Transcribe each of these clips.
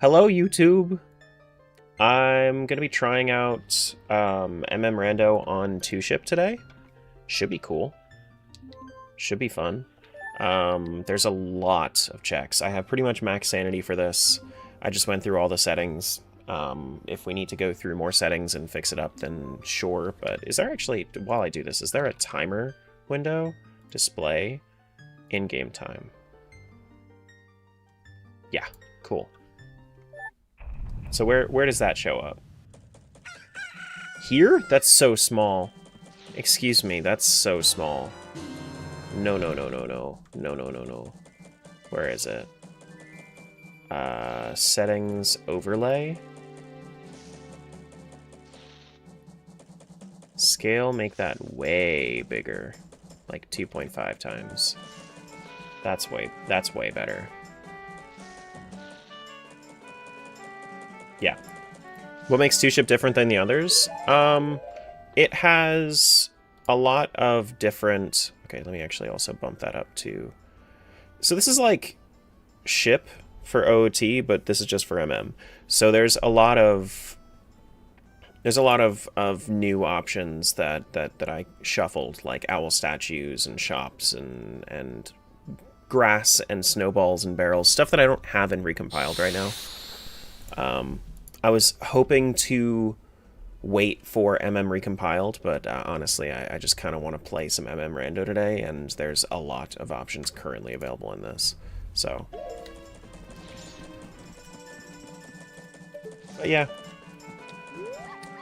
Hello, YouTube. I'm going to be trying out Rando on 2-ship today. Should be cool. Should be fun. There's a lot of checks. I have pretty much max sanity for this. I just went through all the settings. If we need to go through more settings and fix it up, then sure. But is there actually, while I do this, is there a timer window? Display in-game time. Yeah, cool. So where does that show up? Here? That's so small. Excuse me, that's so small. No, no, no, no, no. No, no, no, no. Where is it? Settings overlay. Scale, make that way bigger. Like 2.5 times. That's way better. Yeah. What makes 2-ship different than the others? It has a lot of different... Okay, let me actually also bump that up to... So this is like ship for OOT, but this is just for MM. So there's a lot of new options that I shuffled, like owl statues and shops and grass and snowballs and barrels, stuff that I don't have in recompiled right now. I was hoping to wait for MM recompiled, but honestly, I just kind of want to play some MM Rando today, and there's a lot of options currently available in this. So, but yeah.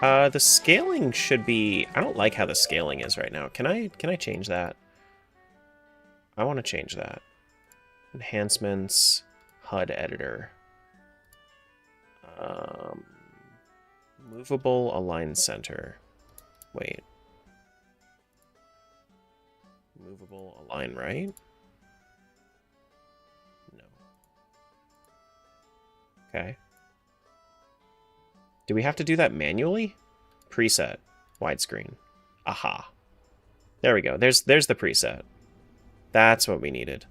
The scaling should be... I don't like how the scaling is right now. Can I change that? I want to change that. Enhancements, HUD editor. Movable align center. Wait. Movable align right? No. Okay. Do we have to do that manually? Preset. Widescreen. Aha. There we go. There's the preset. That's what we needed.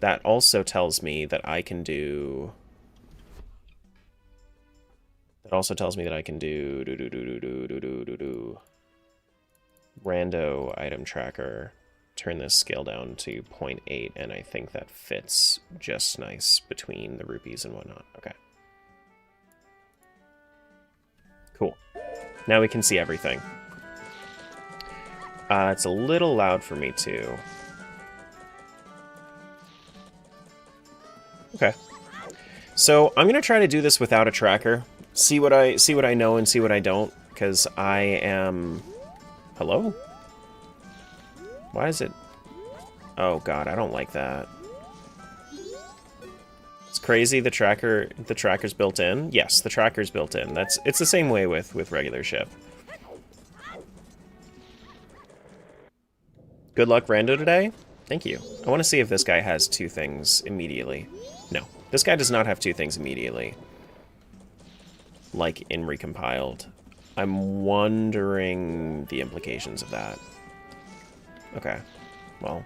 That also tells me that I can do... It also tells me that I can do Rando item tracker, turn this scale down to 0.8, and I think that fits just nice between the rupees and whatnot. Okay. Cool. Now we can see everything. It's a little loud for me too. Okay. So I'm gonna try to do this without a tracker. See what I know and see what I don't, because I am... Hello? Why is it... Oh god, I don't like that. It's crazy the tracker's built in. Yes, the tracker's built in. It's the same way with regular ship. Good luck Rando today. Thank you. I want to see if this guy has 2 things immediately. No, this guy does not have 2 things immediately. Like in recompiled. I'm wondering the implications of that. Okay, well.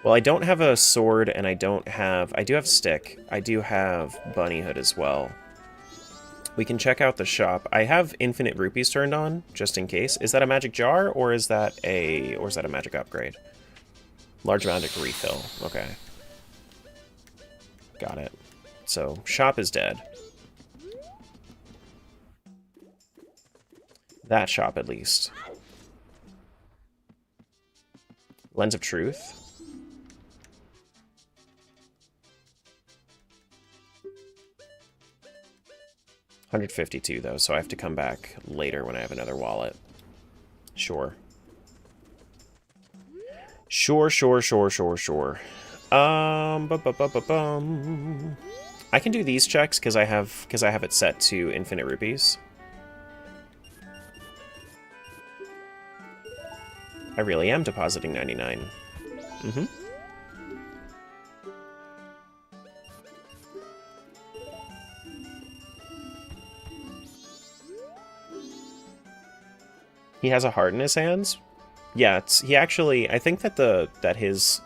Well, I don't have a sword, and I do have stick. I do have bunny hood as well. We can check out the shop. I have infinite rupees turned on, just in case. Is that a magic jar, or is that a magic upgrade? Large magic refill, okay. Got it. So, shop is dead. That shop, at least. Lens of Truth. $152, though, so I have to come back later when I have another wallet. Sure. Sure. I can do these checks because I have it set to infinite rupees. I really am depositing 99. Mm-hmm. He has a heart in his hands? Yeah, he actually... I think that his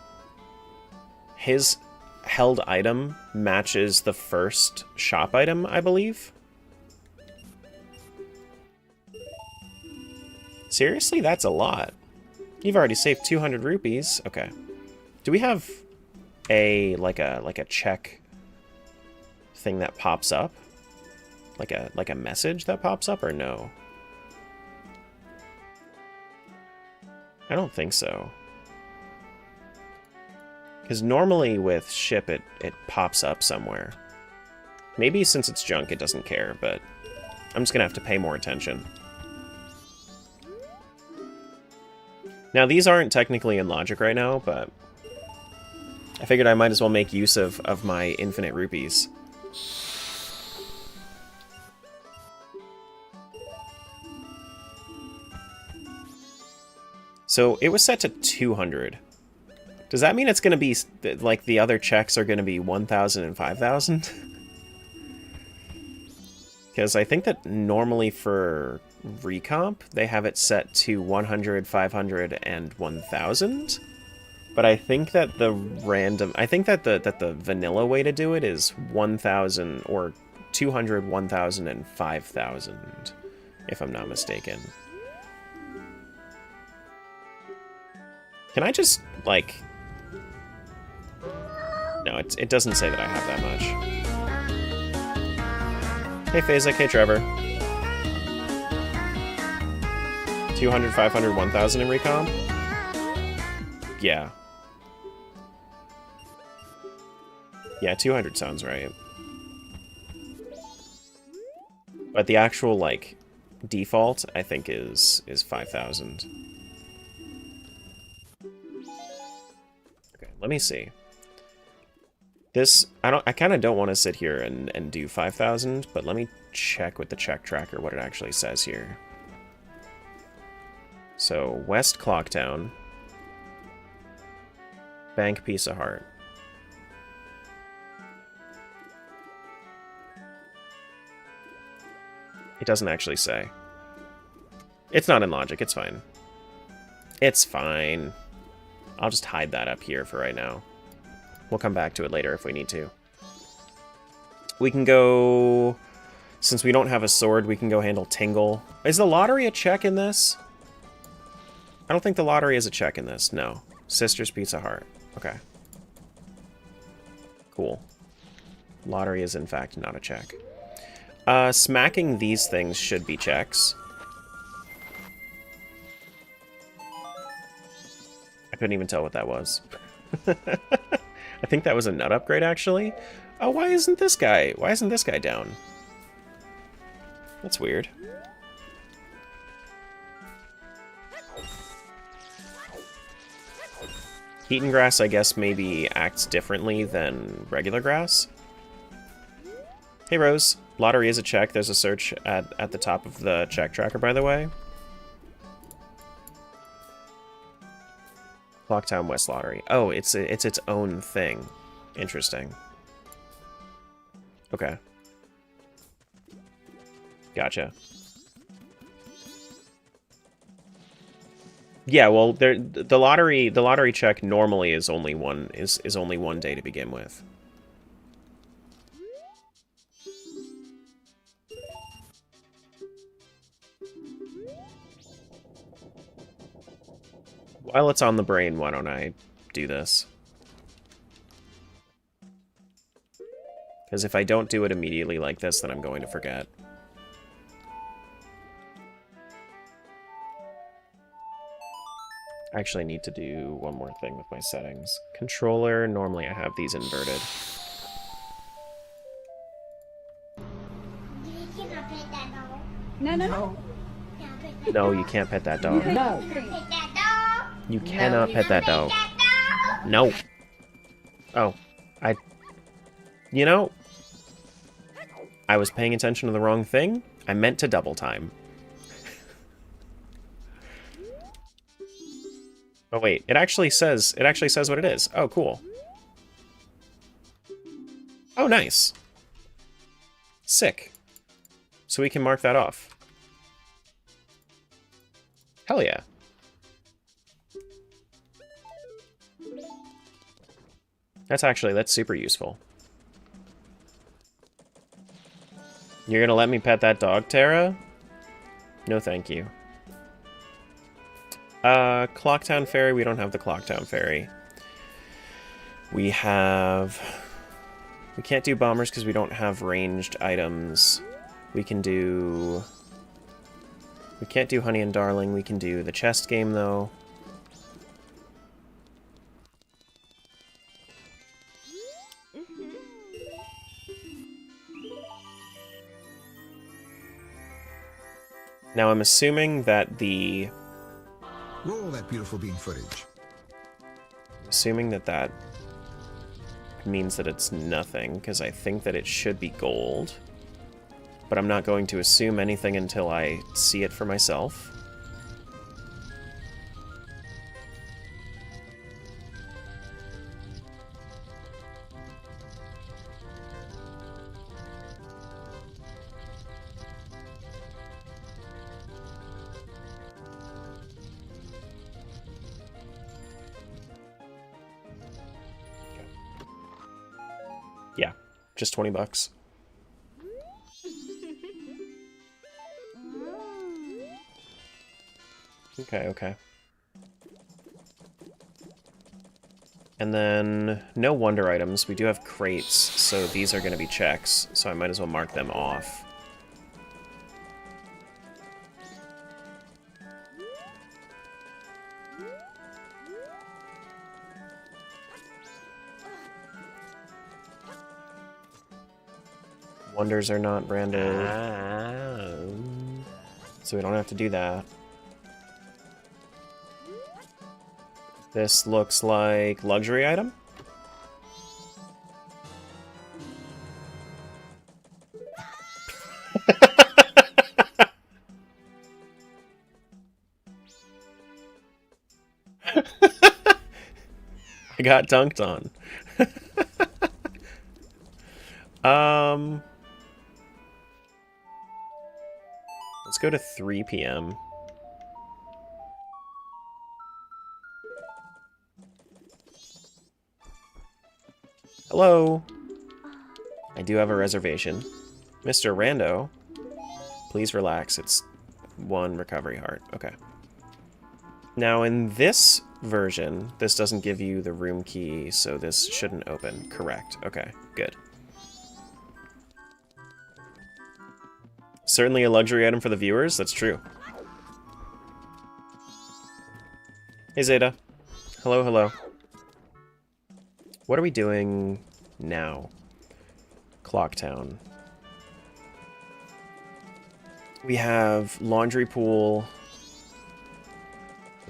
his held item matches the first shop item, I believe. Seriously? That's a lot. You've already saved 200 rupees. Okay. Do we have a like a check thing that pops up? Like a message that pops up, or no? I don't think so. Because normally with ship it pops up somewhere. Maybe since it's junk it doesn't care, but I'm just gonna have to pay more attention. Now these aren't technically in logic right now, but I figured I might as well make use of my infinite rupees. So it was set to 200. Does that mean it's going to be, like, the other checks are going to be 1,000 and 5,000? Because I think that normally for recomp, they have it set to 100, 500, and 1,000. But I think that the vanilla way to do it is 1,000 or 200, 1,000, and 5,000, if I'm not mistaken. Can I just, like... No, it doesn't say that I have that much. Hey, Phasic. Hey, Trevor. 200, 500, 1,000 in recomp? Yeah. Yeah, 200 sounds right. But the actual, like, default, I think, is 5,000. Okay, let me see. This, I kind of don't want to sit here and do 5,000, but let me check with the check tracker what it actually says here. So, West Clocktown. Bank Piece of Heart. It doesn't actually say. It's not in logic, it's fine. It's fine. I'll just hide that up here for right now. We'll come back to it later if we need to. We can go... Since we don't have a sword, we can go handle Tingle. Is the lottery a check in this? I don't think the lottery is a check in this, no. Sister's Pizza Heart. Okay. Cool. Lottery is in fact not a check. Smacking these things should be checks. I couldn't even tell what that was. I think that was a nut upgrade, actually. Oh, why isn't this guy down? That's weird. Heaton grass, I guess, maybe acts differently than regular grass. Hey, Rose. Lottery is a check. There's a search at the top of the check tracker, by the way. Clocktown West Lottery. Oh, it's its own thing. Interesting. Okay. Gotcha. Yeah, well, the lottery check normally is only one day to begin with. While it's on the brain, why don't I do this? Because if I don't do it immediately like this, then I'm going to forget. I actually need to do one more thing with my settings. Controller, normally I have these inverted. No. No, you can't pet that dog. No. You cannot pet that dog. No. Oh, you know, I was paying attention to the wrong thing. I meant to double time. Oh wait, it actually says what it is. Oh, cool. Oh, nice. Sick. So we can mark that off. Hell yeah. That's super useful. You're gonna let me pet that dog, Tara? No, thank you. Clocktown Ferry, we don't have the Clocktown Ferry. We can't do bombers because we don't have ranged items. We can't do Honey and Darling. We can do the chest game, though. Now, I'm assuming that Roll that beautiful bean footage. Assuming that means that it's nothing, because I think that it should be gold. But I'm not going to assume anything until I see it for myself. Yeah, just 20 bucks. Okay. And then, no wonder items. We do have crates, so these are going to be checks, so I might as well mark them off. Wonders are not branded, so we don't have to do that. This looks like luxury item. I got dunked on. Let's go to 3 p.m. Hello. I do have a reservation. Mr. Rando, please relax. It's 1 recovery heart. Okay. Now, in this version, this doesn't give you the room key, so this shouldn't open. Correct. Okay, good. Certainly a luxury item for the viewers, that's true. Hey, Zeta. Hello. What are we doing now? Clocktown. We have laundry pool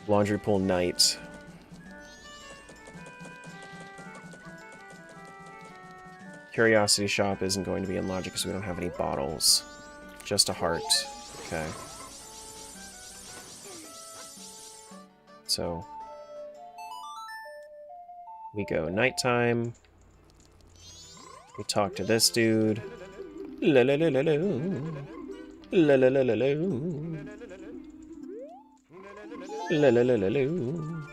night. Curiosity shop isn't going to be in logic because we don't have any bottles. Just a heart. Okay. So we go nighttime. We talk to this dude. La la la la la. La la la la la. La la la la la.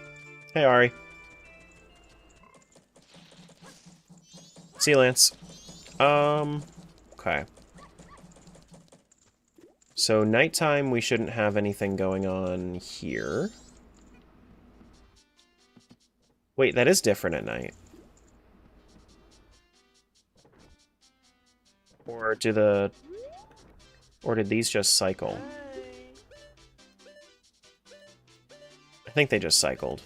Hey, Ari. See you, Lance. Okay. So nighttime, we shouldn't have anything going on here. Wait, that is different at night. Or did these just cycle? I think they just cycled.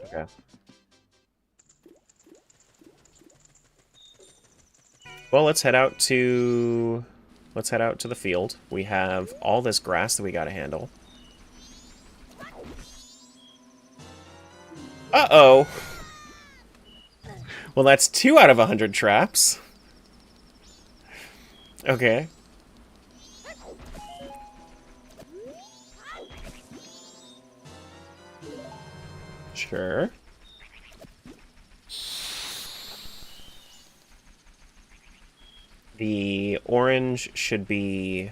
Okay. Well, let's head out to the field. We have all this grass that we gotta handle. Uh-oh! Well, that's 2 out of 100 traps. Okay. Sure. The orange should be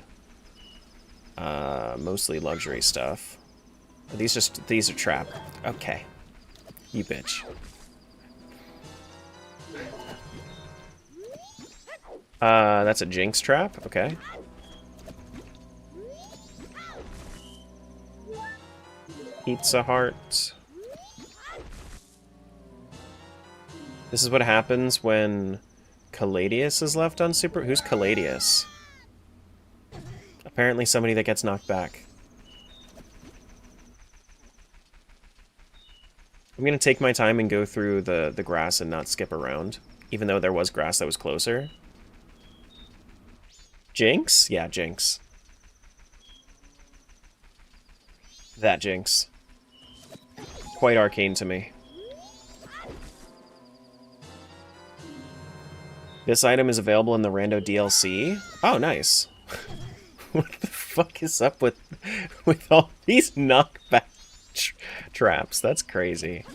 mostly luxury stuff. Are these are trap. Okay. You bitch. That's a Jinx trap. Okay. Pizza Heart. This is what happens when Caladius is left on super... Who's Caladius? Apparently somebody that gets knocked back. I'm gonna take my time and go through the grass and not skip around, even though there was grass that was closer. Jinx? Yeah, Jinx. That Jinx. Quite arcane to me. This item is available in the Rando DLC. Oh, nice. What the fuck is up with all these knockback traps? That's crazy.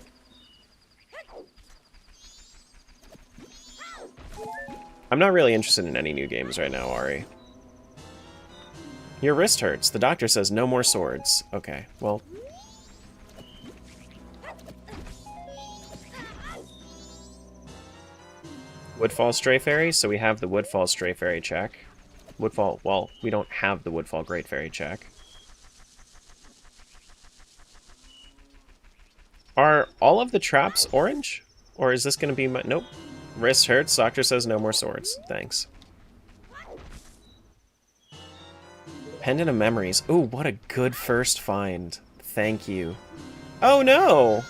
I'm not really interested in any new games right now, Ari. Your wrist hurts. The doctor says no more swords. Okay, well... Woodfall Stray Fairy, so we have the Woodfall Stray Fairy check. Woodfall, well, we don't have the Woodfall Great Fairy check. Are all of the traps orange? Or is this going to be my... Nope. Wrist hurts. Doctor says no more swords. Thanks. Pendant of Memories. Ooh, what a good first find. Thank you. Oh no!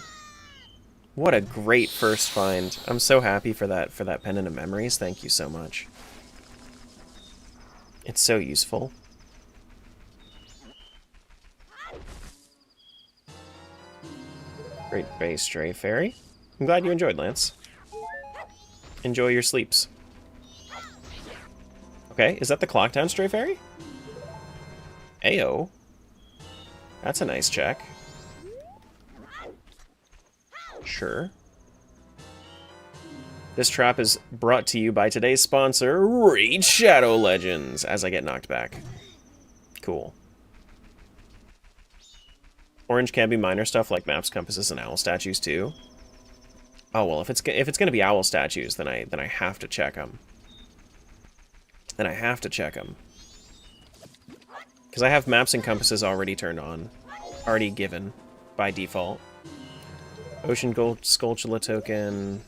What a great first find. I'm so happy for that Pendant of Memories. Thank you so much. It's so useful. Great Bay Stray Fairy. I'm glad you enjoyed, Lance. Enjoy your sleeps. Okay, is that the Clocktown Stray Fairy? Ayo. That's a nice check. Sure. This trap is brought to you by today's sponsor, Raid Shadow Legends, as I get knocked back. Cool. Orange can be minor stuff like maps, compasses, and owl statues too. Oh well, if it's gonna be owl statues, then I have to check them. Then I have to check them. Because I have maps and compasses already turned on, already given by default. Ocean Gold Skulltula token.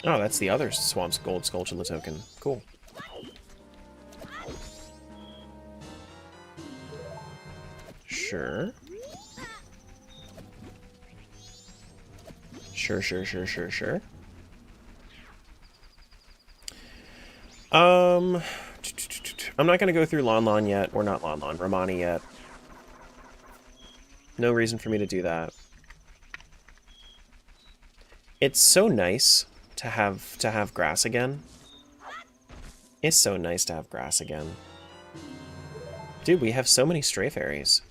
Oh, that's the other Swamp's Gold Skulltula token. Cool. Sure. Sure. I'm not gonna go through Lon yet, or not Lon, Romani yet. No reason for me to do that. It's so nice to have grass again. It's so nice to have grass again. Dude, we have so many stray fairies.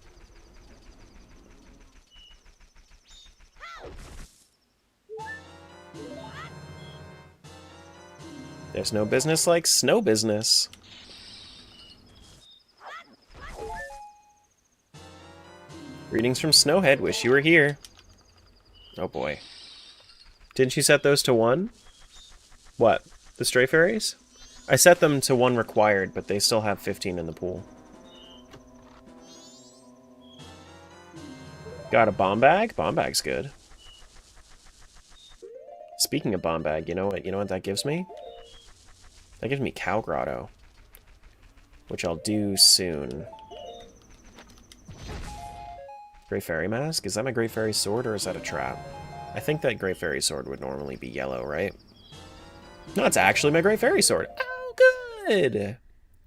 There's no business like snow business. Greetings from Snowhead. Wish you were here. Oh boy. Didn't you set those to 1? What? The stray fairies? I set them to 1 required, but they still have 15 in the pool. Got a bomb bag? Bomb bag's good. Speaking of bomb bag, you know what that gives me? That gives me Cow Grotto, which I'll do soon. Great Fairy Mask? Is that my Great Fairy Sword, or is that a trap? I think that Great Fairy Sword would normally be yellow, right? No, it's actually my Great Fairy Sword. Oh, good!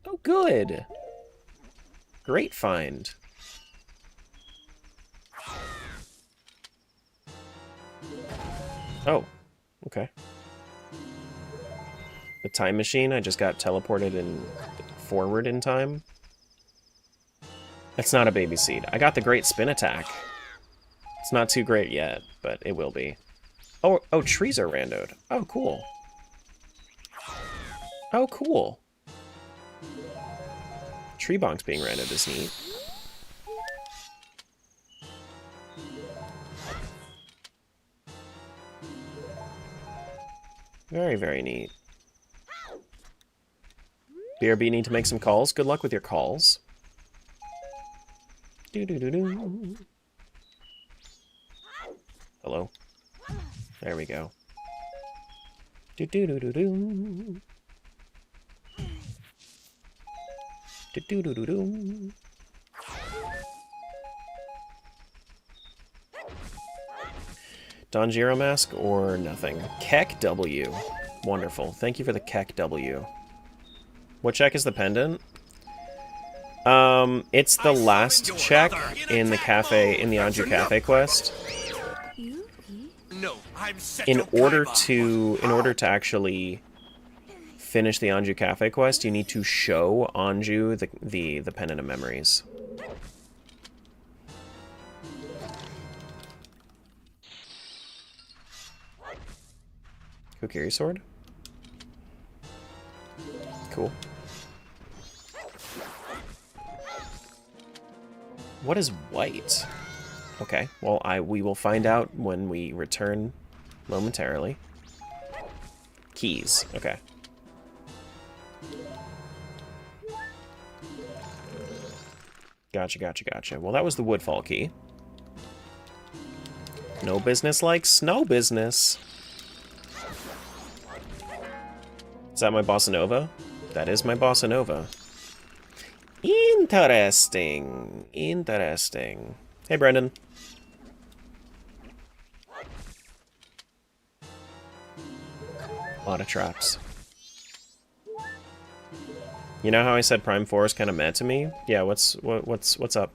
Oh, good! Great find. Oh, okay. The time machine, I just got teleported forward in time. That's not a baby seed. I got the great spin attack. It's not too great yet, but it will be. Oh, trees are randoed. Oh, cool. Oh, cool. Tree bonks being rendered is neat. Very, very neat. BRB, need to make some calls. Good luck with your calls. Do-do-do-do. Hello. There we go. Do-do-do-do-do. Do-do-do-do-do. Donjiro mask or nothing? Keck W. Wonderful. Thank you for the Keck W. What check is the pendant? It's the last check in the cafe, in the Anju Cafe quest. In order to actually finish the Anju Cafe quest, you need to show Anju the pendant of memories. Kokiri sword? Cool. What is white? Okay, well, we will find out when we return momentarily. Keys, okay. Gotcha, gotcha, gotcha. Well, that was the Woodfall key. No business like snow business. Is that my bossa nova? That is my bossa nova. Interesting. Interesting. Hey, Brendan. A lot of traps. You know how I said Prime 4 is kind of meh to me? Yeah, what's up?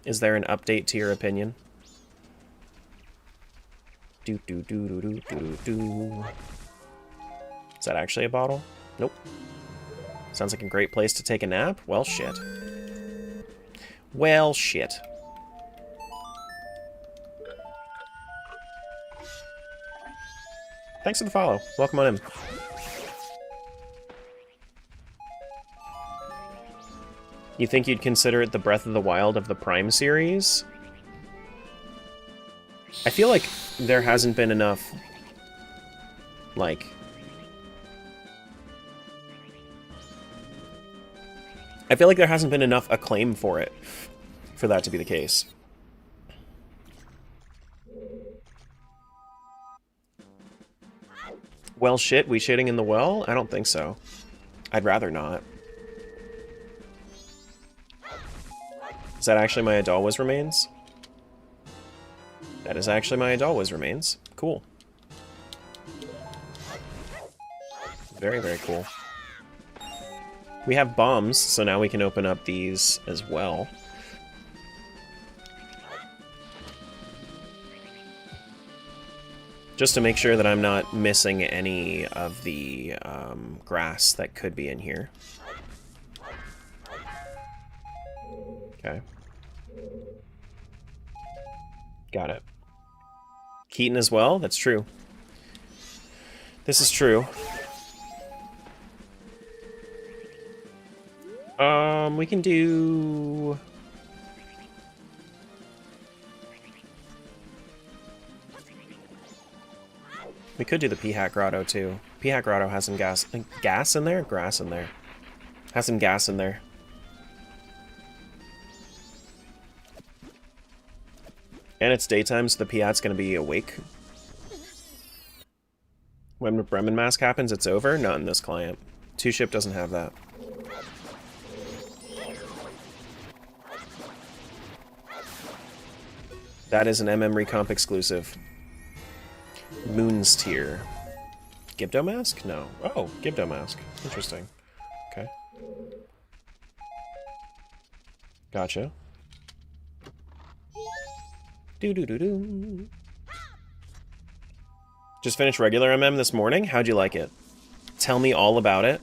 Is there an update to your opinion? Do do do do do do do. Is that actually a bottle? Nope. Sounds like a great place to take a nap. Well, shit. Well, shit. Thanks for the follow. Welcome on in. You think you'd consider it the Breath of the Wild of the Prime series? I feel like there hasn't been enough, like... I feel like there hasn't been enough acclaim for it, for that to be the case. Well, shit, we shitting in the well? I don't think so. I'd rather not. Is that actually my Adalwa's remains? That is actually my Adalwa's remains. Cool. Very, very cool. We have bombs, so now we can open up these as well. Just to make sure that I'm not missing any of the grass that could be in here. Okay. Got it. Keaton as well? That's true. This is true. We can do... We could do the P-Hat Grotto, too. P-Hat Grotto has some gas... Gas in there? Grass in there. Has some gas in there. And it's daytime, so the P-Hat's gonna be awake. When the Bremen Mask happens, it's over? Not in this client. 2-Ship doesn't have that. That is an MM Recomp exclusive. Moon's Tier. Gibdo Mask? No. Oh, Gibdo Mask. Interesting. Okay. Gotcha. Do-do-do-do. Just finished regular MM this morning? How'd you like it? Tell me all about it.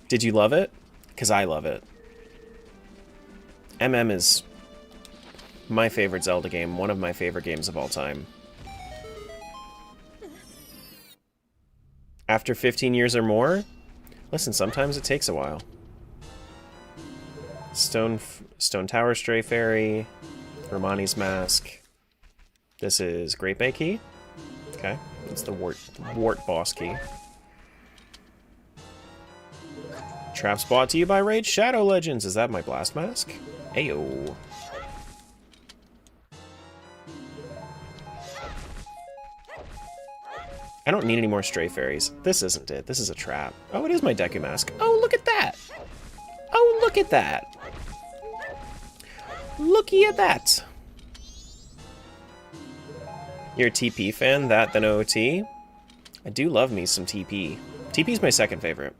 Did you love it? Because I love it. MM is my favorite Zelda game, one of my favorite games of all time. After 15 years or more? Listen, sometimes it takes a while. Stone Tower Stray Fairy, Romani's Mask. This is Great Bay Key. Okay, it's the Wart Boss Key. Traps brought to you by Raid Shadow Legends. Is that my Blast Mask? Ayo. I don't need any more Stray Fairies. This isn't it. This is a trap. Oh, it is my Deku Mask. Oh, look at that! Oh, look at that! Looky at that! You're a TP fan? That than OOT? I do love me some TP. TP's my second favorite.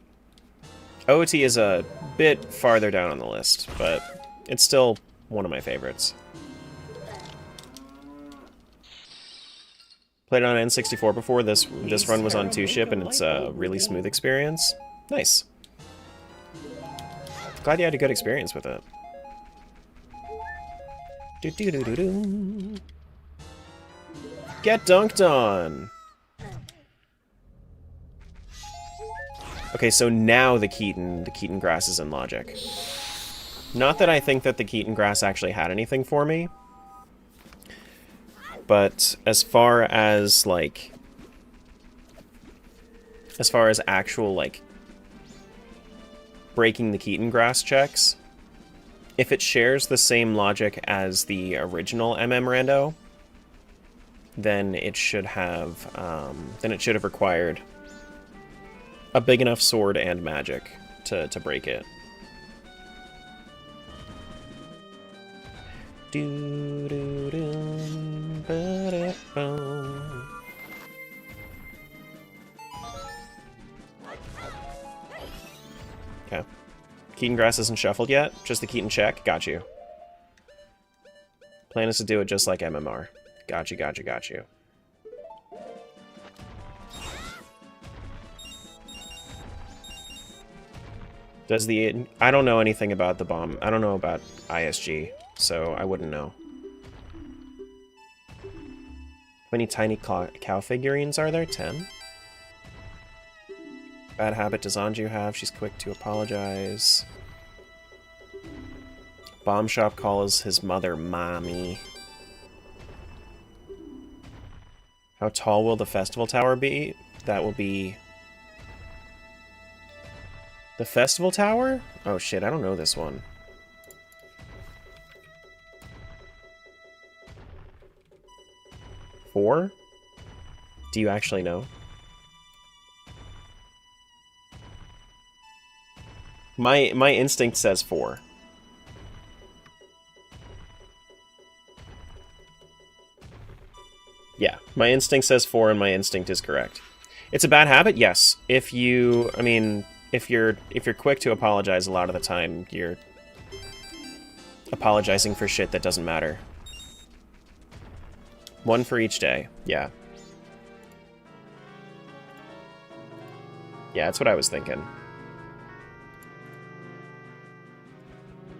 OOT is a bit farther down on the list, but it's still one of my favorites. Played it on N64 before. This run was on 2-ship, and it's a really smooth experience. Nice. Glad you had a good experience with it. Do-do-do-do-do. Get dunked on! Okay, so now the Keaton grass is in logic. Not that I think that the Keaton grass actually had anything for me, but as far as actual, like, breaking the Keaton grass checks, if it shares the same logic as the original Rando, then it should have required a big enough sword and magic to break it. Okay. Keaton grass isn't shuffled yet? Just the Keaton check? Got you. Plan is to do it just like MMR. Got you, got you, got you. Does the... I don't know anything about the bomb. I don't know about ISG, so I wouldn't know. How many tiny cow figurines are there? 10? Bad habit does Anju have? She's quick to apologize. Bomb Shop calls his mother Mommy. How tall will the festival tower be? That will be... The festival tower? Oh shit, I don't know this one. Four? Do you actually know? My instinct says 4. Yeah, my instinct says 4, and my instinct is correct. It's a bad habit, yes. If you're quick to apologize, a lot of the time you're apologizing for shit that doesn't matter. 1 for each day. Yeah. Yeah, that's what I was thinking.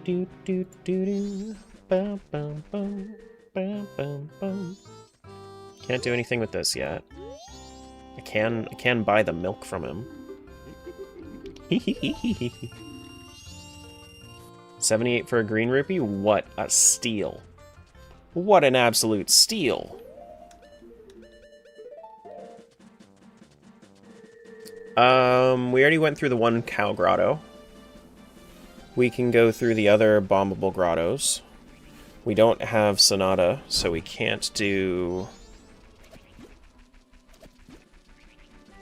Do do do do. Bum bum bum. Bum bum bum. Can't do anything with this yet. I can buy the milk from him. 78 for a green rupee? What a steal. What an absolute steal. We already went through the one cow grotto. We can go through the other bombable grottos. We don't have Sonata, so we can't do...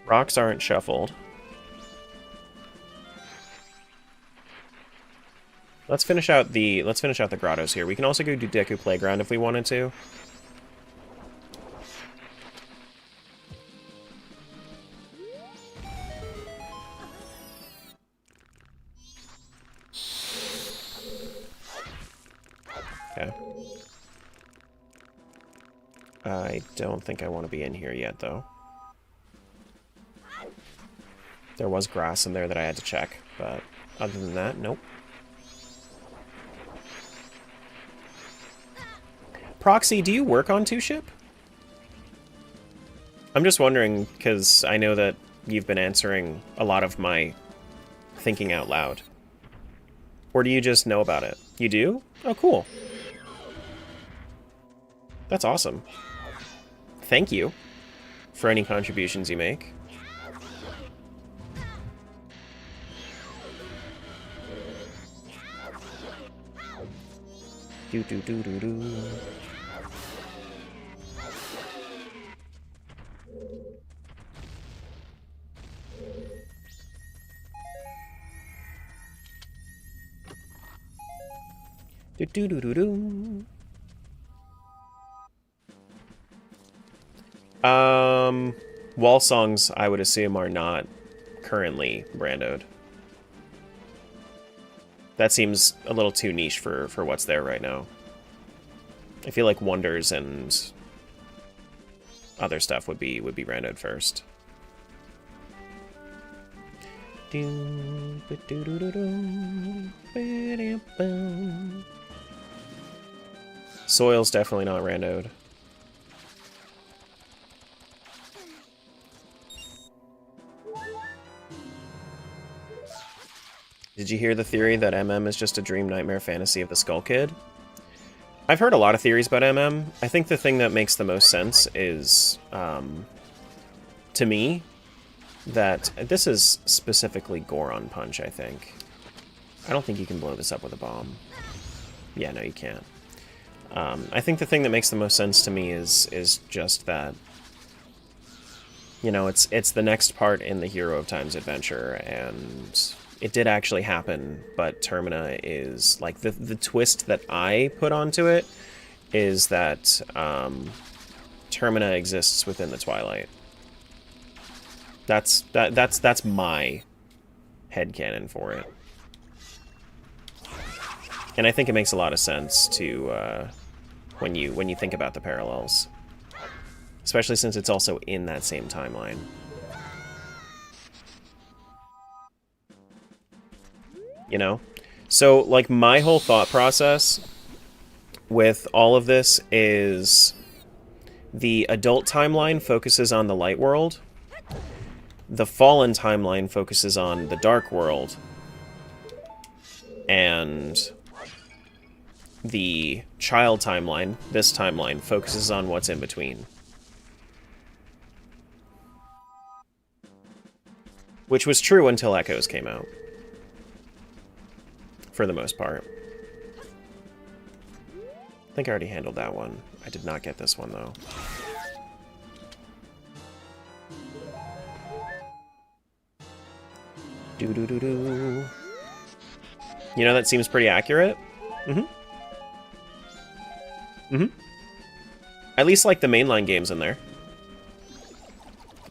Rocks aren't shuffled. Let's finish out the grottos here. We can also go do Deku Playground if we wanted to. Okay. I don't think I want to be in here yet, though. There was grass in there that I had to check, but other than that, nope. Proxy, do you work on 2-ship? I'm just wondering, because I know that you've been answering a lot of my thinking out loud. Or do you just know about it? You do? Oh, cool. That's awesome. Thank you for any contributions you make. Do do do do do. Do do do do do. Wall songs, I would assume, are not currently randoed. That seems a little too niche for what's there right now. I feel like wonders and other stuff would be randoed first. Soil's definitely not randoed. Did you hear the theory that MM is just a dream nightmare fantasy of the Skull Kid? I've heard a lot of theories about MM. I think the thing that makes the most sense is, to me, that this is specifically Goron Punch, I think. I don't think you can blow this up with a bomb. Yeah, no, you can't. I think the thing that makes the most sense to me is just that, you know, it's the next part in the Hero of Time's adventure, and it did actually happen, but Termina is, like, the twist that I put onto it is that Termina exists within the Twilight. That's my headcanon for it. And I think it makes a lot of sense to when you think about the parallels. Especially since it's also in that same timeline. You know? So, like, my whole thought process with all of this is the adult timeline focuses on the light world. The fallen timeline focuses on the dark world. And the child timeline, this timeline, focuses on what's in between. Which was true until Echoes came out. For the most part. I think I already handled that one. I did not get this one, though. Do-do-do-do. You know, that seems pretty accurate. Mm-hmm. Mm-hmm. At least, like, the mainline games in there.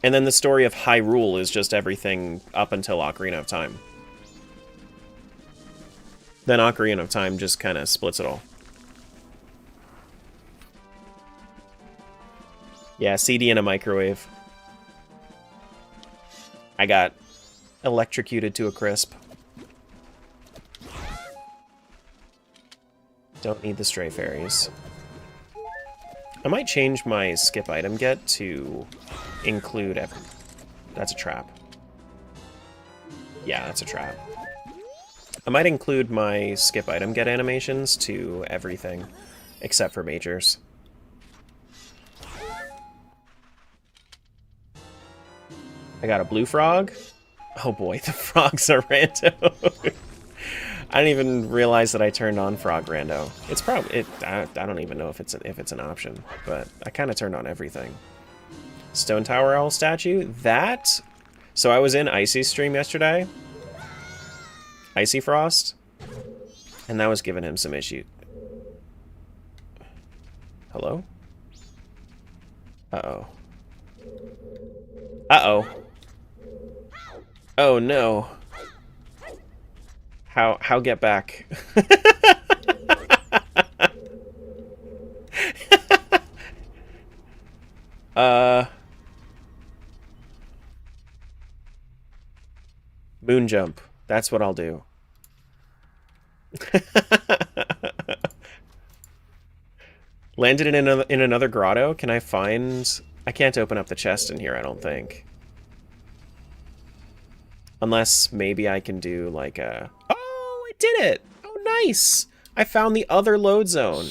And then the story of Hyrule is just everything up until Ocarina of Time. Then Ocarina of Time just kind of splits it all. Yeah, CD in a microwave. I got electrocuted to a crisp. Don't need the stray fairies. I might change my skip item get to include every... That's a trap. Yeah, that's a trap. I might include my skip item get animations to everything, except for majors. I got a blue frog. Oh boy, the frogs are rando. I didn't even realize that I turned on frog rando. It's probably I don't even know if it's an option, but I kind of turned on everything. Stone Tower Owl statue. That. So I was in Icy's stream yesterday. Icy Frost, and that was giving him some issue. Hello? Uh-oh. Uh-oh. Oh no. How get back? Moon jump. That's what I'll do. Landed in another grotto. Can I find... I can't open up the chest in here, I don't think. Unless maybe I can do like a... Oh, I did it! Oh, nice! I found the other load zone.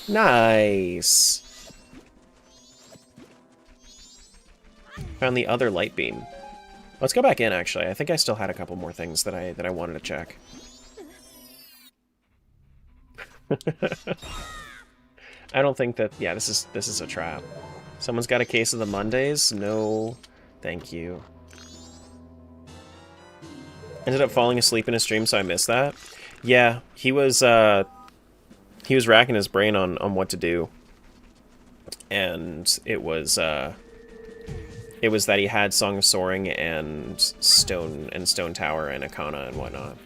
Nice. Found the other light beam. Let's go back in, actually. I think I still had a couple more things that I wanted to check. I don't think that... Yeah, this is a trap. Someone's got a case of the Mondays? No, thank you. Ended up falling asleep in a stream, so I missed that. Yeah, he was racking his brain on what to do. And it was that he had Song of Soaring and Stone Tower and Akana and whatnot.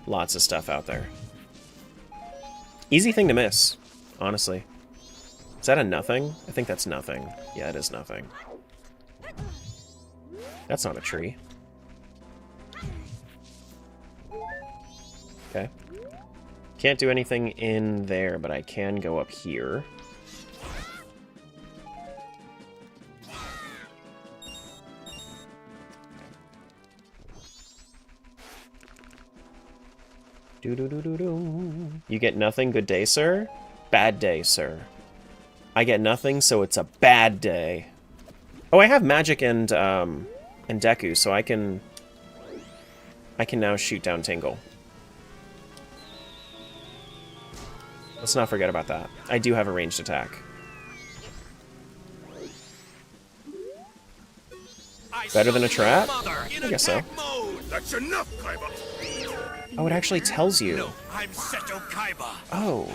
Lots of stuff out there. Easy thing to miss, honestly. Is that a nothing? I think that's nothing. Yeah, it is nothing. That's not a tree. Okay. Can't do anything in there, but I can go up here. Do-do-do-do-do. You get nothing, good day, sir? Bad day, sir. I get nothing, so it's a bad day. Oh, I have magic and Deku, so I can now shoot down Tingle. Let's not forget about that. I do have a ranged attack. Better than a trap? I guess so. That's enough, Kaiba. Oh, it actually tells you. No, I'm Seto Kaiba. Oh.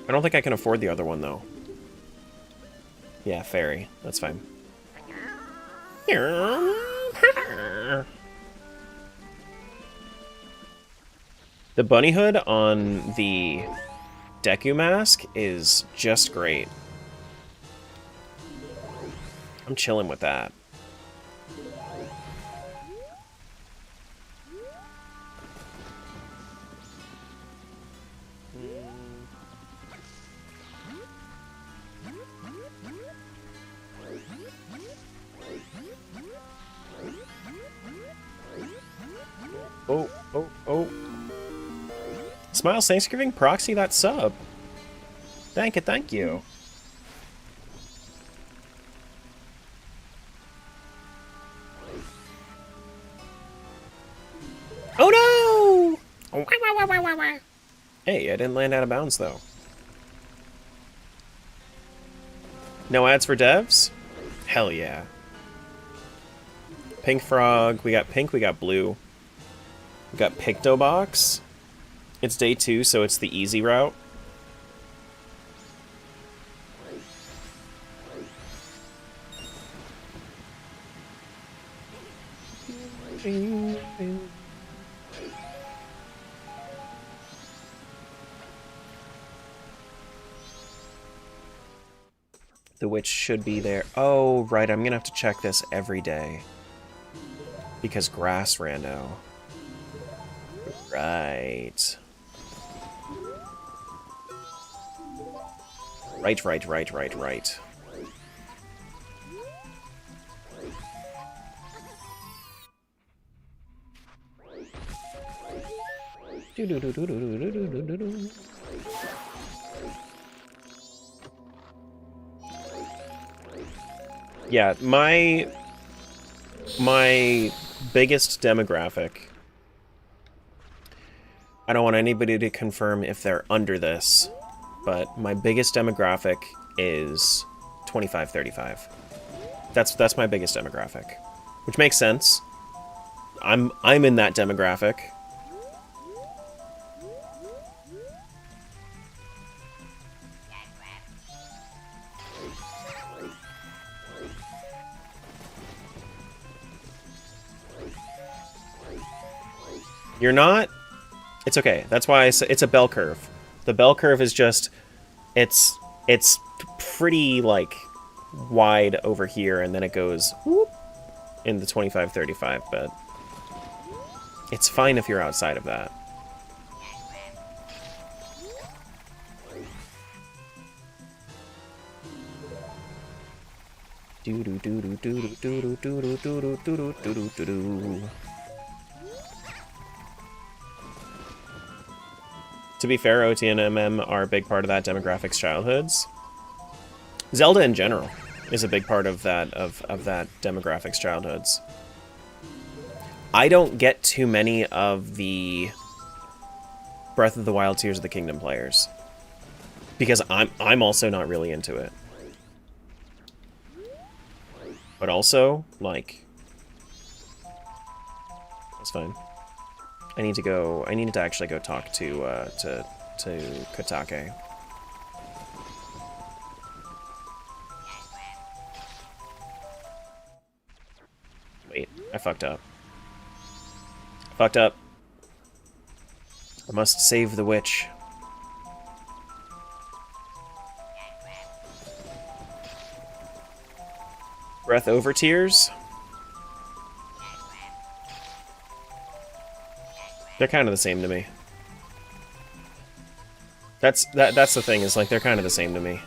I don't think I can afford the other one, though. Yeah, fairy. That's fine. The bunny hood on the Deku mask is just great. I'm chilling with that. Oh. Smiles, thanks for giving Proxy that sub. Thank you. Oh no! Hey, I didn't land out of bounds though. No ads for devs? Hell yeah. Pink Frog, we got pink, we got blue. We got Pictobox. It's day 2, so it's the easy route. The witch should be there. Oh, right, I'm gonna have to check this every day. Because grass rando. Right. Right. Yeah, my biggest demographic. I don't want anybody to confirm if they're under this, but my biggest demographic is 25-35. That's my biggest demographic, which makes sense. I'm in that demographic. You're not? It's okay. That's why it's a bell curve. The bell curve is just, it's pretty, like, wide over here, and then it goes whoop in the 25-35, but it's fine if you're outside of that. To be fair, OT and MM are a big part of that demographic's childhoods. Zelda in general is a big part of that demographic's childhoods. I don't get too many of the Breath of the Wild Tears of the Kingdom players because I'm also not really into it. But also, like, that's fine. I need to actually go talk to Kotake. Wait, I fucked up. Fucked up. I must save the witch. Breath over tears? They're kind of the same to me. That's the thing, is like they're kind of the same to me.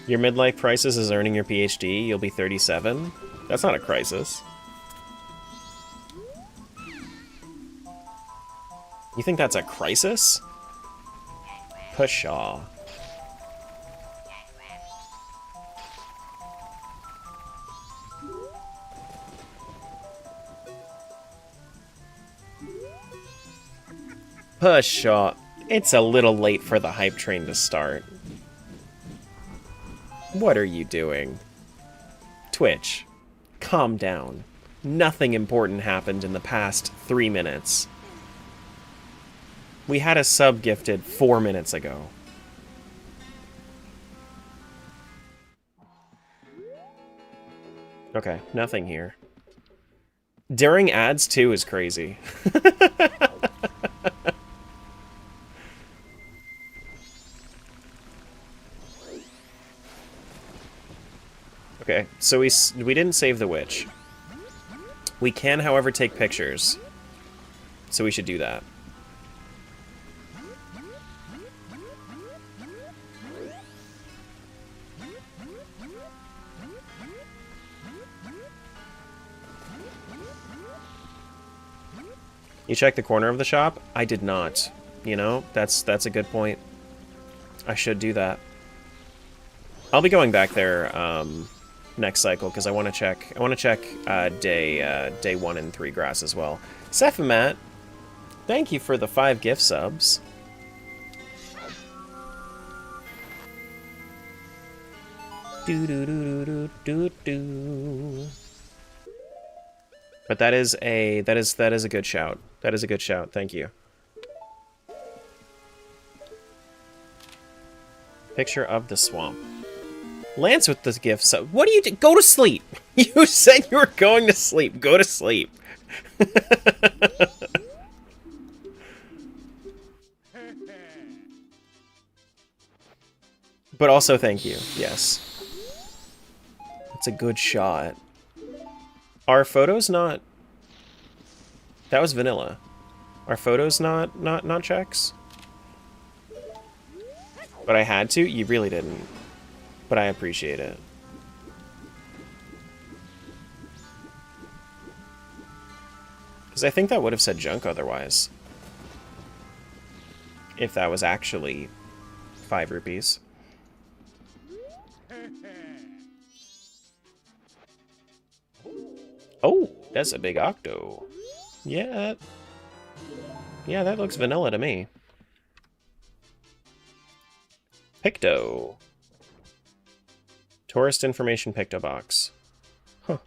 Your midlife crisis is earning your PhD, you'll be 37. That's not a crisis. You think that's a crisis? Pshaw. Pshaw. It's a little late for the hype train to start. What are you doing? Twitch, calm down. Nothing important happened in the past 3 minutes. We had a sub gifted 4 minutes ago. Okay, nothing here. During ads too is crazy. Okay, so we didn't save the witch. We can, however, take pictures. So we should do that. You checked the corner of the shop? I did not. You know, that's a good point. I should do that. I'll be going back there next cycle because I want to check. Day 1 and 3 grass as well. Sephimat, thank you for the 5 gift subs. But that is a good shout. That is a good shout. Thank you. Picture of the swamp. Lance with the gift sub. What do you do? Go to sleep. You said you were going to sleep. Go to sleep. But also thank you. Yes. It's a good shot. Are photos not... That was vanilla. Are photos not checks? But I had to? You really didn't. But I appreciate it. Because I think that would have said junk otherwise. If that was actually 5 rupees. Oh, that's a big octo. Yeah. Yeah, that looks vanilla to me. Picto. Tourist information Picto box. Huh.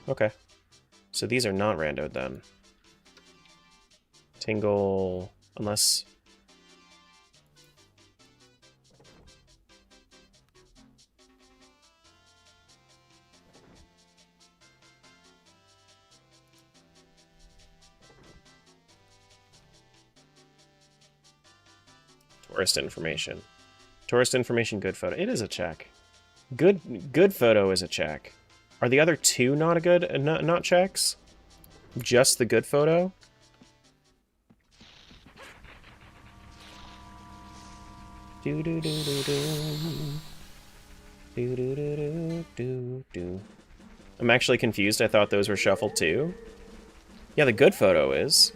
Okay. So these are not randoed then. Tingle, unless... Tourist information. Tourist information, good photo. It is a check. Good photo is a check. Are the other 2 not a good not checks? Just the good photo? Do, do, do, do, do, do. I'm actually confused. I thought those were shuffled too. Yeah, the good photo is.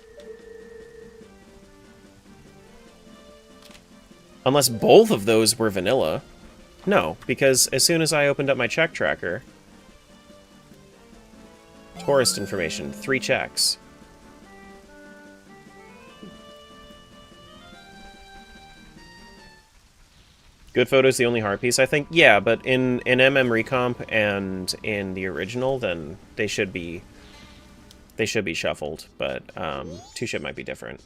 Unless both of those were vanilla. No, because as soon as I opened up my check tracker... Tourist information, 3 checks. Good photo's the only hard piece, I think. Yeah, but in MM Recomp and in the original, then they should be shuffled, but 2-ship might be different.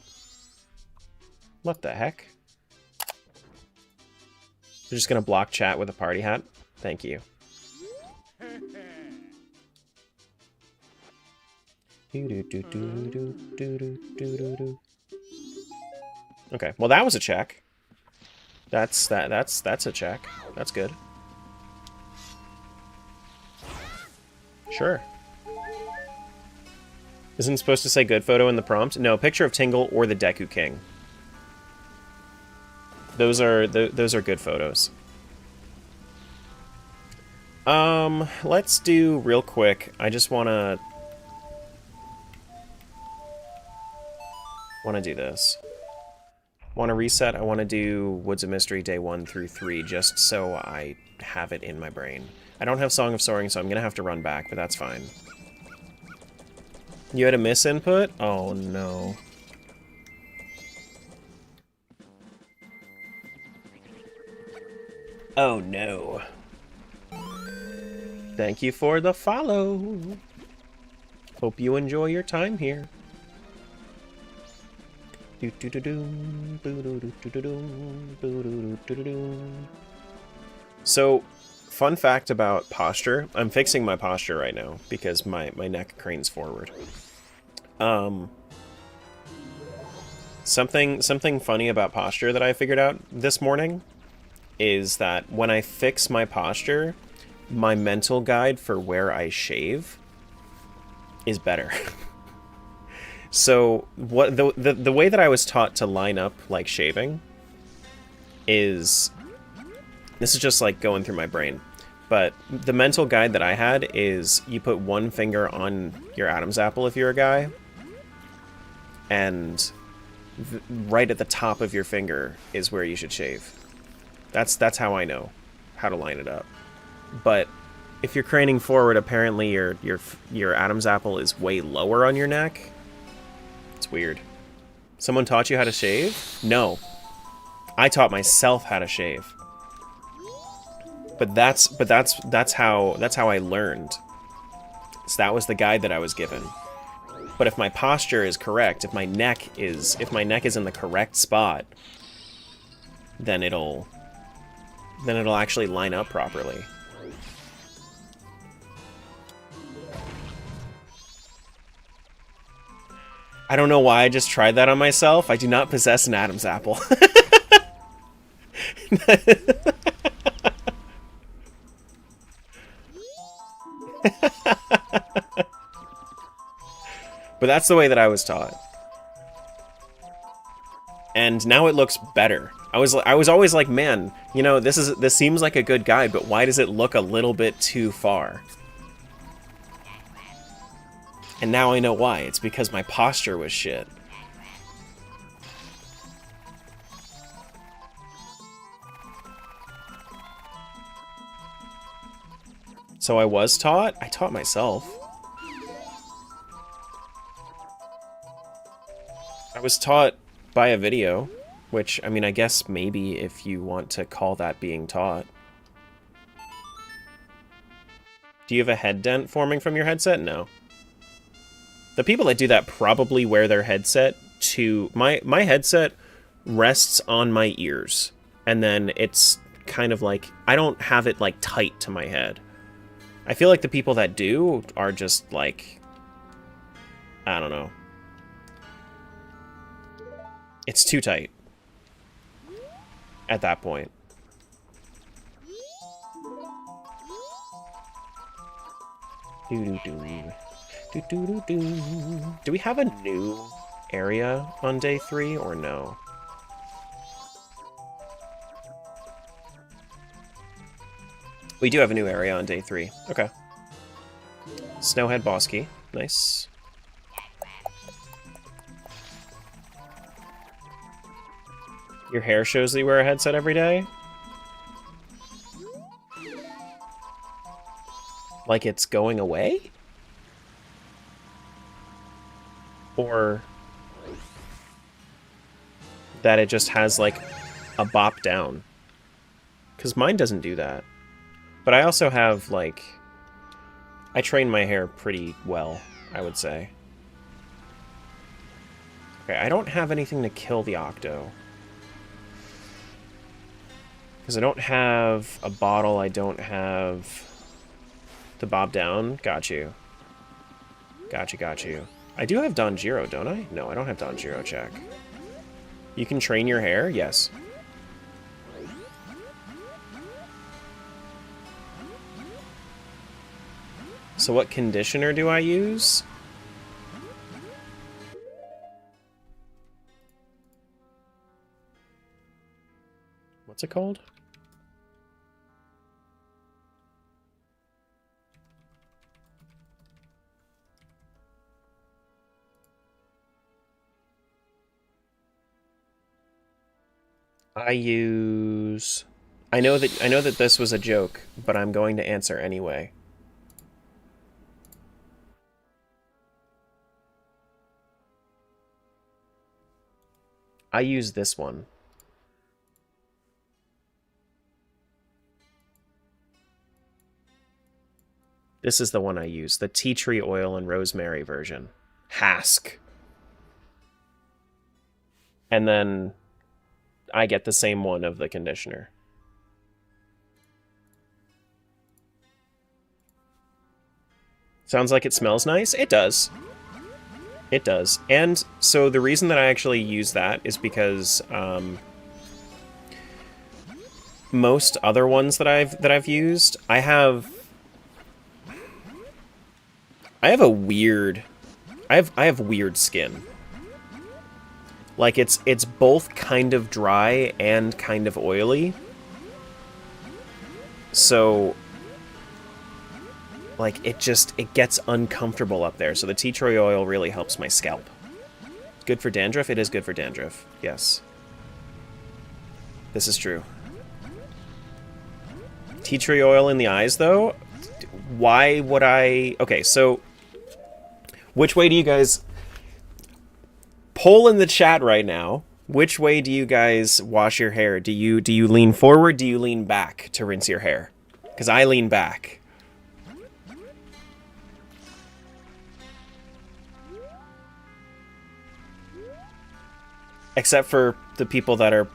What the heck? You're just gonna block chat with a party hat? Thank you. Okay, well that was a check. That's a check. That's good. Sure. Isn't it supposed to say good photo in the prompt? No, picture of Tingle or the Deku King. Those are good photos. Let's do real quick. I just wanna do this. Want to reset? I want to do Woods of Mystery Day 1 through 3, just so I have it in my brain. I don't have Song of Soaring, so I'm gonna have to run back, but that's fine. You had a misinput? Oh no. Oh no. Thank you for the follow. Hope you enjoy your time here. So, fun fact about posture. I'm fixing my posture right now because my neck cranes forward. Something funny about posture that I figured out this morning is that when I fix my posture, my mental guide for where I shave is better. So what the way that I was taught to line up like shaving is, this is just like going through my brain, but the mental guide that I had is you put one finger on your Adam's apple if you're a guy, and right at the top of your finger is where you should shave. That's how I know how to line it up. But if you're craning forward, apparently your Adam's apple is way lower on your neck. It's weird. Someone taught you how to shave? No. I taught myself how to shave. But that's how I learned. So that was the guide that I was given. But if my posture is correct, if my neck is in the correct spot, then it'll actually line up properly. I don't know why I just tried that on myself. I do not possess an Adam's apple. But that's the way that I was taught. And now it looks better. I was always like, man, you know, this seems like a good guide, but why does it look a little bit too far? And now I know why. It's because my posture was shit. So I was taught? I taught myself. I was taught by a video, which, I mean, I guess maybe if you want to call that being taught. Do you have a head dent forming from your headset? No. The people that do that probably wear their headset to... My headset rests on my ears. And then it's kind of like... I don't have it, like, tight to my head. I feel like the people that do are just, like... I don't know. It's too tight. At that point. Doo-doo-doo. Do we have a new area on day 3 or no? We do have a new area on day 3. Okay. Snowhead boss key. Nice. Your hair shows that you wear a headset every day? Like it's going away? Or that it just has like a bop down? Because mine doesn't do that. But I also have like... I train my hair pretty well, I would say. Okay, I don't have anything to kill the Octo. Because I don't have a bottle, I don't have the bob down. Got you. Got you. I do have Donjiro, don't I? No, I don't have Donjiro check. You can train your hair? Yes. So what conditioner do I use? What's it called? I know that this was a joke, but I'm going to answer anyway. I use this one. This is the one I use, the tea tree oil and rosemary version. Hask. And then I get the same one of the conditioner. Sounds like it smells nice? It does. It does. And so the reason that I actually use that is because most other ones that I've used, I have a weird I have weird skin. Like it's both kind of dry and kind of oily. So like it gets uncomfortable up there. So the tea tree oil really helps my scalp. Good for dandruff? It is good for dandruff. Yes. This is true. Tea tree oil in the eyes though? Why would I... Okay, so which way do you guys... Poll in the chat right now. Which way do you guys wash your hair? Do you lean forward? Do you lean back to rinse your hair? Because I lean back. Except for the people that are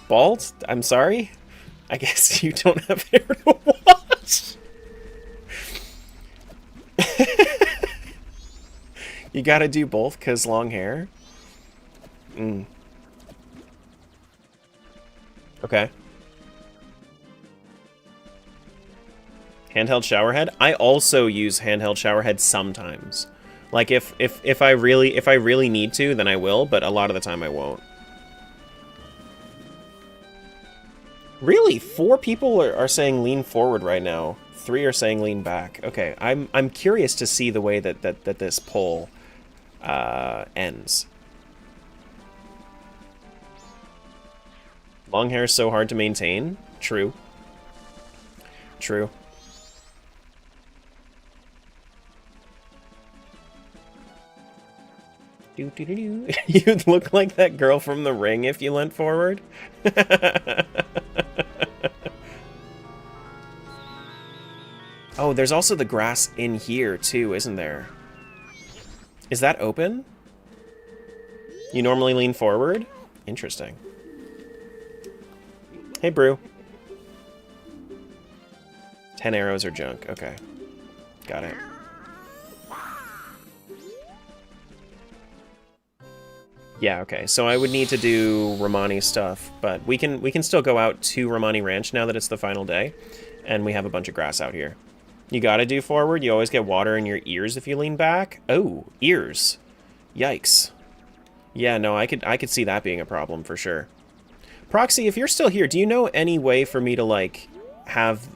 bald. I'm sorry. I guess you don't have hair to wash. You gotta do both because long hair. Okay. Handheld shower head? I also use handheld shower head sometimes. Like if I really need to, then I will, but a lot of the time I won't. Really? 4 people are saying lean forward right now. 3 are saying lean back. Okay, I'm curious to see the way that this poll ends. Long hair is so hard to maintain. True. True. You'd look like that girl from The Ring if you leant forward. Oh, there's also the grass in here too, isn't there? Is that open? You normally lean forward? Interesting. Hey, Brew. 10 arrows are junk. Okay. Got it. Yeah, okay. So I would need to do Romani stuff, but we can still go out to Romani Ranch now that it's the final day, and we have a bunch of grass out here. You gotta do forward. You always get water in your ears if you lean back. Oh, ears. Yikes. Yeah, no, I could see that being a problem for sure. Proxy, if you're still here, do you know any way for me to, like, have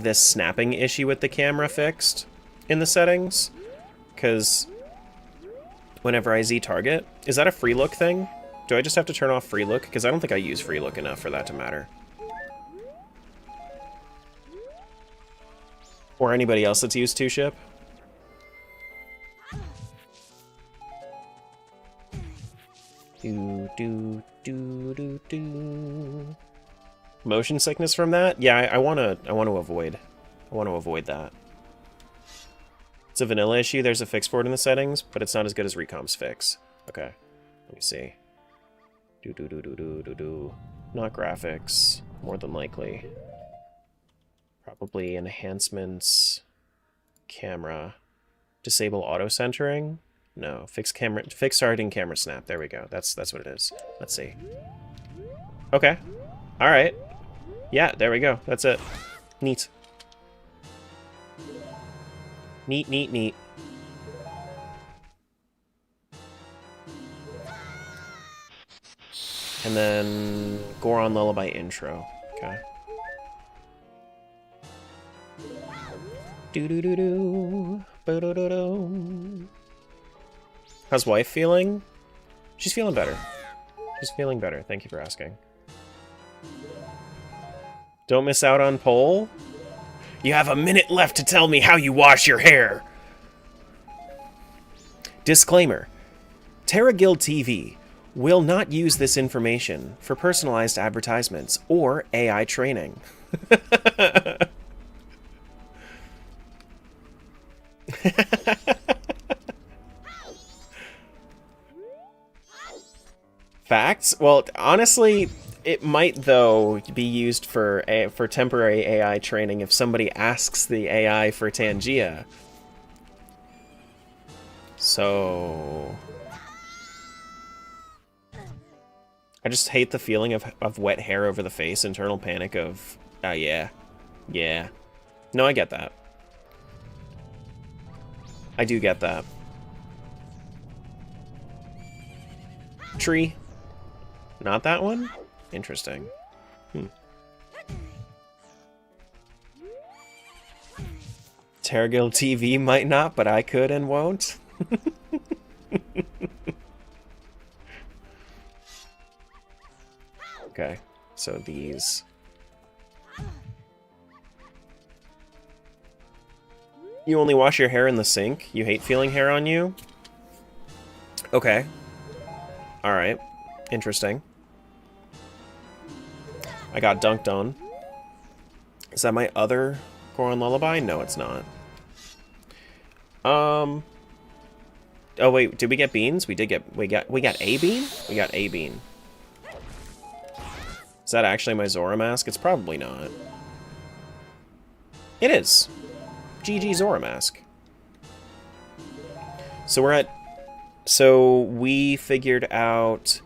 this snapping issue with the camera fixed in the settings, because whenever I Z target, is that a free look thing? Do I just have to turn off free look? Because I don't think I use free look enough for that to matter. Or anybody else that's used 2-ship? Motion sickness from that? Yeah, I want to avoid that. It's a vanilla issue. There's a fix for it in the settings, but it's not as good as Recom's fix. Okay, let me see. Not graphics, more than likely. Probably enhancements, camera, disable auto centering. No, fix targeting camera snap. There we go. That's what it is. Let's see. Okay. All right. Yeah, there we go. That's it. Neat. Neat, neat, neat. And then Goron Lullaby intro. Okay. Do-do-do-do. Bo-do-do-do. How's wife feeling? She's feeling better. She's feeling better. Thank you for asking. Don't miss out on poll. You have a minute left to tell me how you wash your hair. Disclaimer. Terra Guild TV will not use this information for personalized advertisements or AI training. Facts? Well, honestly, it might, though, be used for temporary AI training if somebody asks the AI for Tangia. So... I just hate the feeling of wet hair over the face, internal panic of, yeah. Yeah. No, I get that. I do get that. Tree. Not that one? Interesting. Terra Guild TV might not, but I could and won't. Okay, so these. You only wash your hair in the sink? You hate feeling hair on you? Okay. Alright. Interesting. I got dunked on. Is that my other Goron Lullaby? No, it's not. Oh wait, did we get beans? We got a bean? We got a bean. Is that actually my Zora mask? It's probably not. It is. GG Zora mask. So we figured out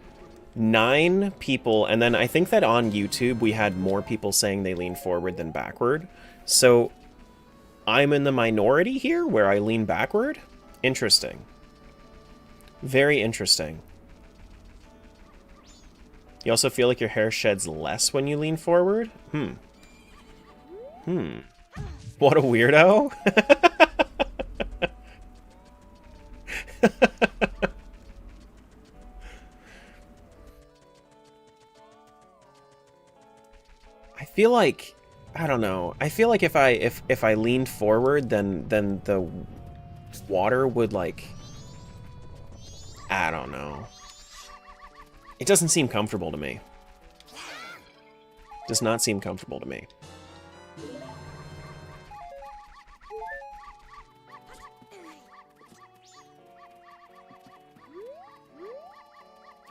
9 people, and then I think that on YouTube we had more people saying they lean forward than backward. So I'm in the minority here where I lean backward? Interesting. Very interesting. You also feel like your hair sheds less when you lean forward? What a weirdo. I feel like, I don't know. I feel like if I leaned forward, then the water would, like, I don't know. It doesn't seem comfortable to me. Does not seem comfortable to me.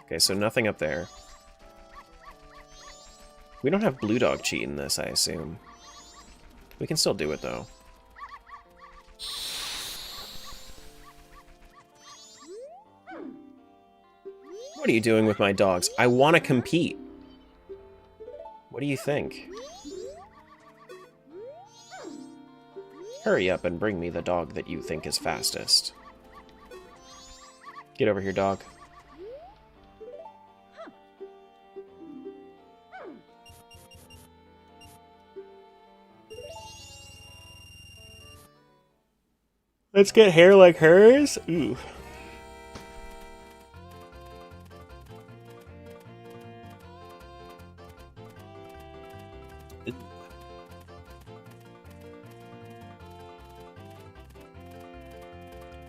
Okay, so nothing up there. We don't have Blue Dog cheat in this, I assume. We can still do it, though. What are you doing with my dogs? I want to compete. What do you think? Hurry up and bring me the dog that you think is fastest. Get over here, dog. Let's get hair like hers? Ooh.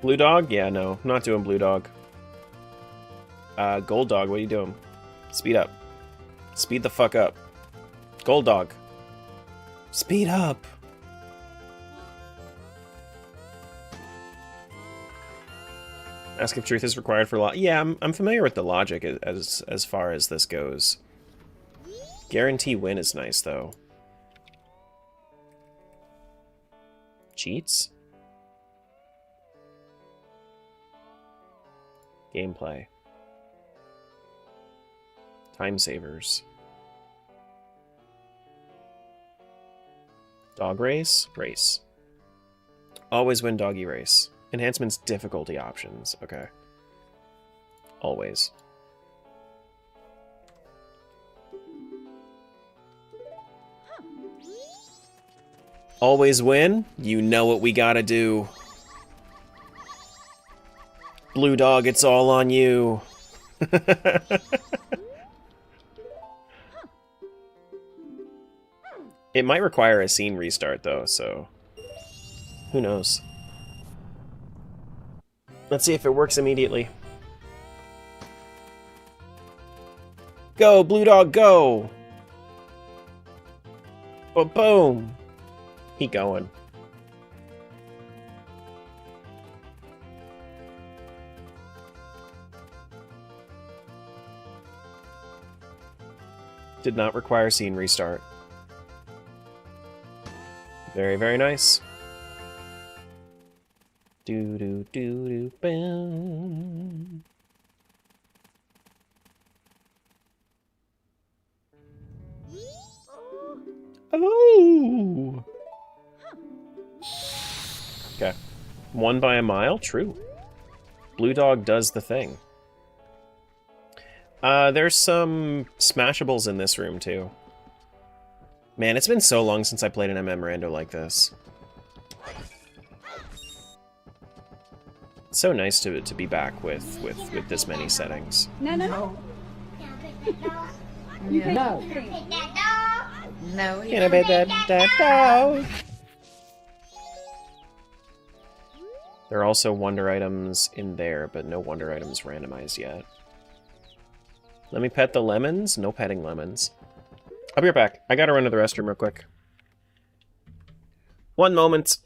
Blue dog? Yeah, no. I'm not doing blue dog. Gold dog, what are you doing? Speed up. Speed the fuck up. Gold dog. Speed up. Ask if truth is required for yeah, I'm familiar with the logic as far as this goes. Guarantee win is nice, though. Cheats? Gameplay. Time savers. Dog race? Race. Always win doggy race. Enhancements difficulty options. Okay. Always. Always win? You know what we gotta do. Blue dog, it's all on you. It might require a scene restart, though, so... who knows? Let's see if it works immediately. Go, blue dog, go! But boom! He going. Did not require scene restart. Very, very nice. Do do do do bam. Oh. Okay. Won by a mile? True. Blue dog does the thing. There's some smashables in this room, too. Man, it's been so long since I played an Rando like this. It's so nice to be back with this many settings. No, no, no. No. No. Can I bet that dog? There are also wonder items in there, but no wonder items randomized yet. Let me pet the lemons. No petting lemons. I'll be right back. I gotta run to the restroom real quick. 1 moment.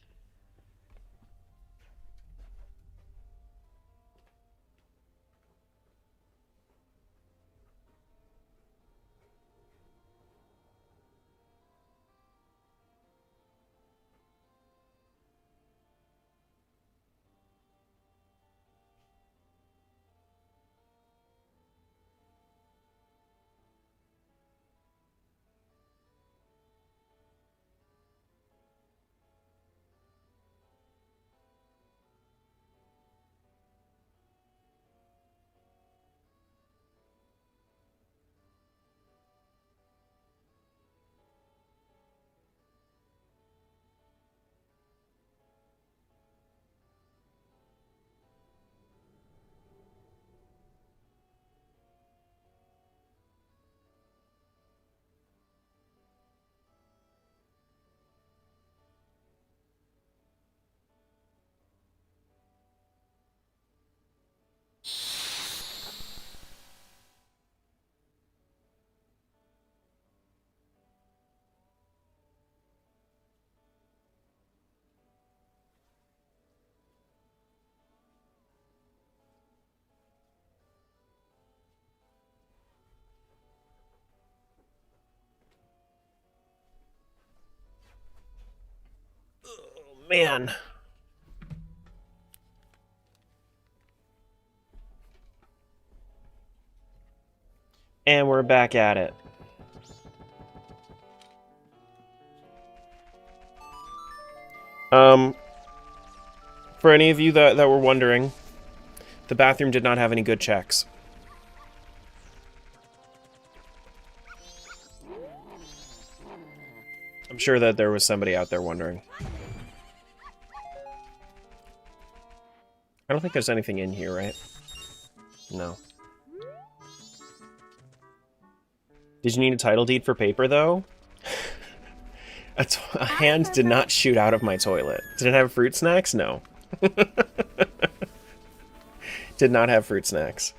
Man. And we're back at it. For any of you that were wondering, the bathroom did not have any good checks. I'm sure that there was somebody out there wondering. I don't think there's anything in here, right? No. Did you need a title deed for paper, though? A hand did not shoot out of my toilet. Did it have fruit snacks? No. Did not have fruit snacks.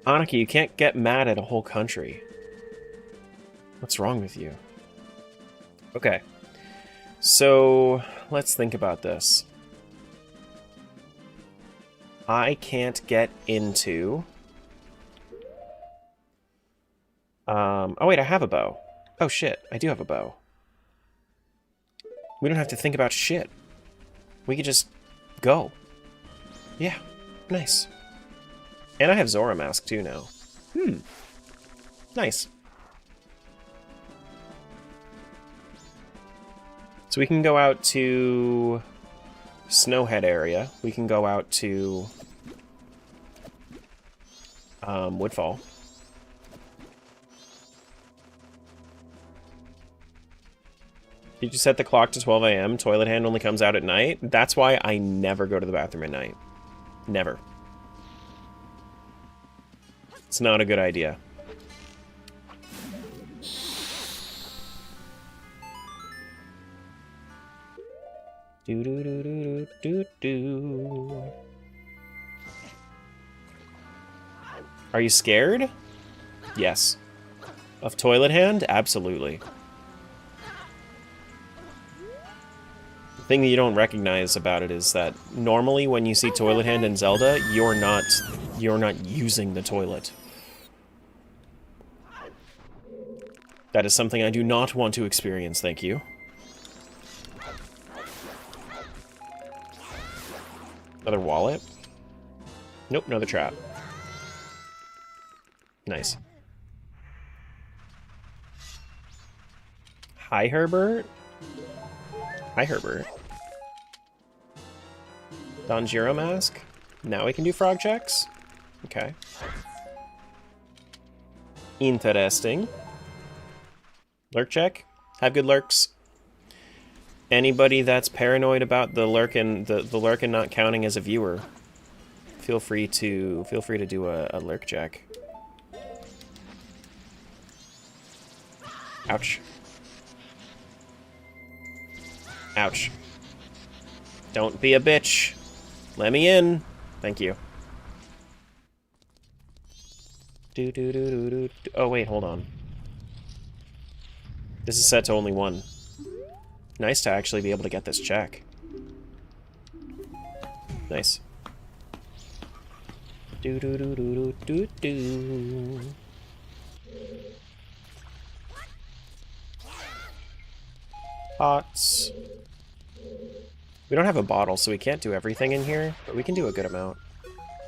Annika, you can't get mad at a whole country. What's wrong with you? Okay. So, let's think about this. I can't get into... oh wait, I have a bow. Oh shit, I do have a bow. We don't have to think about shit. We could just go. Yeah, nice. And I have Zora Mask too now. Nice. So we can go out to Snowhead area. We can go out to Woodfall. Did you set the clock to 12 a.m.? Toilet hand only comes out at night? That's why I never go to the bathroom at night. Never. It's not a good idea. Do do do do do do. Are you scared? Yes. Of Toilet Hand? Absolutely. The thing that you don't recognize about it is that normally when you see Toilet Hand in Zelda, you're not using the toilet. That is something I do not want to experience, thank you. Another wallet? Nope, another trap. Nice. Hi, Herbert. Hi, Herbert. Donjiro Mask? Now we can do frog checks? Okay. Interesting. Lurk check? Have good lurks. Anybody that's paranoid about the lurkin not counting as a viewer, feel free to do a lurk check. Ouch. Ouch. Don't be a bitch. Let me in. Thank you. Oh wait, hold on. This is set to only one. Nice to actually be able to get this check. Nice. Do do do do do do. Pots. We don't have a bottle, so we can't do everything in here, but we can do a good amount.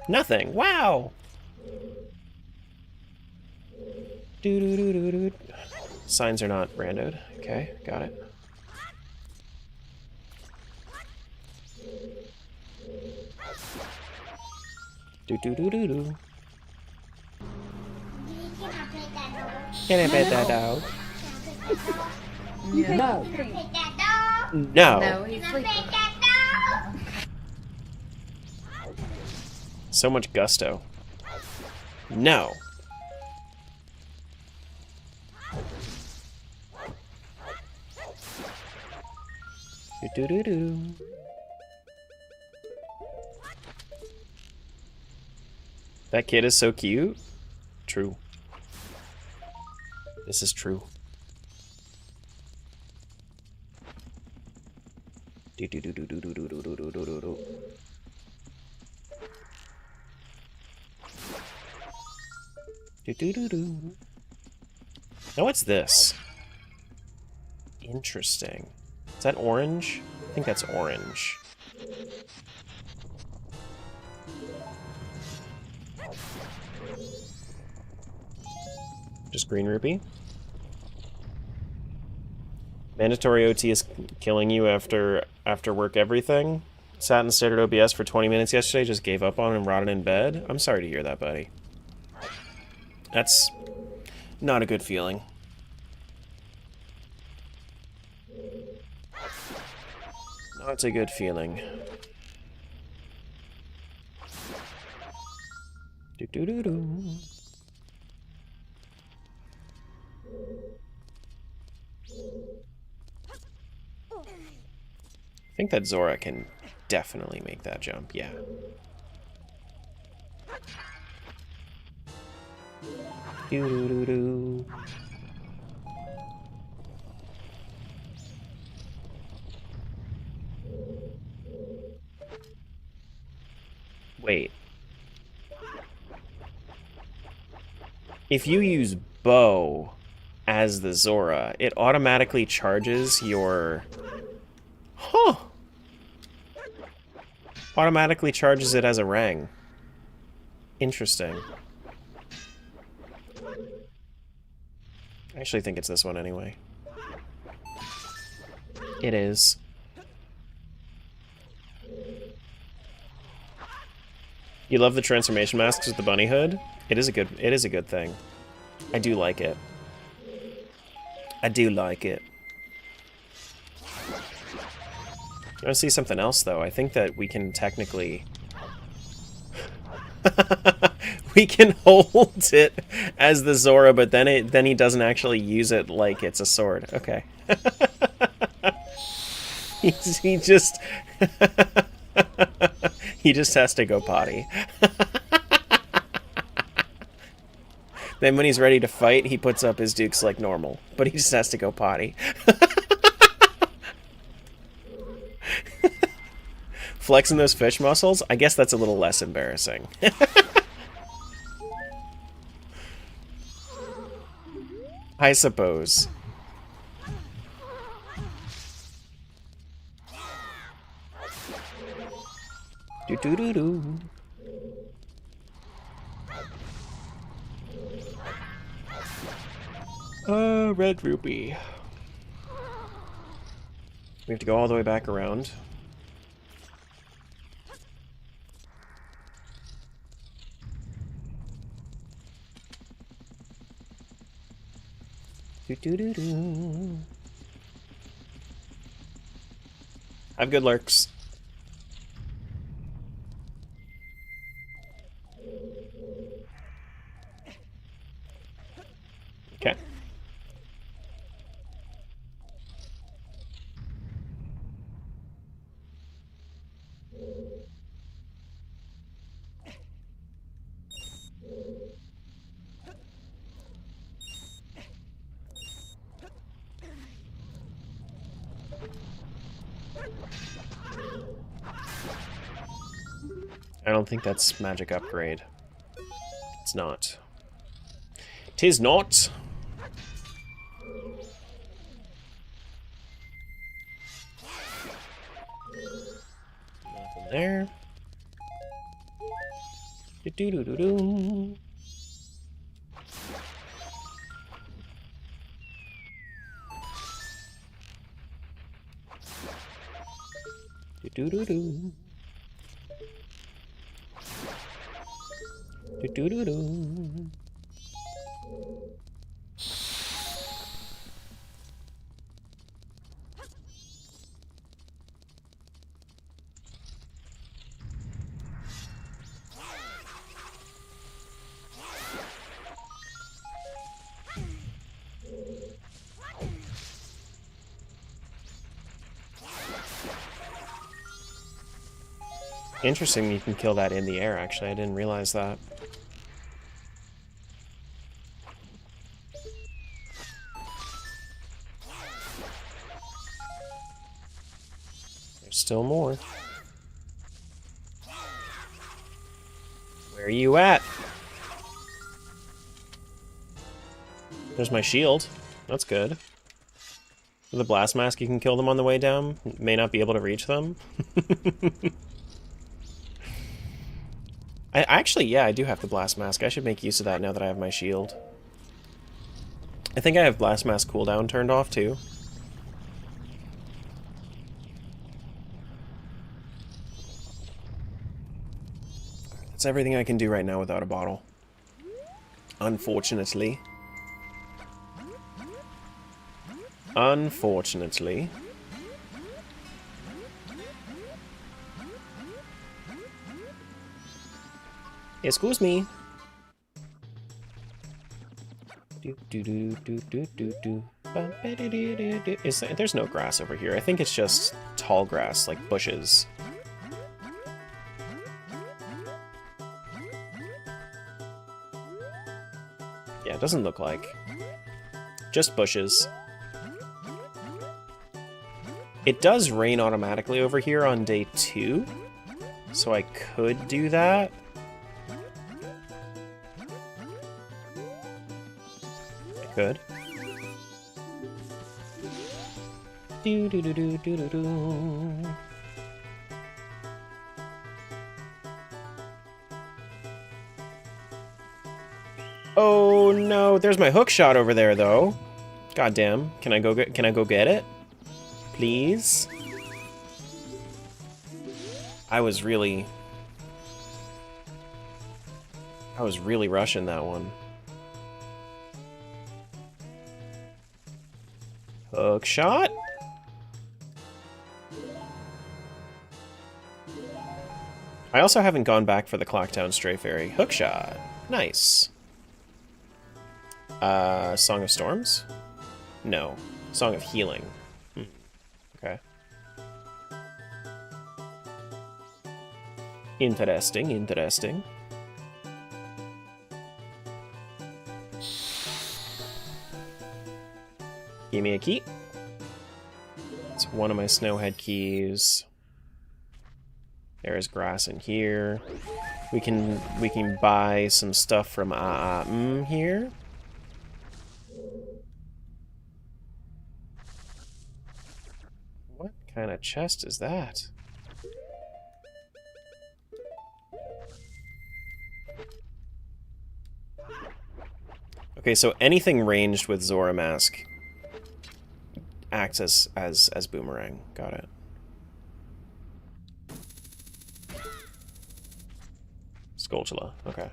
Nothing. Wow. Do do do do do. Signs are not randoed. Okay, got it. Do do do do do. Can I pet that dog? No. No. No, he's sleeping. So much gusto. No. Do do do do. That kid is so cute. True. This is true. Do do do do do do do do do do do do do. Do do do do. Now what's this? Interesting. Is that orange? I think that's orange. Just green rupee. Mandatory OT is killing you after work everything. Sat and stared at OBS for 20 minutes yesterday, just gave up on and rotted in bed. I'm sorry to hear that, buddy. That's not a good feeling. Not a good feeling. Do-do-do-do. I think that Zora can definitely make that jump, yeah. Do-do-do-do. Wait. If you use bow as the Zora, it automatically charges your... Huh! Automatically charges it as a Rang. Interesting. I actually think it's this one anyway. It is. You love the transformation masks with the bunny hood? It is a good thing. I do like it. I do like it. I want to see something else though. I think that we can technically we can hold it as the Zora, but then he doesn't actually use it like it's a sword. Okay. he just he just has to go potty. Then when he's ready to fight, he puts up his dukes like normal, but he just has to go potty. Flexing those fish muscles? I guess that's a little less embarrassing. I suppose. Do-do-do-do. Red rupee. We have to go all the way back around. Do-do-do-do. Have good lurks. Okay. I don't think that's magic upgrade. It's not. 'Tis not. Nothing there. Do-do-do-do-do. Do-do-do-do. Do-do-do-do. Interesting, you can kill that in the air, actually. I didn't realize that. There's still more. Where are you at? There's my shield. That's good. With the blast mask, you can kill them on the way down. May not be able to reach them. Yeah, I do have the blast mask. I should make use of that now that I have my shield. I think I have blast mask cooldown turned off too. That's everything I can do right now without a bottle. Unfortunately. Unfortunately. Excuse me. There's no grass over here. I think it's just tall grass, like bushes. Yeah, it doesn't look like. Just bushes. It does rain automatically over here on day 2, so I could do that. Good. Do do do do do do do. Oh no! There's my hook shot over there, though. Goddamn! Can I go get it? Please. I was really rushing that one. Hook shot. I also haven't gone back for the Clocktown Stray Fairy. Hook shot. Nice. Song of Storms? No. Song of Healing. Okay. Interesting, interesting. Give me a key. It's one of my snowhead keys. There is grass in here. We can buy some stuff from here. What kind of chest is that? Okay, so anything ranged with Zora Mask acts as boomerang. Got it. Skulltula, okay.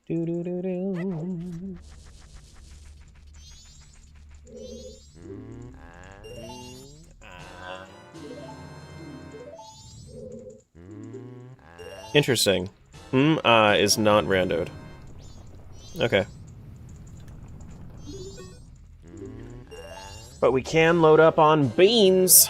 Do do do do. Interesting. Is not randoed. Okay. But we can load up on beans.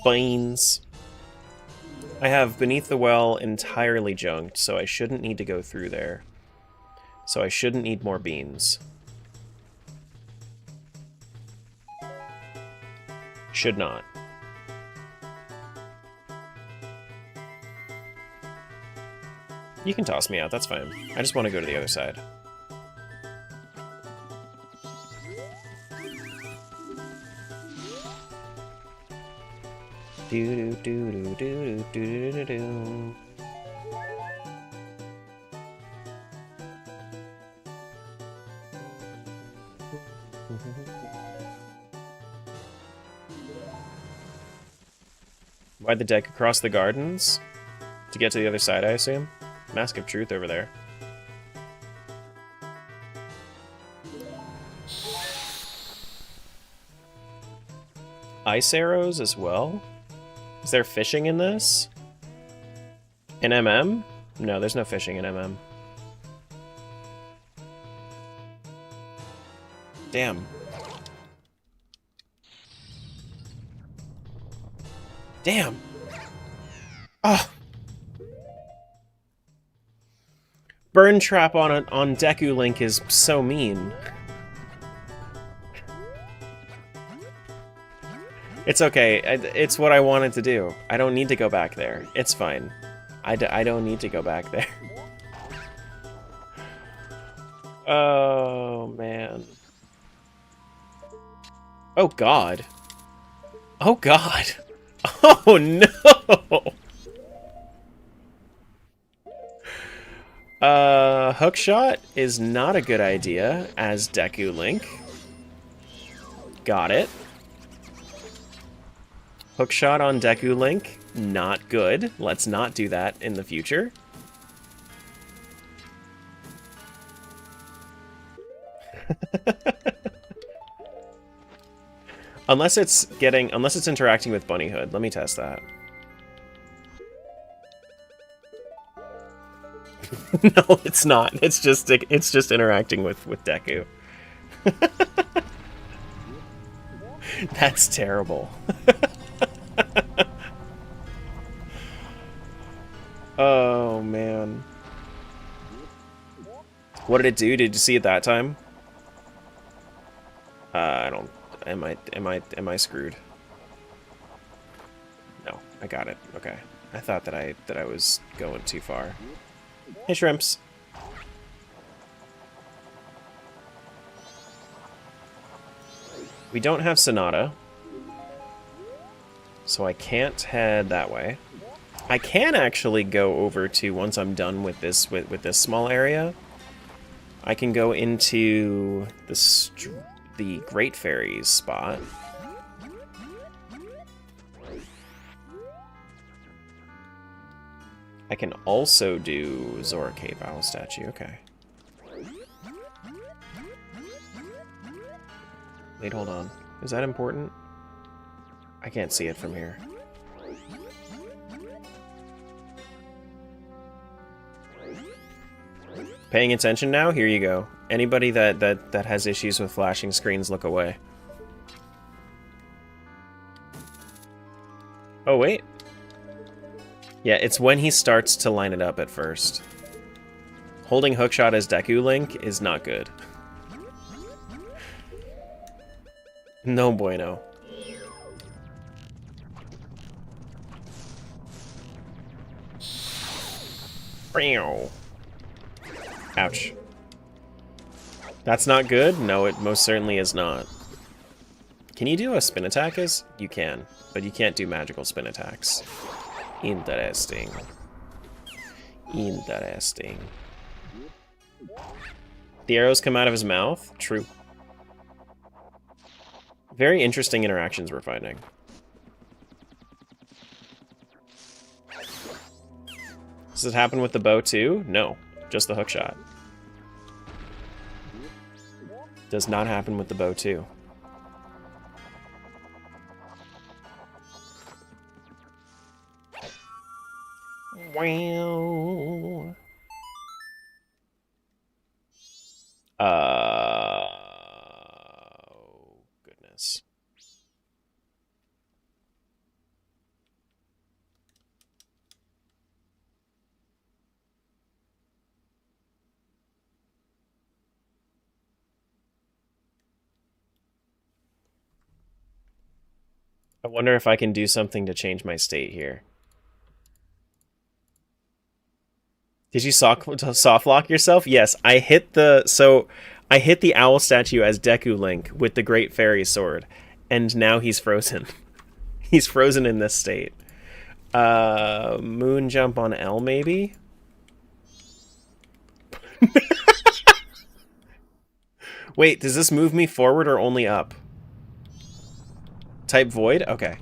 Beans. I have Beneath the Well entirely junked, so I shouldn't need to go through there. So I shouldn't need more beans. Should not. You can toss me out, that's fine. I just want to go to the other side. Do do do do do do do do. Why'd the deck across the gardens? To get to the other side, I assume? Mask of Truth over there. Ice arrows as well? Is there fishing in this? In MM? No, there's no fishing in MM. Damn. Damn! Oh! Burn trap on Deku Link is so mean. It's okay. It's what I wanted to do. I don't need to go back there. It's fine. I don't need to go back there. Oh, man. Oh, God. Oh, God. Oh, no! Hookshot is not a good idea as Deku Link. Got it. Hookshot on Deku Link, not good. Let's not do that in the future. Unless it's interacting with Bunnyhood. Let me test that. No, it's not. It's just interacting with Deku. That's terrible. Oh man. What did it do? Did you see it that time? I don't. Am I screwed? No, I got it. Okay. I thought that I was going too far. Hey, shrimps. We don't have Sonata, so I can't head that way. I can actually go over to, once I'm done with this this small area, I can go into the Great Fairies spot. I can also do Zora Cave Owl statue. Okay. Wait, hold on. Is that important? I can't see it from here. Paying attention now? Here you go. Anybody that has issues with flashing screens, look away. Oh, wait. Yeah, it's when he starts to line it up at first. Holding Hookshot as Deku Link is not good. No bueno. Ouch. That's not good? No, it most certainly is not. Can you do a spin attack? You can, but you can't do magical spin attacks. Interesting. Interesting. The arrows come out of his mouth? True. Very interesting interactions we're finding. Does it happen with the bow too? No, just the hookshot. Does not happen with the bow too. Wow. Goodness. I wonder if I can do something to change my state here. Did you soft lock yourself? Yes, I hit the owl statue as Deku Link with the Great Fairy Sword, and now he's frozen. He's frozen in this state. Moon jump on L, maybe? Wait, does this move me forward or only up? Type Void? Okay.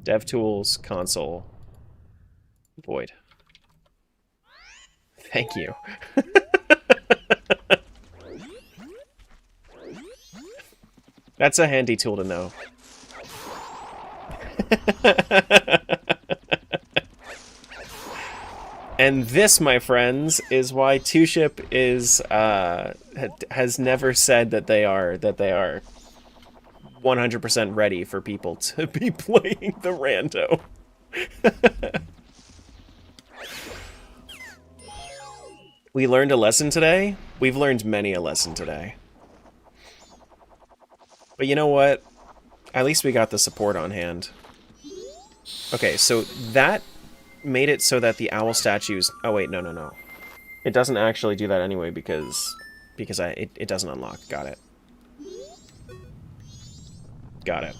DevTools, console. Void. Thank you. That's a handy tool to know. And this, my friends, is why Two Ship is has never said that they are 100% ready for people to be playing the rando. We learned a lesson today. We've learned many a lesson today. But you know what? At least we got the support on hand. Okay, so that made it so that the owl statues... Oh wait, no. It doesn't actually do that anyway because it doesn't unlock. Got it. Got it.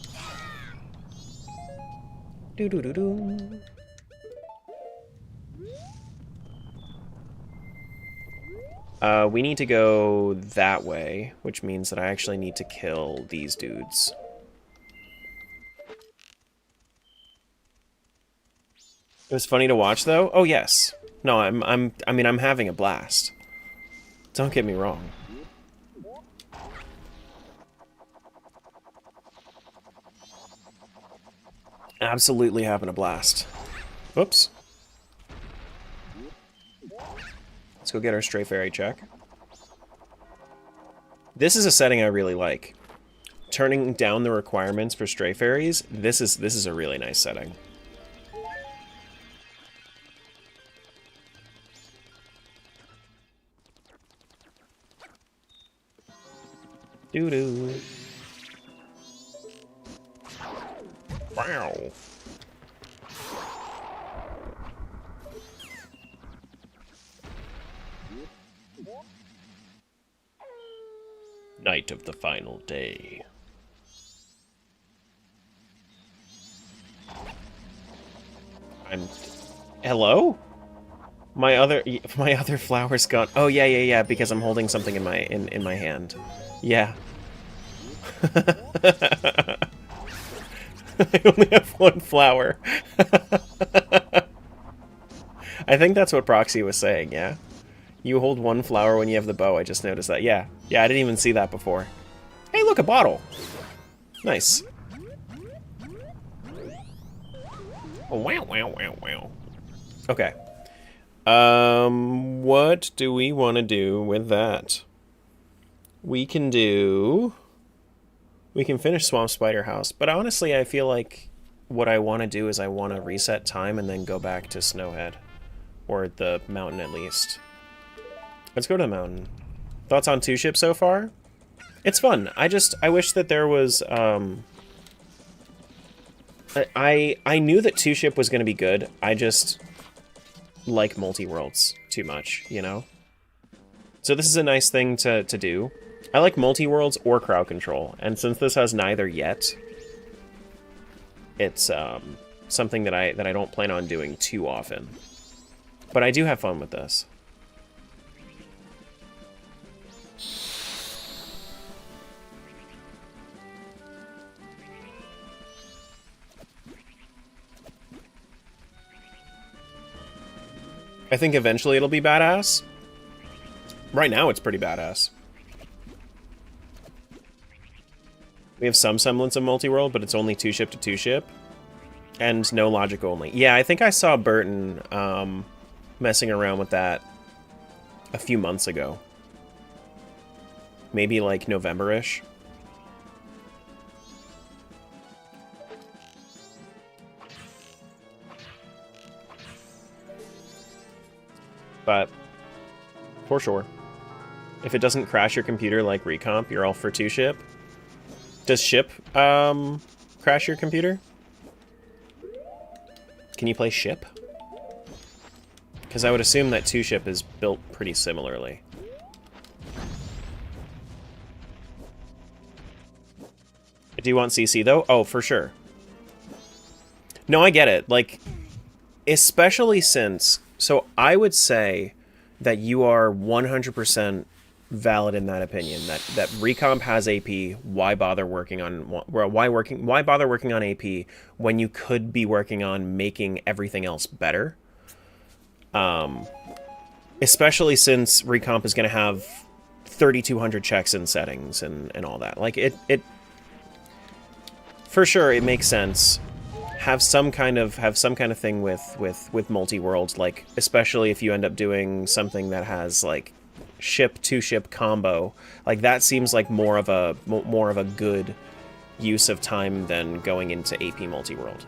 We need to go that way, which means that I actually need to kill these dudes. It was funny to watch, though. Oh yes. No, I mean, I'm having a blast. Don't get me wrong. Absolutely having a blast. Whoops. Let's go get our stray fairy check. This is a setting I really like. Turning down the requirements for stray fairies, this is a really nice setting. Doo-doo. Wow. Night of the final day. Hello? My other flower's gone. Oh yeah, because I'm holding something in my hand. Yeah. I only have one flower. I think that's what Proxy was saying, yeah? You hold one flower when you have the bow, I just noticed that. Yeah, I didn't even see that before. Hey, look, a bottle! Nice. Oh, wow. Okay. What do we want to do with that? We can finish Swamp Spider House, but honestly, I feel like what I want to do is I want to reset time and then go back to Snowhead. Or the mountain, at least. Let's go to the mountain. Thoughts on 2-Ship so far? It's fun. I wish that there was, I knew that 2-Ship was going to be good. I just like multi-worlds too much, you know? So this is a nice thing to do. I like multi-worlds or crowd control, and since this has neither yet, it's something that I don't plan on doing too often. But I do have fun with this. I think eventually it'll be badass. Right now it's pretty badass. We have some semblance of multi-world, but it's only 2-Ship to 2-Ship. And no logic only. Yeah, I think I saw Burton messing around with that a few months ago. Maybe like November-ish. But for sure. If it doesn't crash your computer like Recomp, you're all for 2-Ship. Does Ship crash your computer? Can you play Ship? Because I would assume that 2-Ship is built pretty similarly. Do you want CC though? Oh, for sure. No, I get it. Like, especially since... So I would say that you are 100% valid in that opinion. That Recomp has AP. Why bother working on why bother working on AP when you could be working on making everything else better? Especially since Recomp is going to have 3,200 checks and settings and all that. Like it for sure it makes sense. Have some kind of thing with multi-worlds, like especially if you end up doing something that has like ship 2-Ship combo, like that seems like more of a good use of time than going into AP multi-world.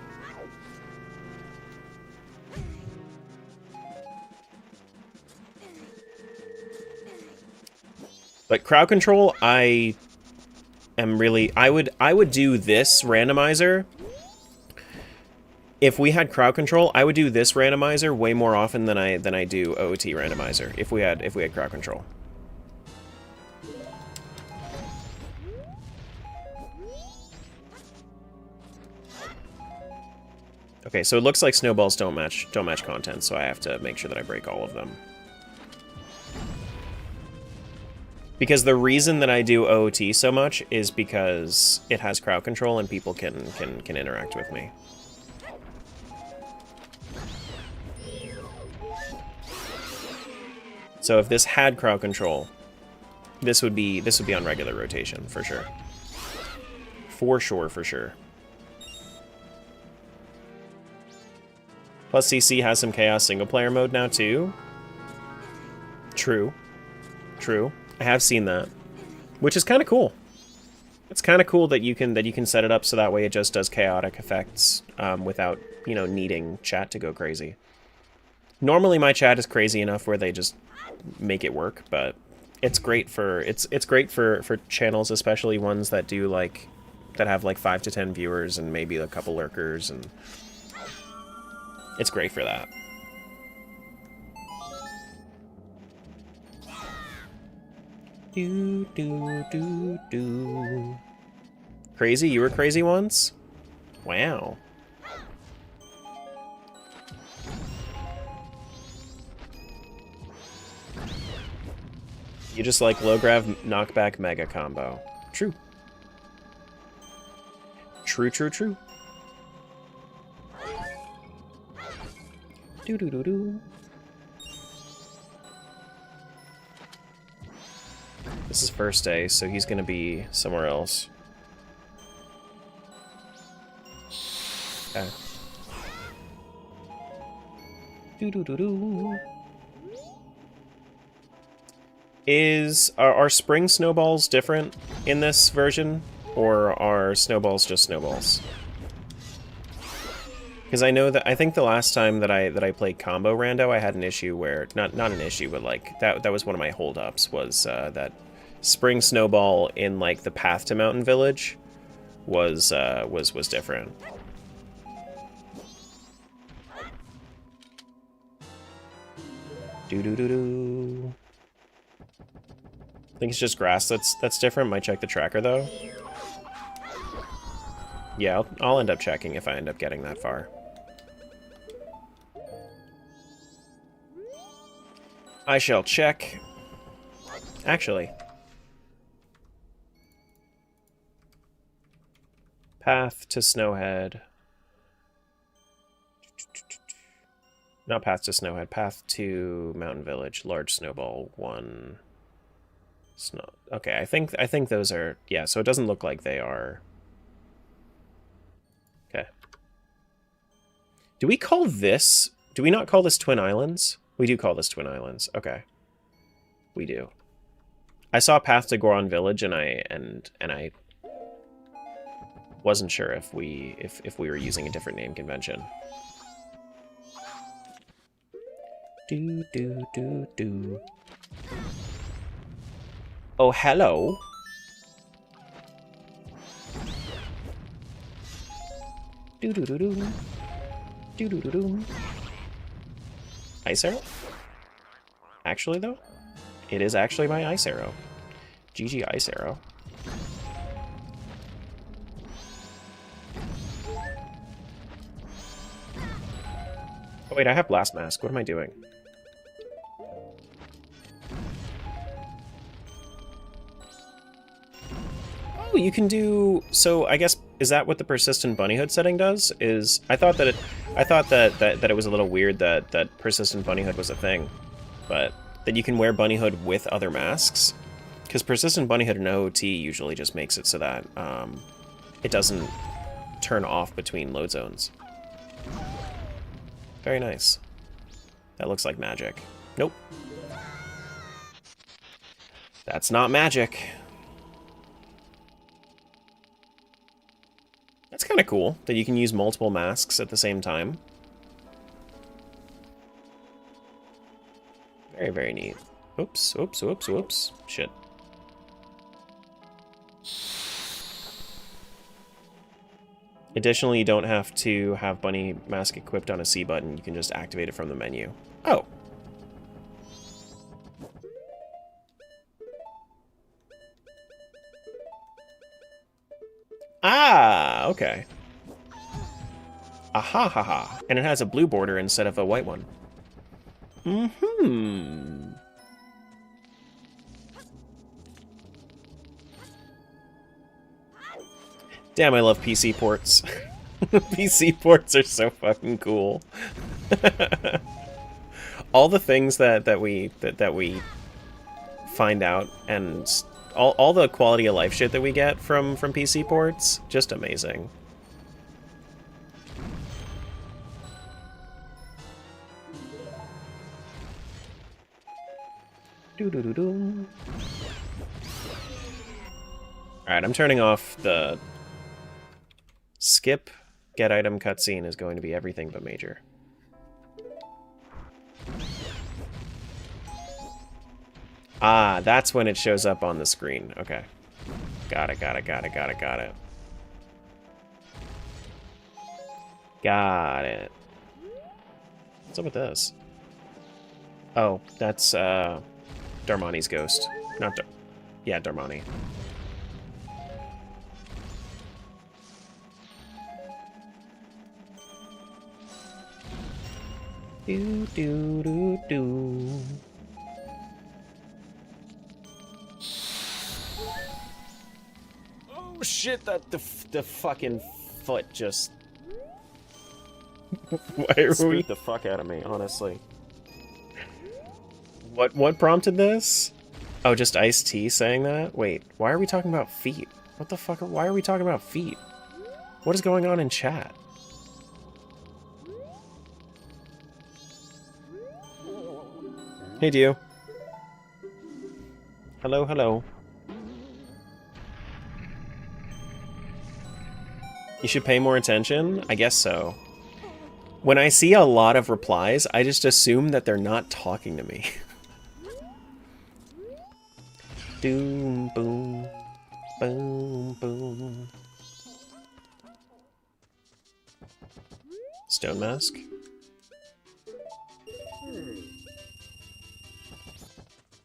But crowd control, I would do this randomizer. If we had crowd control, I would do this randomizer way more often than I do OOT randomizer if we had crowd control. Okay, so it looks like snowballs don't match content, so I have to make sure that I break all of them. Because the reason that I do OOT so much is because it has crowd control and people can interact with me. So if this had crowd control, this would be on regular rotation for sure. For sure. Plus CC has some Chaos single player mode now too. True. I have seen that, which is kind of cool. It's kind of cool that you can set it up so that way it just does chaotic effects without, you know, needing chat to go crazy. Normally my chat is crazy enough where they just make it work, but it's great for it's great for channels, especially ones that do like that have like 5 to 10 viewers and maybe a couple lurkers, and it's great for that. Do. Crazy? You were crazy once? Wow. You just like low grav knockback mega combo. True. True. Do. This is first day, so he's gonna be somewhere else. Okay. Do. Are spring snowballs different in this version, or are snowballs just snowballs? Because I know that I think the last time that I played combo rando, I had an issue where not an issue, but like that was one of my holdups was that spring snowball in like the path to Mountain Village was different. Do. I think it's just grass that's different. Might check the tracker though. Yeah, I'll end up checking if I end up getting that far. I shall check. Actually. Path to Snowhead. Not path to Snowhead. Path to Mountain Village. Large Snowball 1. Snow. Okay, I think those are... Yeah, so it doesn't look like they are... Okay. Do we call this... Do we not call this Twin Islands? We do call this Twin Islands. Okay. We do. I saw Path to Goron Village and I wasn't sure if we were using a different name convention. Do. Oh, hello. Do. Ice arrow? Actually, though? It is actually my ice arrow. GG ice arrow. Oh wait, I have blast mask. What am I doing? Oh, you can do... So I guess, is that what the persistent bunny hood setting does? Is I thought that it was a little weird that persistent bunny hood was a thing, but that you can wear bunny hood with other masks, because persistent bunny hood in OOT usually just makes it so that it doesn't turn off between load zones. Very nice. That looks like magic. Nope. That's not magic. That's kind of cool that you can use multiple masks at the same time. Very, very neat. Oops. Shit. Additionally, you don't have to have Bunny Mask equipped on a C button. You can just activate it from the menu. Oh. Ah, okay. Aha, ha, ha. And it has a blue border instead of a white one. Mm-hmm. Damn, I love PC ports. PC ports are so fucking cool. All the things that we find out, and all the quality of life shit that we get from PC ports, just amazing. Doo-doo-doo-doo. Alright, I'm turning off the skip get item cutscene is going to be everything but major. Ah, that's when it shows up on the screen. Okay. Got it. Got it. What's up with this? Oh, that's Darmani's ghost. Not yeah, Darmani. Do do do do. Oh shit! That the fucking foot just. Why are we the fuck out of me? Honestly. What prompted this? Oh, just Ice-T saying that? Wait, why are we talking about feet? What the fuck? Why are we talking about feet? What is going on in chat? Hey, Dio. Hello, hello. You should pay more attention? I guess so. When I see a lot of replies, I just assume that they're not talking to me. Doom, boom, boom, boom. Stone mask.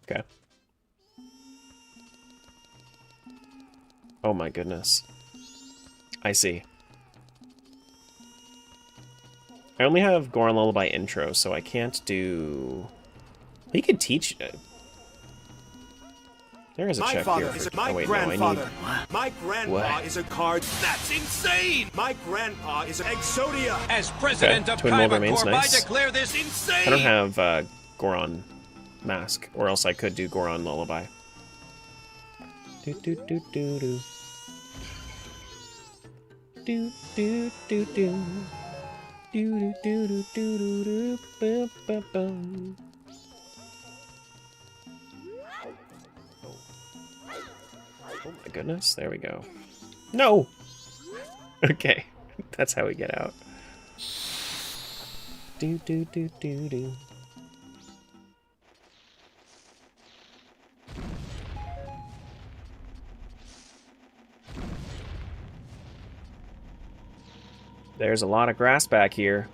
Okay. Oh my goodness. I see. I only have Goron Lullaby intro, so I can't do... He could teach... There is a check here. My grandfather. My grandpa is a card. That's insane. My grandpa is an Exodia. As president of Kaiba Corp, I declare this insane. I don't have Goron mask, or else I could do Goron Lullaby. Do do do do do. Do do do do. Do do do do do do do do. Oh my goodness, there we go. No! Okay, that's how we get out. Do do do do do. There's a lot of grass back here.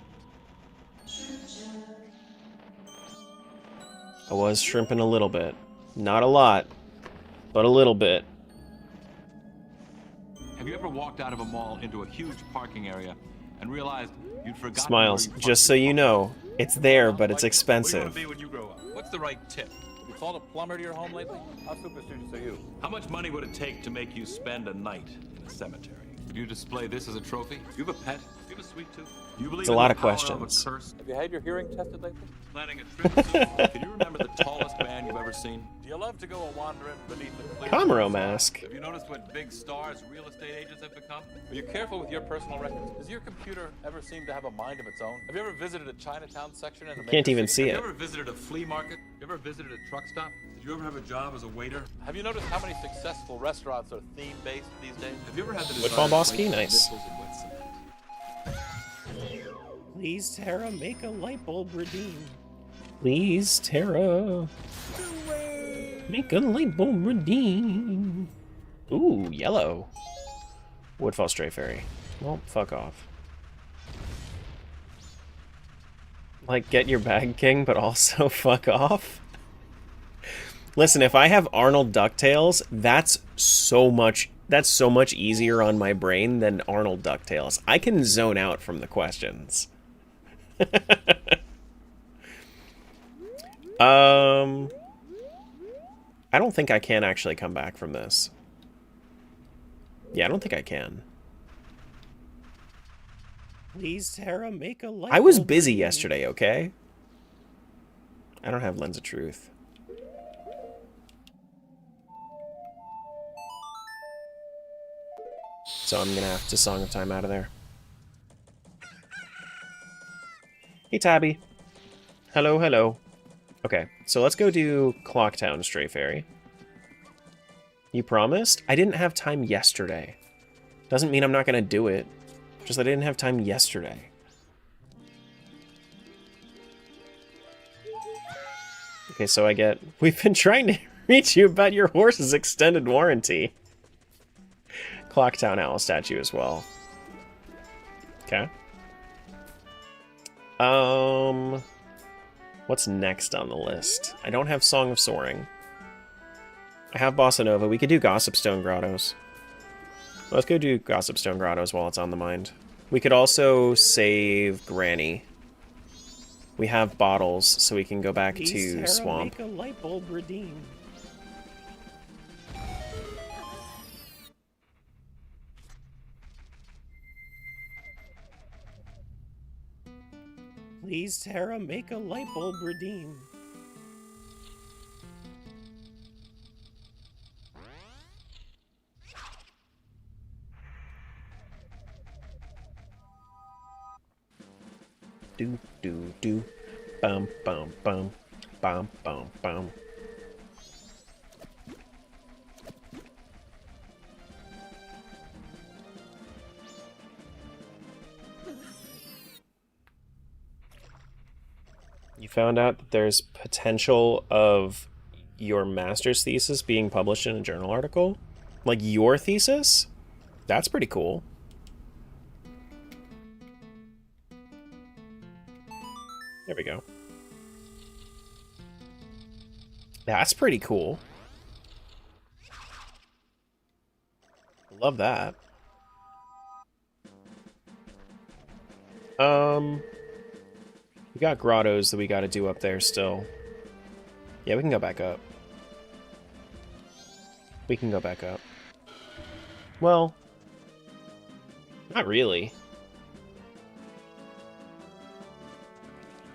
I was shrimping a little bit. Not a lot, but a little bit. Have you ever walked out of a mall into a huge parking area and realized you'd forgotten? Smiles, just so you know, it's there, but it's expensive. What do you want to be when you grow up? What's the right tip? Have you called a plumber to your home lately? How superstitious are you? How much money would it take to make you spend a night in a cemetery? Would you display this as a trophy? Do you have a pet? Do you have a sweet tooth? Do you believe It's a lot of questions. Have you had your hearing tested lately? Planning a trip to... Can you remember the tallest man you've ever seen? Do you love to go a-wandering beneath the clear... Camaro mask. Have you noticed what big stars real estate agents have become? Are you careful with your personal records? Does your computer ever seem to have a mind of its own? Have you ever visited a Chinatown section in a Can't even see it. Have you ever visited a flea market? Have you ever visited a truck stop? Did you ever have a job as a waiter? Have you noticed how many successful restaurants are theme-based these days? Have you ever had the Woodfall Bosky? Nice. nipples and wet cement? Please, Tara, make a light bulb redeem. Please, Tara. Make a light bulb redeem. Ooh, yellow. Woodfall Stray Fairy. Well, fuck off. Like, get your bag, King, but also fuck off? Listen, if I have Arnold DuckTales, that's so much easier on my brain than Arnold DuckTales. I can zone out from the questions. I don't think I can actually come back from this. Yeah, I don't think I can. Please, Sarah, make a light. I was busy yesterday, okay? I don't have Lens of Truth. So I'm gonna have to Song of Time out of there. Hey, Tabby. Hello, hello. Okay, so let's go do Clocktown Stray Fairy. You promised? I didn't have time yesterday. Doesn't mean I'm not gonna do it. Just that I didn't have time yesterday. Okay, so I get... We've been trying to reach you about your horse's extended warranty. Clocktown Owl statue as well. Okay. What's next on the list? I don't have Song of Soaring. I have Bossa Nova. We could do Gossipstone Grottos. Let's go do Gossipstone Grottos while it's on the mind. We could also save Granny. We have bottles, so we can go back to Swamp. Make a light bulb redeem. Please, Sarah, make a light bulb redeem. Do do do, bum bum bum, bum bum bum. You found out that there's potential of your master's thesis being published in a journal article? Like your thesis? That's pretty cool. There we go. That's pretty cool. Love that. We got grottos that we gotta do up there still. Yeah, we can go back up. We can go back up. Well, not really.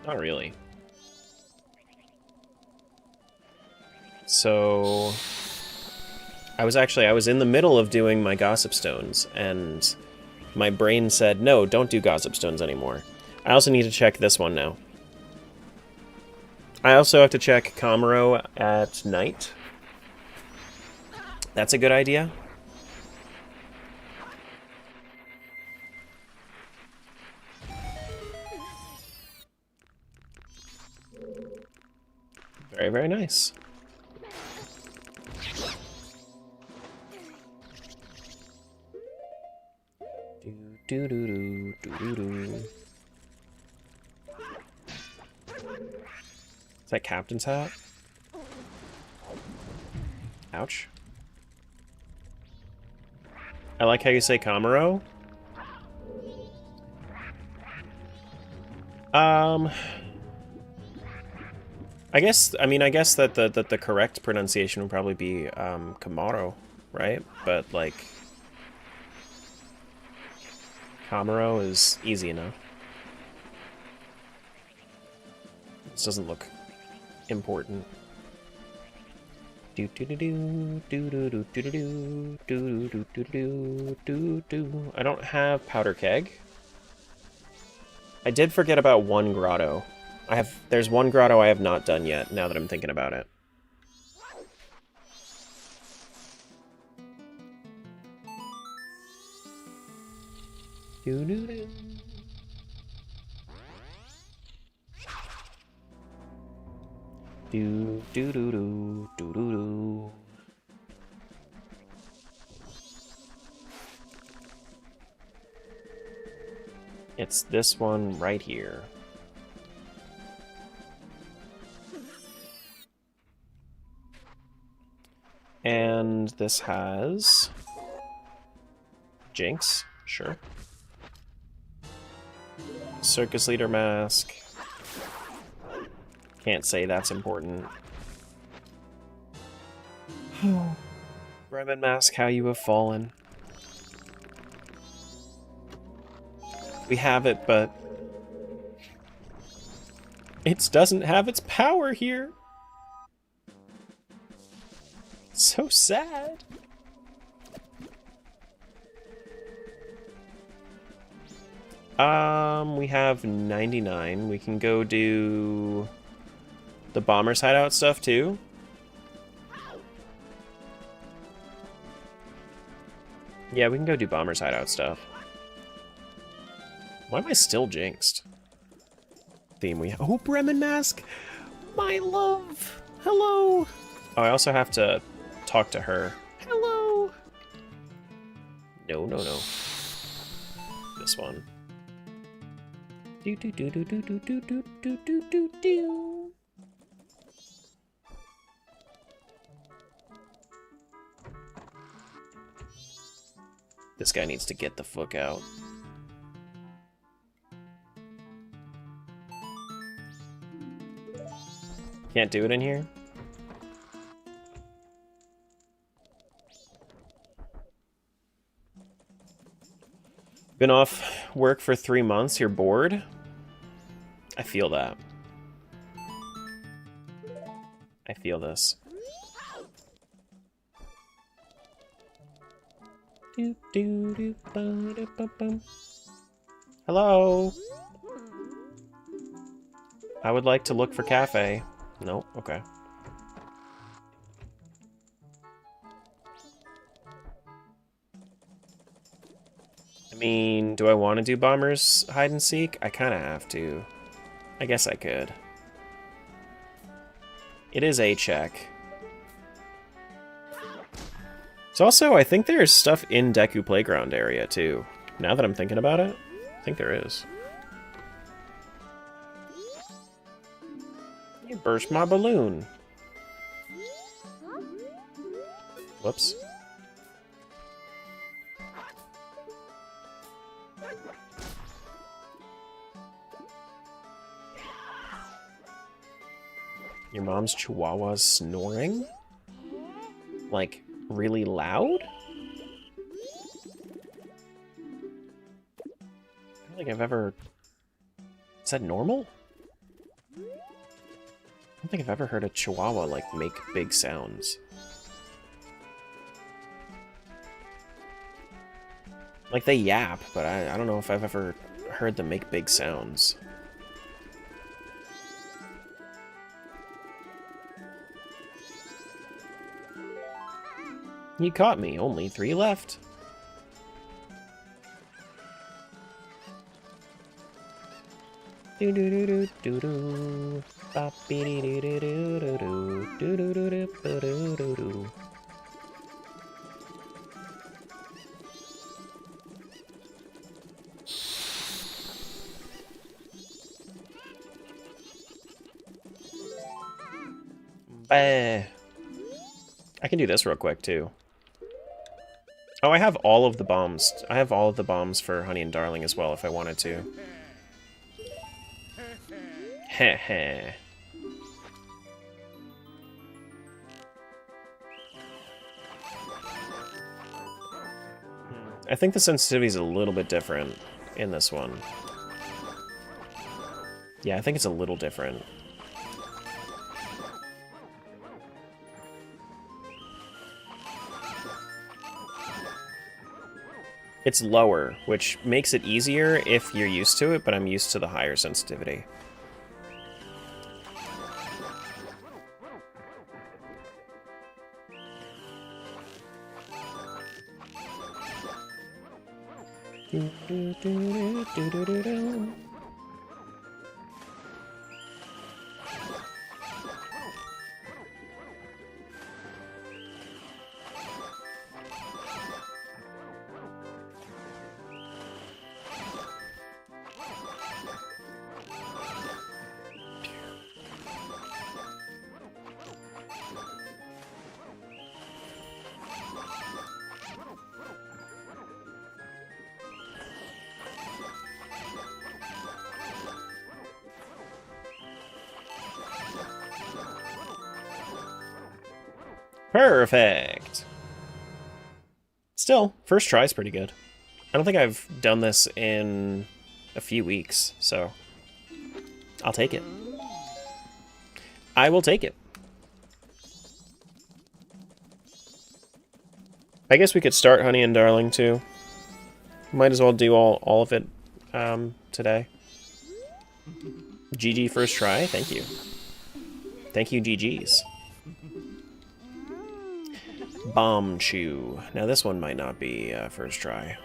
Not really. So, I was in the middle of doing my Gossip Stones, and my brain said, no, don't do Gossip Stones anymore. I also need to check this one now. I also have to check Kamaro at night. That's a good idea. Very, very nice. Do do do do do do. Is that Captain's hat? Ouch. I like how you say Kamaro. I guess that the correct pronunciation would probably be Kamaro, right? But like Kamaro is easy enough. This doesn't look important. Do do do do do do do do do do do do do do. I don't have powder keg. I did forget about one grotto. There's one grotto I have not done yet, now that I'm thinking about it. Do do do. Do do do do do do do. It's this one right here. And this has Jinx, sure. Circus leader mask. Can't say that's important. Bremen mask, how you have fallen. We have it, but it doesn't have its power here. So sad. We have 99. We can go do the Bomber's Hideout stuff too. Yeah, we can go do Bomber's Hideout stuff. Why am I still jinxed? Theme we have. Oh, Bremen Mask! My love! Hello! Oh, I also have to talk to her. Hello! No, no, no. This one. Do do do do do do do do do do do do. This guy needs to get the fuck out. Can't do it in here? Been off work for 3 months, you're bored? I feel that. I feel this. Hello? I would like to look for cafe. No? Okay. I mean, do I want to do Bomber's Hide and Seek? I kind of have to. I guess I could. It is a check. So also, I think there's stuff in Deku Playground area, too. Now that I'm thinking about it, I think there is. You burst my balloon. Whoops. Your mom's chihuahua's snoring? Like, really loud? I don't think I've ever... Is that normal? I don't think I've ever heard a chihuahua, like, make big sounds. Like, they yap, but I don't know if I've ever heard them make big sounds. You caught me. Only 3 left. Do do do do do do. Bop dee dee dee dee doo doo doo. Do do do do do do do do. Bah. I can do this real quick too. Oh, I have all of the bombs. I have all of the bombs for Honey and Darling as well if I wanted to. Heh heh. I think the sensitivity is a little bit different in this one. Yeah, I think it's a little different. It's lower, which makes it easier if you're used to it, but I'm used to the higher sensitivity. Perfect! Still, first try is pretty good. I don't think I've done this in a few weeks, so I'll take it. I will take it. I guess we could start Honey and Darling, too. Might as well do all of it today. GG first try, thank you. Thank you, GG's. Bomb Chew. Now this one might not be first try.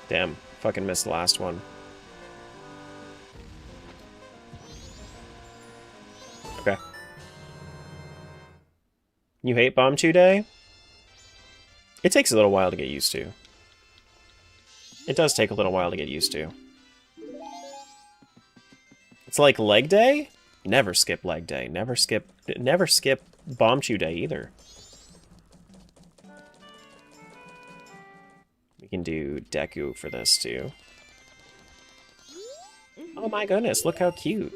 Damn, fucking missed the last one. Okay. You hate Bomb Chew Day? It takes a little while to get used to. It does take a little while to get used to. It's like Leg Day? Never skip Leg Day. Never skip Bomb Chew Day either. We can do Deku for this too. Oh my goodness, look how cute.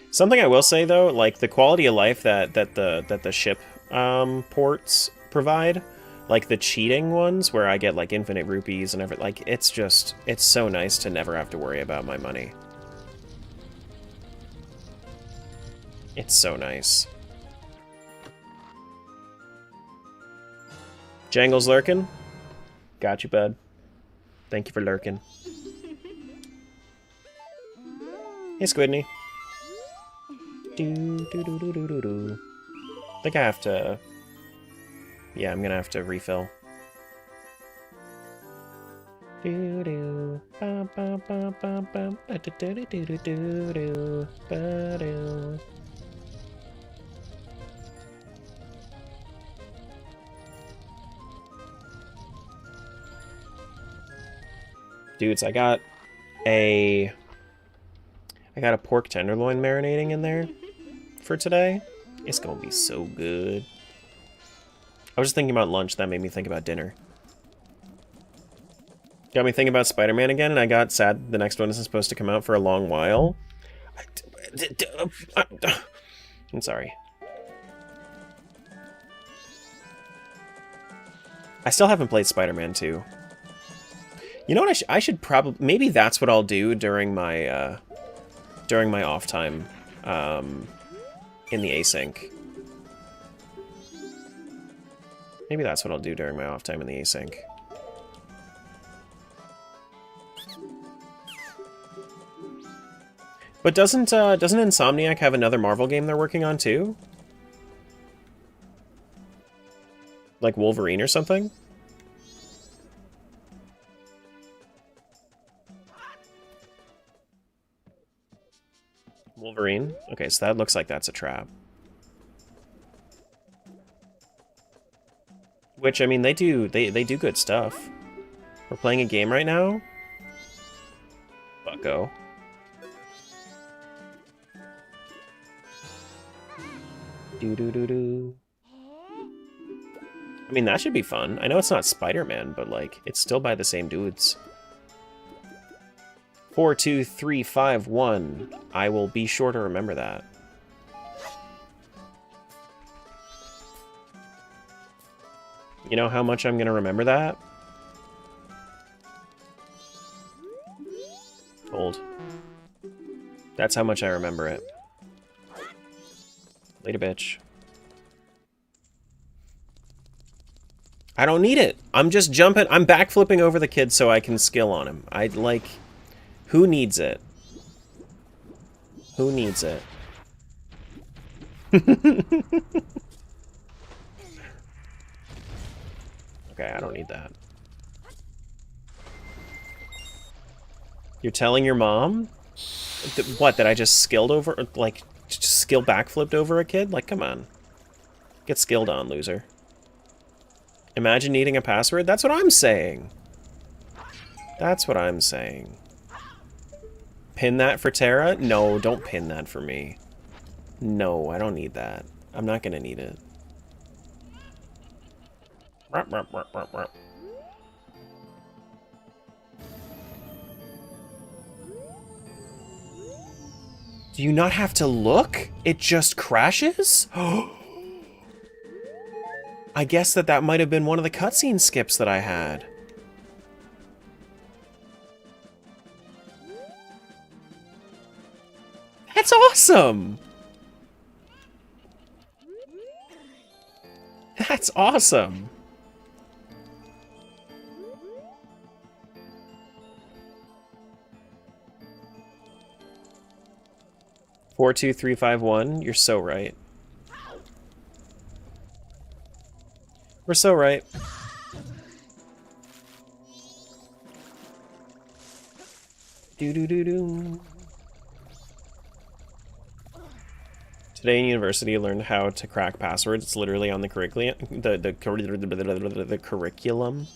Something I will say though, like the quality of life that the ship ports provide, like the cheating ones where I get like infinite rupees and everything, like it's so nice to never have to worry about my money. It's so nice. Jangle's lurking. Got you, bud. Thank you for lurking. Hey, Squidney. Do. I think I have to... Yeah, I'm gonna have to refill. Do. Bum, bum, bum, bum, bum. Do. Dudes, I got a pork tenderloin marinating in there for today. It's gonna be so good. I was just thinking about lunch, that made me think about dinner. Got me thinking about Spider-Man again, and I got sad the next one isn't supposed to come out for a long while. I'm sorry. I still haven't played Spider-Man 2. You know what, I should probably... Maybe that's what I'll do during my off time in the async. Maybe that's what I'll do during my off time in the async. But doesn't Insomniac have another Marvel game they're working on too? Like Wolverine or something? Wolverine? Okay, so that looks like that's a trap. Which, I mean, they do good stuff. We're playing a game right now? Bucko. Do. I mean, that should be fun. I know it's not Spider-Man, but, like, it's still by the same dudes. 4, 2, 3, 5, 1. I will be sure to remember that. You know how much I'm gonna remember that? Hold. That's how much I remember it. Later, bitch. I don't need it. I'm just jumping. I'm backflipping over the kid so I can skill on him. I'd like... Who needs it? Who needs it? Okay, I don't need that. You're telling your mom? What, that I just skilled over... Like, just skill backflipped over a kid? Like, come on. Get skilled on, loser. Imagine needing a password? That's what I'm saying. That's what I'm saying. Pin that for Tara? No, don't pin that for me. No, I don't need that. I'm not gonna need it. Do you not have to look? It just crashes? I guess that might have been one of the cutscene skips that I had. That's awesome! That's awesome! Four, 2, 3, 5, 1. You're so right. We're so right. Do-do-do-do. Today in university, I learned how to crack passwords. It's literally on the curriculum. The curriculum.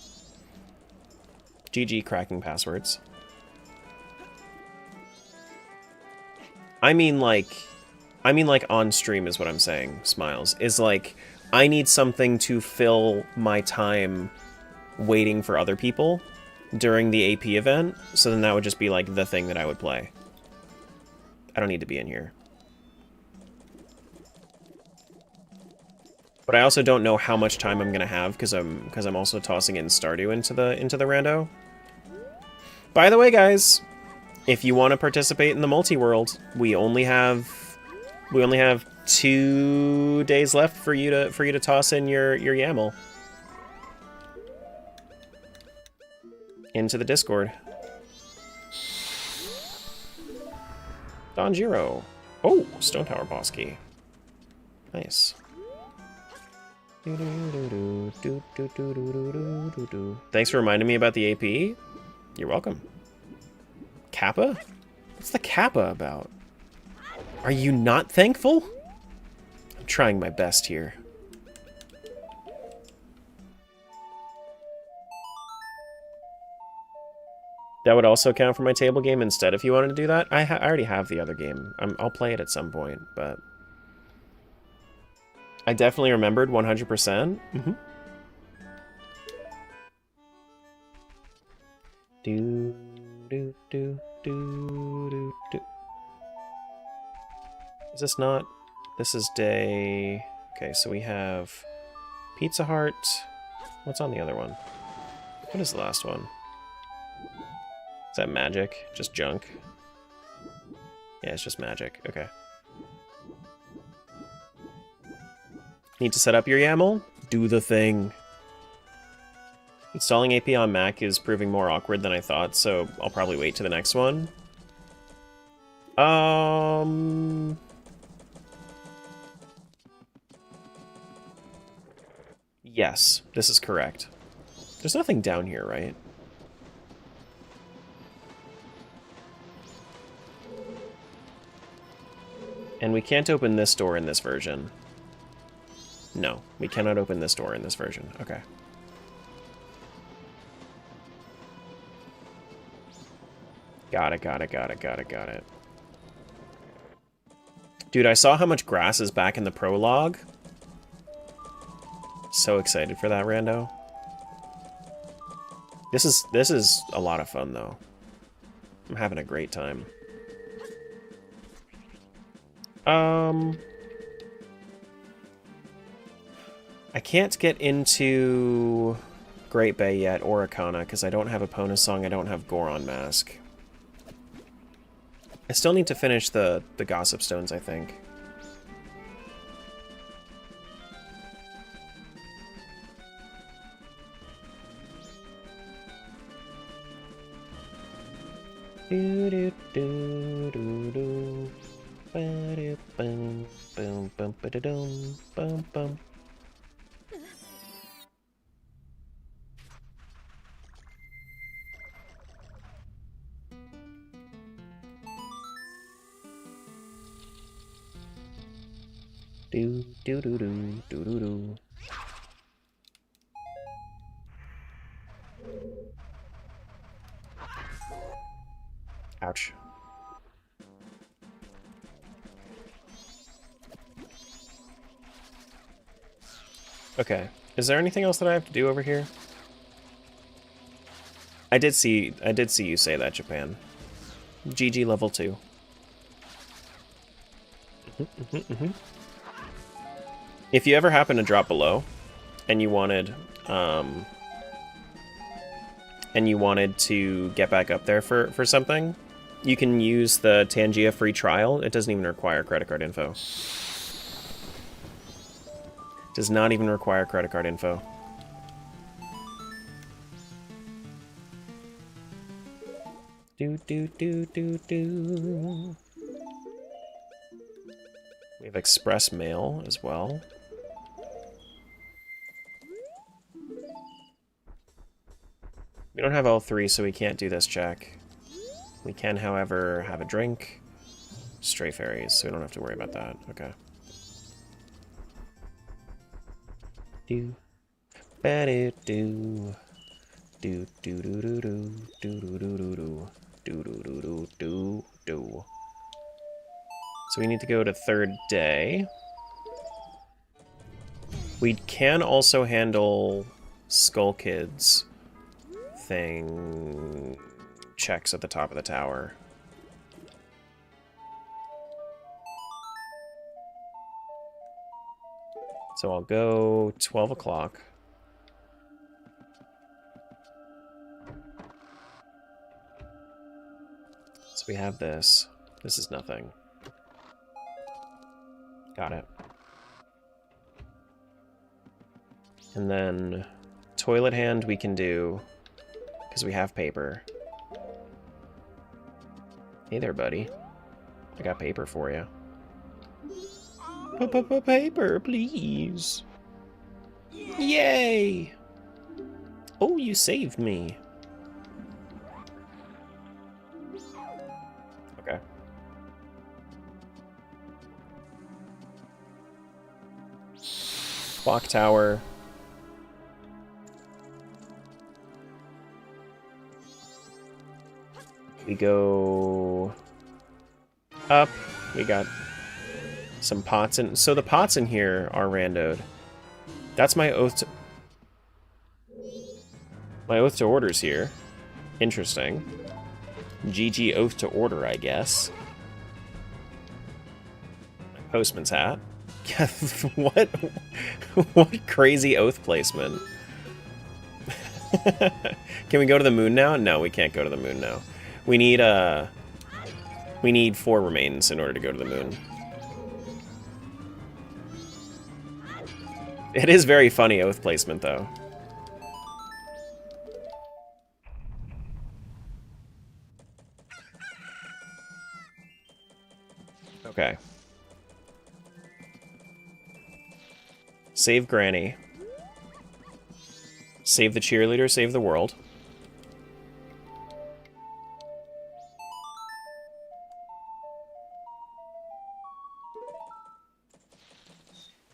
GG cracking passwords. I mean like on stream is what I'm saying, Smiles. Is like, I need something to fill my time waiting for other people during the AP event, so then that would just be like the thing that I would play. I don't need to be in here. But I also don't know how much time I'm gonna have because I'm also tossing in Stardew into the rando. By the way, guys, if you want to participate in the multi-world, we only have 2 days left for you to toss in your YAML into the Discord. Donjiro. Oh, Stone Tower boss key. Nice. Thanks for reminding me about the AP. You're welcome. Kappa? What's the Kappa about? Are you not thankful? I'm trying my best here. That would also count for my table game instead if you wanted to do that. I already have the other game. I'll play it at some point, but... I definitely remembered 100%. Mm-hmm. Do, do, do, do, do, do. Is this not? This is day... Okay, so we have Pizza Hut. What's on the other one? What is the last one? Is that magic? Just junk? Yeah, it's just magic. Okay. Need to set up your YAML? Do the thing. Installing AP on Mac is proving more awkward than I thought, so I'll probably wait to the next one. Yes, this is correct. There's nothing down here, right? And we can't open this door in this version. No, we cannot open this door in this version. Okay. Got it. Dude, I saw how much grass is back in the prologue. So excited for that, Rando. This is a lot of fun, though. I'm having a great time. I can't get into Great Bay yet, or Arcana, because I don't have Epona Song, I don't have Goron Mask. I still need to finish the Gossip Stones, I think. Do do do do do. Ba-do-bum, bum bum ba-da-dum, bum bum. Do do do do do do do. Ouch. Okay. Is there anything else that I have to do over here? I did see you say that, Japan. GG level 2. If you ever happen to drop below and you wanted to get back up there for something, you can use the Tangia free trial. It doesn't even require credit card info. Does not even require credit card info. Do. We have express mail as well. We don't have L3, so we can't do this check. We can, however, have a drink. Stray fairies, so we don't have to worry about that. Okay. Do. Ba-do do. Do do do do do do do do do do do do do do. So we need to go to third day. We can also handle Skull Kids thing checks at the top of the tower. So I'll go 12 o'clock. So we have this. This is nothing. Got it. And then toilet hand we can do because we have paper. Hey there, buddy. I got paper for you. Paper, please. Yay! Oh, you saved me. Okay. Clock tower. We go up. We got some pots in. So the pots in here are randoed. That's my oath to... My oath to orders here. Interesting. GG oath to order, I guess. My postman's hat. What crazy oath placement. Can we go to the moon now? No, we can't go to the moon now. We need 4 remains in order to go to the moon. It is very funny oath placement, though. Okay. Save Granny. Save the cheerleader, save the world.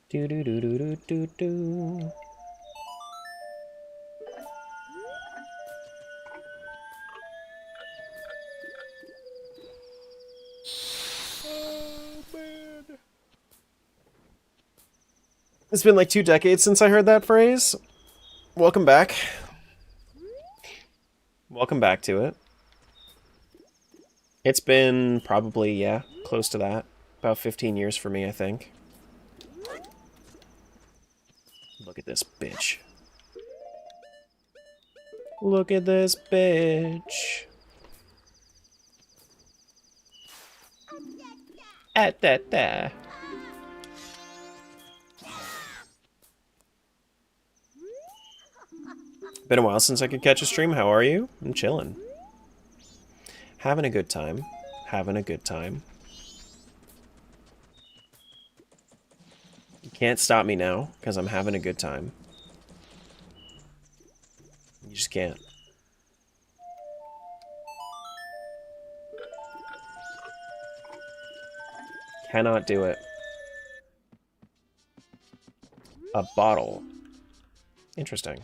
Do do do do do do do. Oh, man. It's been like 2 decades since I heard that phrase. Welcome back. Welcome back to it. It's been probably, yeah, close to that. About 15 years for me, I think. Look at this bitch. Look at this bitch. At that there. Been a while since I could catch a stream. How are you? I'm chilling. Having a good time. Having a good time. You can't stop me now, because I'm having a good time. You just can't. Cannot do it. A bottle. Interesting.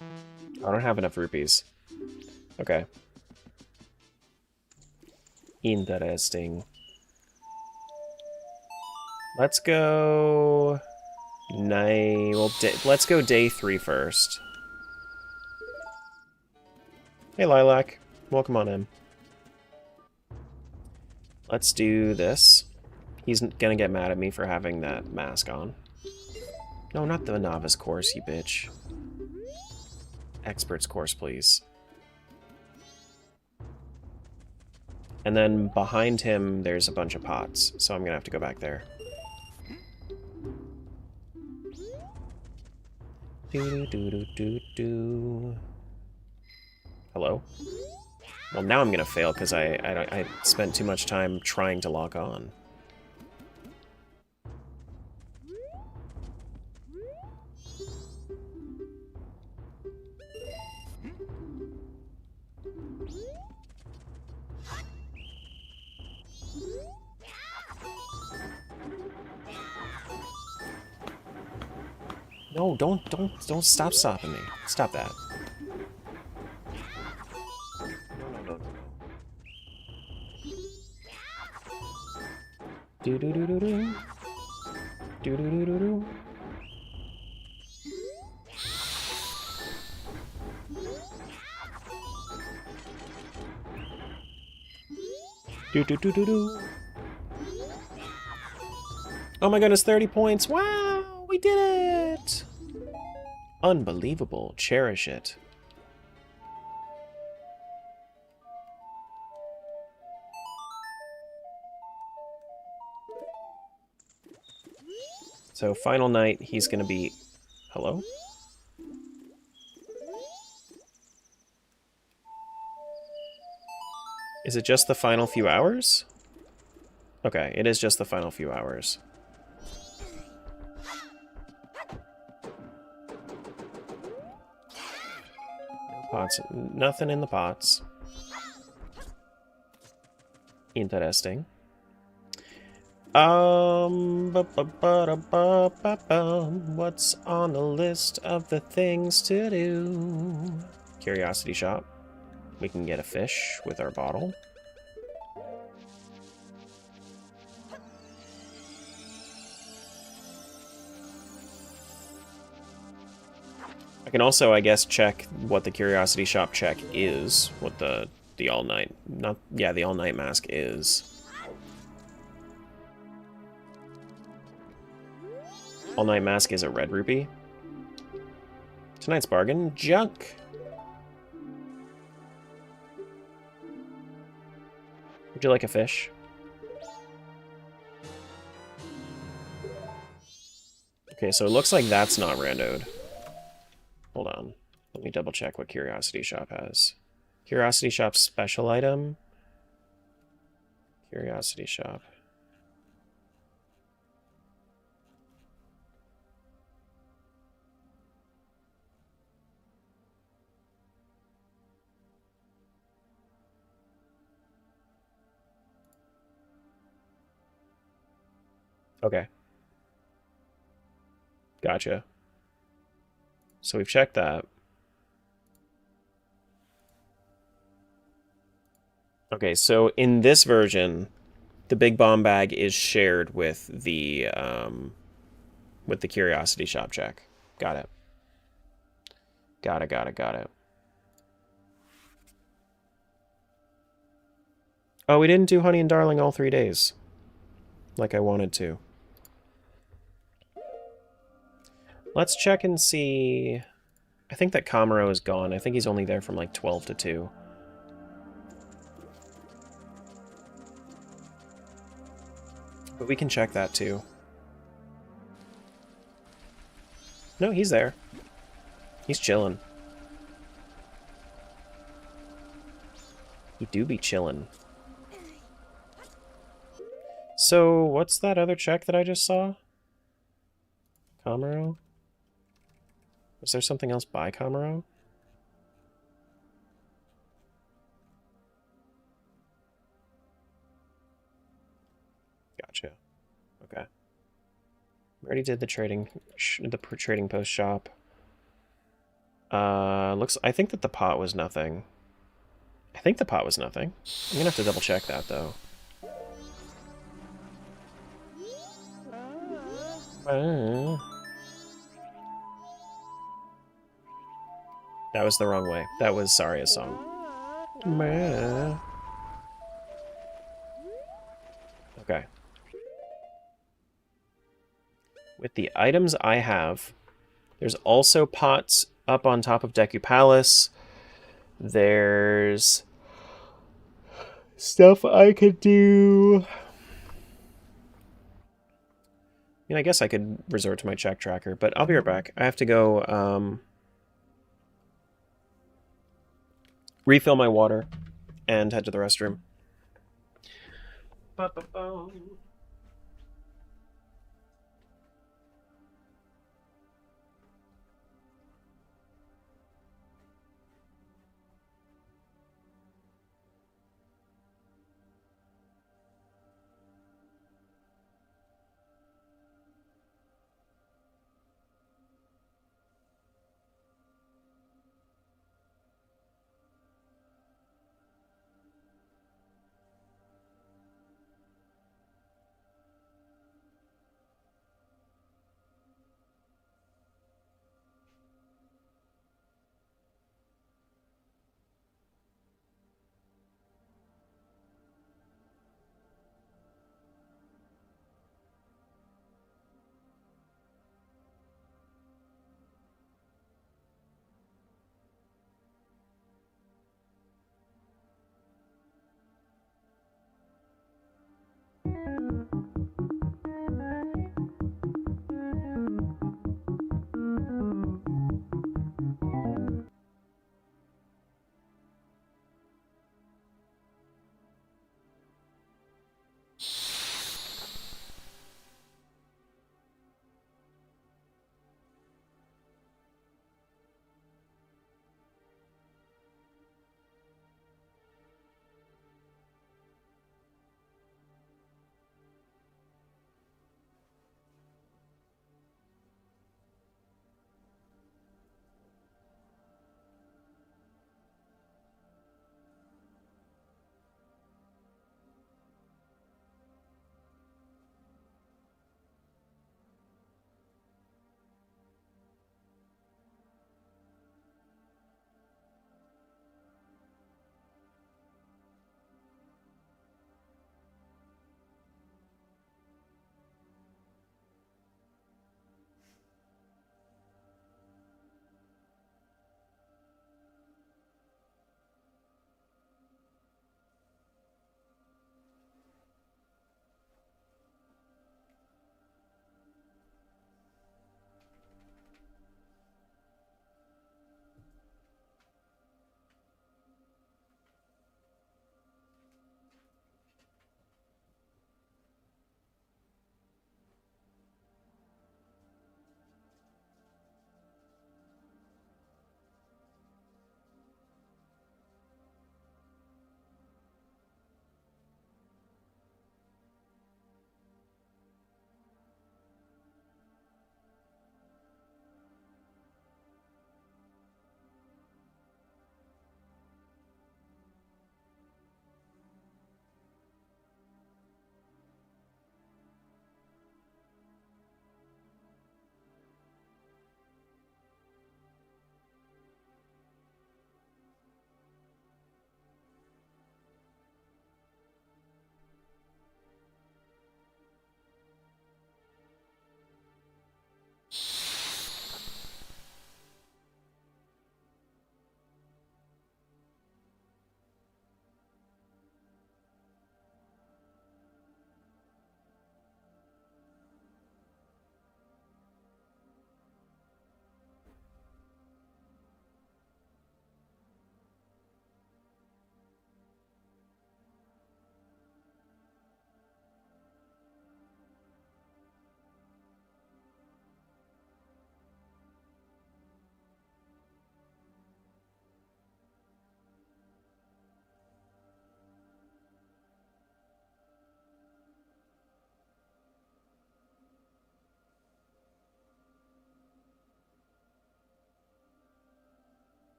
I don't have enough rupees. Okay. Interesting. Let's go... let's go day 3 first. Hey, Lilac. Welcome on in. Let's do this. He's gonna get mad at me for having that mask on. No, not the novice course, you bitch. Experts course, please. And then behind him, there's a bunch of pots, so I'm gonna have to go back there. Do. Hello? Well, now I'm gonna fail because I spent too much time trying to lock on. No, don't stop stopping me. Stop that. No. Do. Do. Do. Oh my goodness, 30 points. Wow, we did it. Unbelievable. Cherish it. So, final night, he's gonna be... Hello? Is it just the final few hours? Okay, it is just the final few hours. No pots. Nothing in the pots. Interesting. What's on the list of the things to do? Curiosity shop. We can get a fish with our bottle. I can also, I guess, check what the Curiosity Shop check is. What the all-night... the all-night mask is. All-night mask is a red rupee. Tonight's bargain, junk. Would you like a fish? Okay, so it looks like that's not randoed. Hold on. Let me double check what Curiosity Shop has. Curiosity Shop special item. Curiosity Shop. Okay. Gotcha. So we've checked that. Okay, so in this version, the big bomb bag is shared with the Curiosity Shop check. Got it. Got it. Oh, we didn't do Honey and Darling all 3 days. Like I wanted to. Let's check and see... I think that Kamaro is gone. I think he's only there from like 12 to 2. But we can check that too. No, he's there. He's chilling. He do be chilling. So, what's that other check that I just saw? Kamaro? Was there something else by Kamaro? Gotcha. Okay. We already did the trading post shop. I think that the pot was nothing. I'm gonna have to double check that though. That was the wrong way. That was Saria's song. Okay. With the items I have, there's also pots up on top of Deku Palace. There's stuff I could do. I mean, I guess I could resort to my check tracker, but I'll be right back. I have to go refill my water and head to the restroom.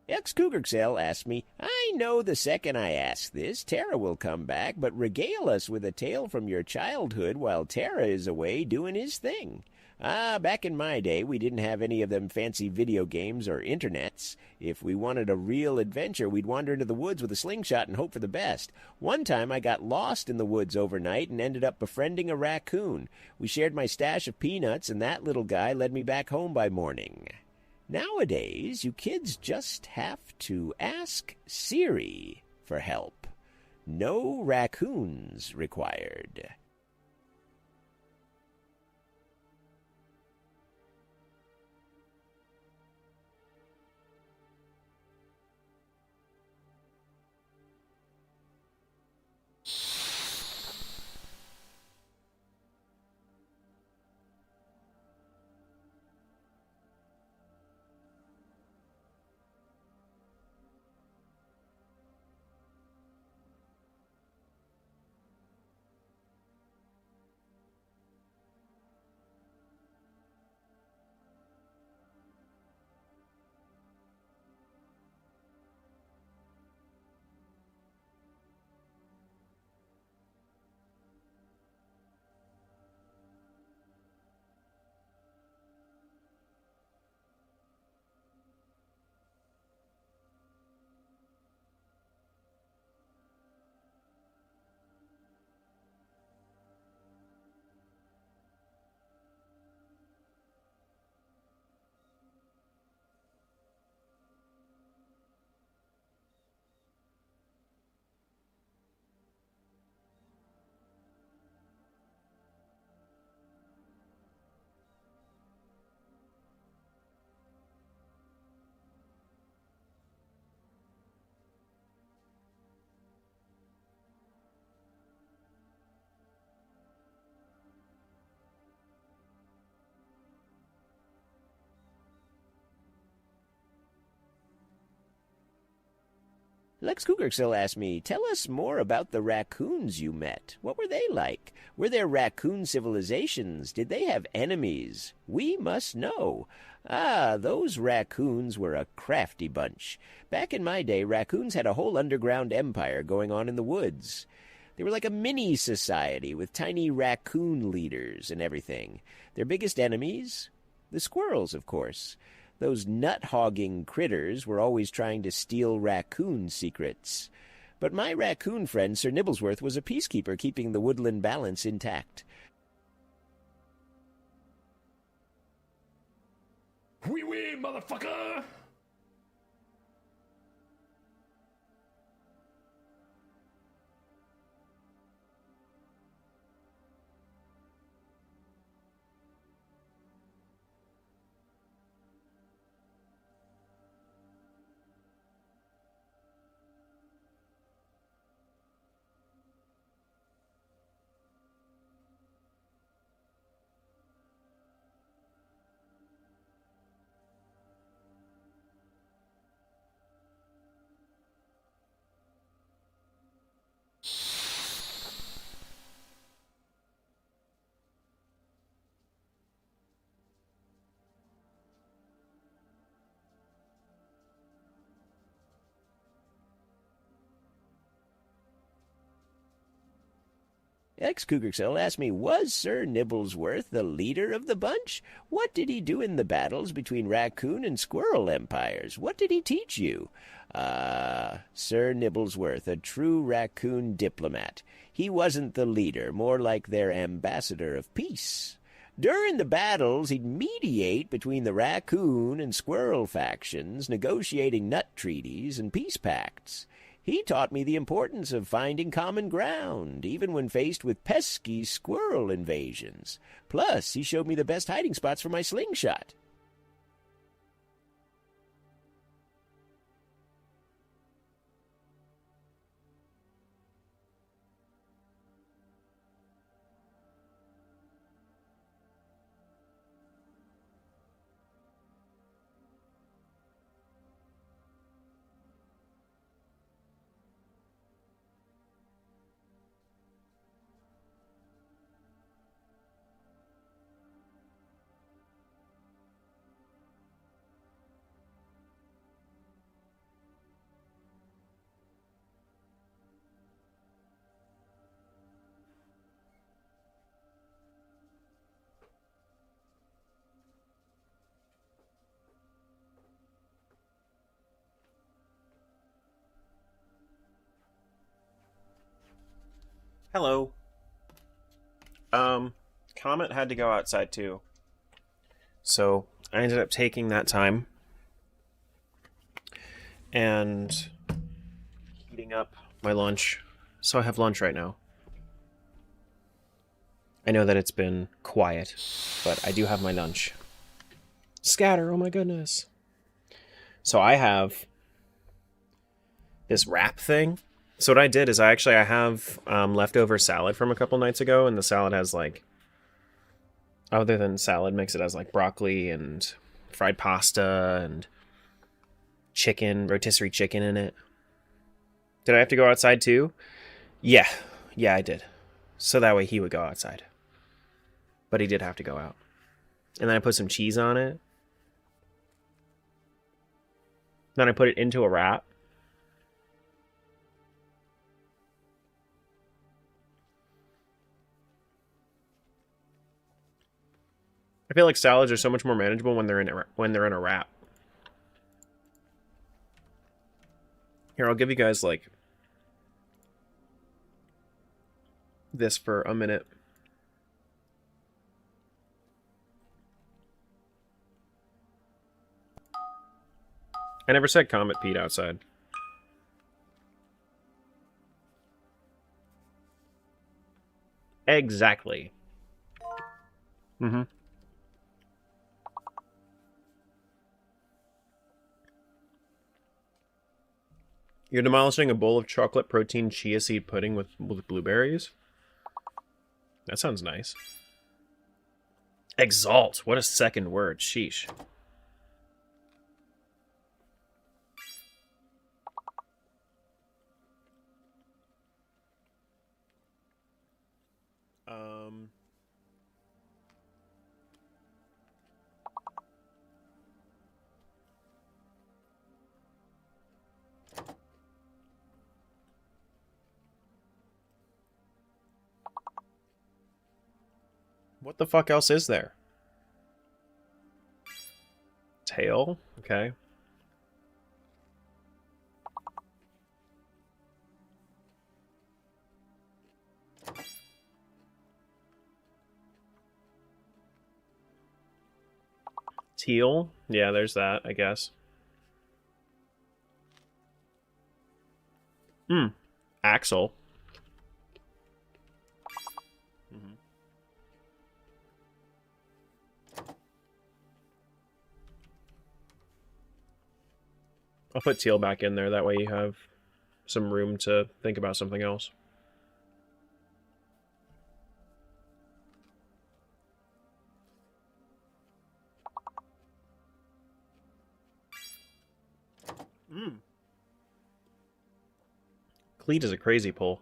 Ex-Cougar asked me, I know the second I ask this, Tara will come back, but regale us with a tale from your childhood while Tara is away doing his thing. Back in my day, we didn't have any of them fancy video games or internets. If we wanted a real adventure, we'd wander into the woods with a slingshot and hope for the best. One time I got lost in the woods overnight and ended up befriending a raccoon. We shared my stash of peanuts, and that little guy led me back home by morning. Nowadays, you kids just have to ask Siri for help. No raccoons required. Lex Cougar still asked me, tell us more about the raccoons you met. What were they like? Were there raccoon civilizations? Did they have enemies? We must know. Those raccoons were a crafty bunch. Back in my day, raccoons had a whole underground empire going on in the woods. They were like a mini society with tiny raccoon leaders and everything. Their biggest enemies? The squirrels, of course. Those nut-hogging critters were always trying to steal raccoon secrets. But my raccoon friend, Sir Nibblesworth, was a peacekeeper keeping the woodland balance intact. Wee wee, motherfucker! Ex-Cougar asked me, was Sir Nibblesworth the leader of the bunch? What did he do in the battles between raccoon and squirrel empires? What did he teach you? Sir Nibblesworth, a true raccoon diplomat. He wasn't the leader, more like their ambassador of peace. During the battles, he'd mediate between the raccoon and squirrel factions, negotiating nut treaties and peace pacts. He taught me the importance of finding common ground, even when faced with pesky squirrel invasions. Plus, he showed me the best hiding spots for my slingshot. Hello. Comet had to go outside too. So I ended up taking that time and heating up my lunch. So I have lunch right now. I know that it's been quiet, but I do have my lunch. Scatter, oh my goodness. So I have this wrap thing. So what I did is I have leftover salad from a couple nights ago, and the salad has like, other than salad mix, it has like broccoli and fried pasta and chicken, rotisserie chicken in it. Did I have to go outside too? Yeah, I did. So that way he would go outside. But he did have to go out. And then I put some cheese on it. Then I put it into a wrap. I feel like salads are so much more manageable when they're in a wrap. Here, I'll give you guys like this for a minute. I never said Comet Pete outside. Exactly. Mm-hmm. You're demolishing a bowl of chocolate protein chia seed pudding with blueberries? That sounds nice. Exalt. What a second word. Sheesh. What the fuck else is there? Tail? Okay. Teal? Yeah, there's that, I guess. Axel. I'll put teal back in there, that way you have some room to think about something else. Cleat is a crazy pull.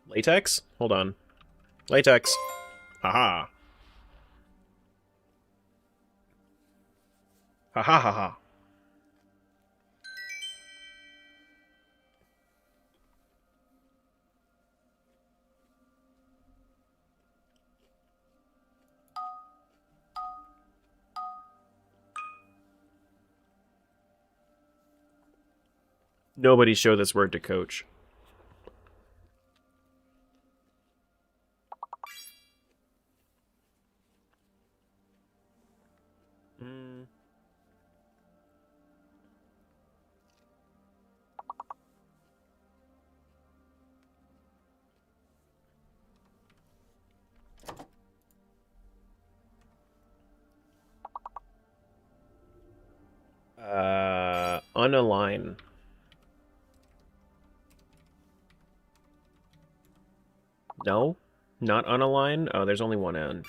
Latex? Hold on. Latex. Haha. Ha ha ha ha. Nobody show this word to Coach. Unalign. No? Not unalign? Oh, there's only one N.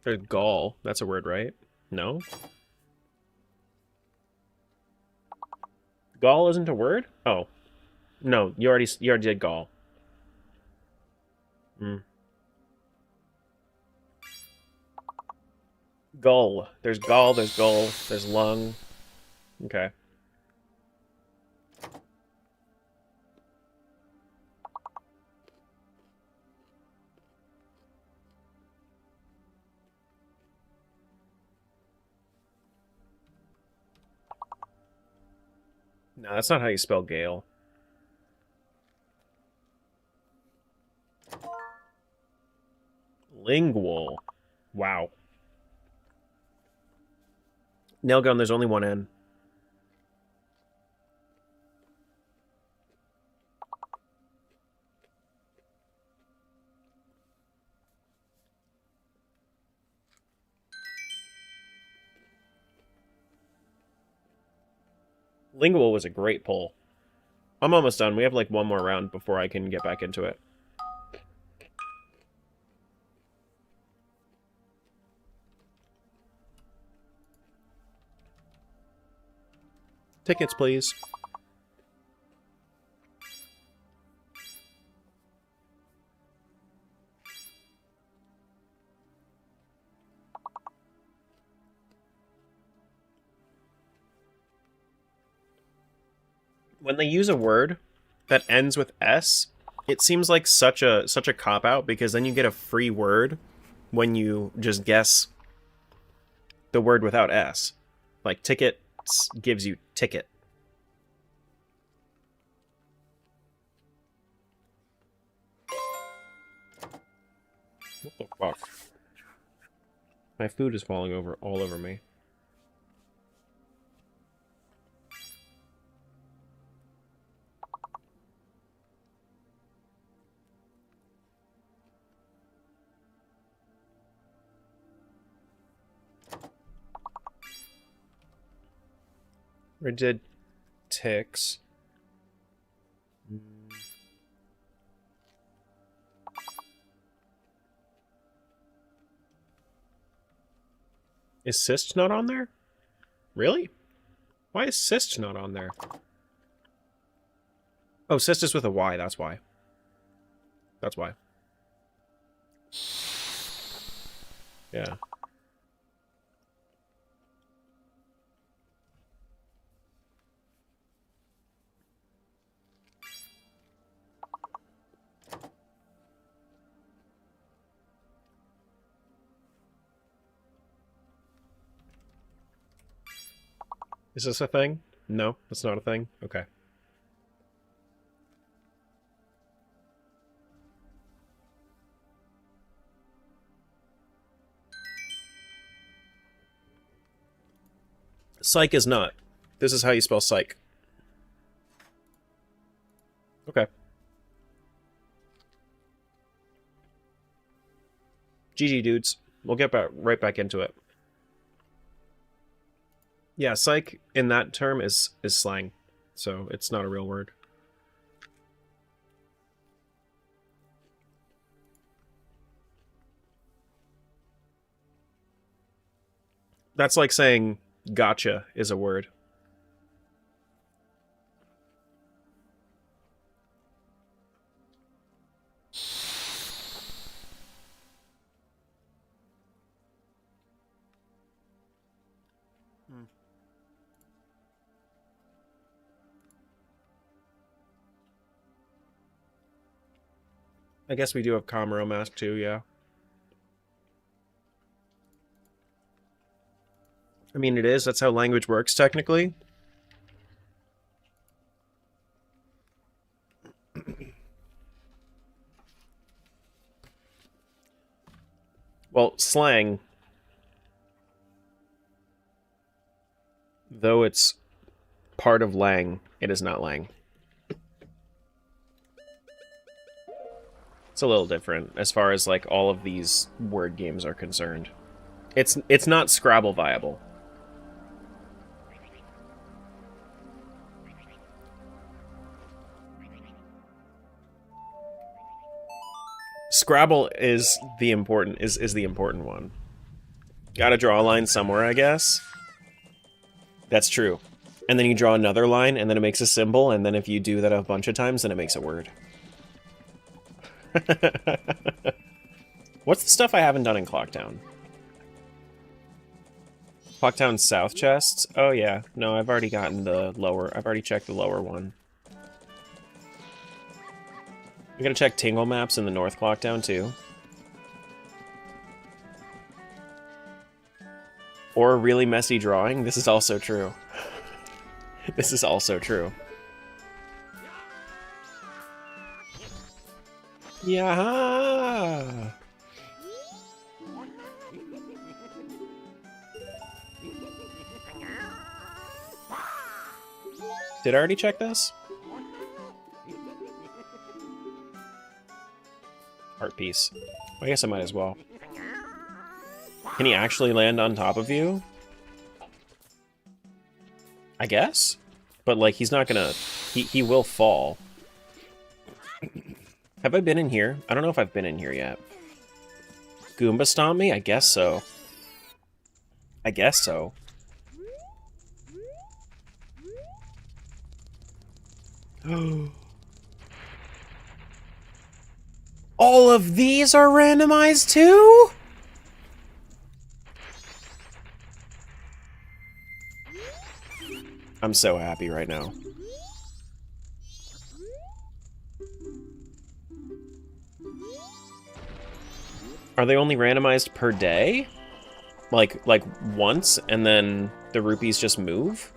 There's gall. That's a word, right? No? Gall isn't a word? Oh. No, you already did gall. Gull. There's gull, there's lung. Okay. No, that's not how you spell Gale. Lingual. Wow. Nail gun, there's only one N. Lingual was a great pull. I'm almost done. We have like one more round before I can get back into it. Tickets, please. When they use a word that ends with S, it seems like such a cop-out, because then you get a free word when you just guess the word without S. Like, ticket gives you ticket. What the fuck? My food is falling over all over me. Rigid ticks. Is cyst not on there? Really? Why is cyst not on there? Oh, cyst is with a Y, that's why. That's why. Yeah. Is this a thing? No, it's not a thing? Okay. Psych is not. This is how you spell psych. Okay. GG, dudes. We'll get right back into it. Yeah, psych in that term is slang, so it's not a real word. That's like saying gotcha is a word. I guess we do have Camaro Mask too, yeah. I mean, it is. That's how language works, technically. Well, slang, though it's part of lang, it is not lang. It's a little different as far as like all of these word games are concerned. It's not Scrabble viable. Scrabble is the important one. Gotta draw a line somewhere, I guess. That's true. And then you draw another line, and then it makes a symbol, and then if you do that a bunch of times, then it makes a word. What's the stuff I haven't done in Clocktown? Clocktown South chests? Oh yeah. No, I've already gotten the lower. I've already checked the lower one. We gotta check Tingle maps in the North Clocktown too. Or a really messy drawing. This is also true. This is also true. Yeah. Did I already check this? Art piece. I guess I might as well. Can he actually land on top of you? I guess? But, like, he's not gonna... He will fall. Have I been in here? I don't know if I've been in here yet. Goomba stomp me? I guess so. I guess so. All of these are randomized too? I'm so happy right now. Are they only randomized per day? Like once and then the rupees just move?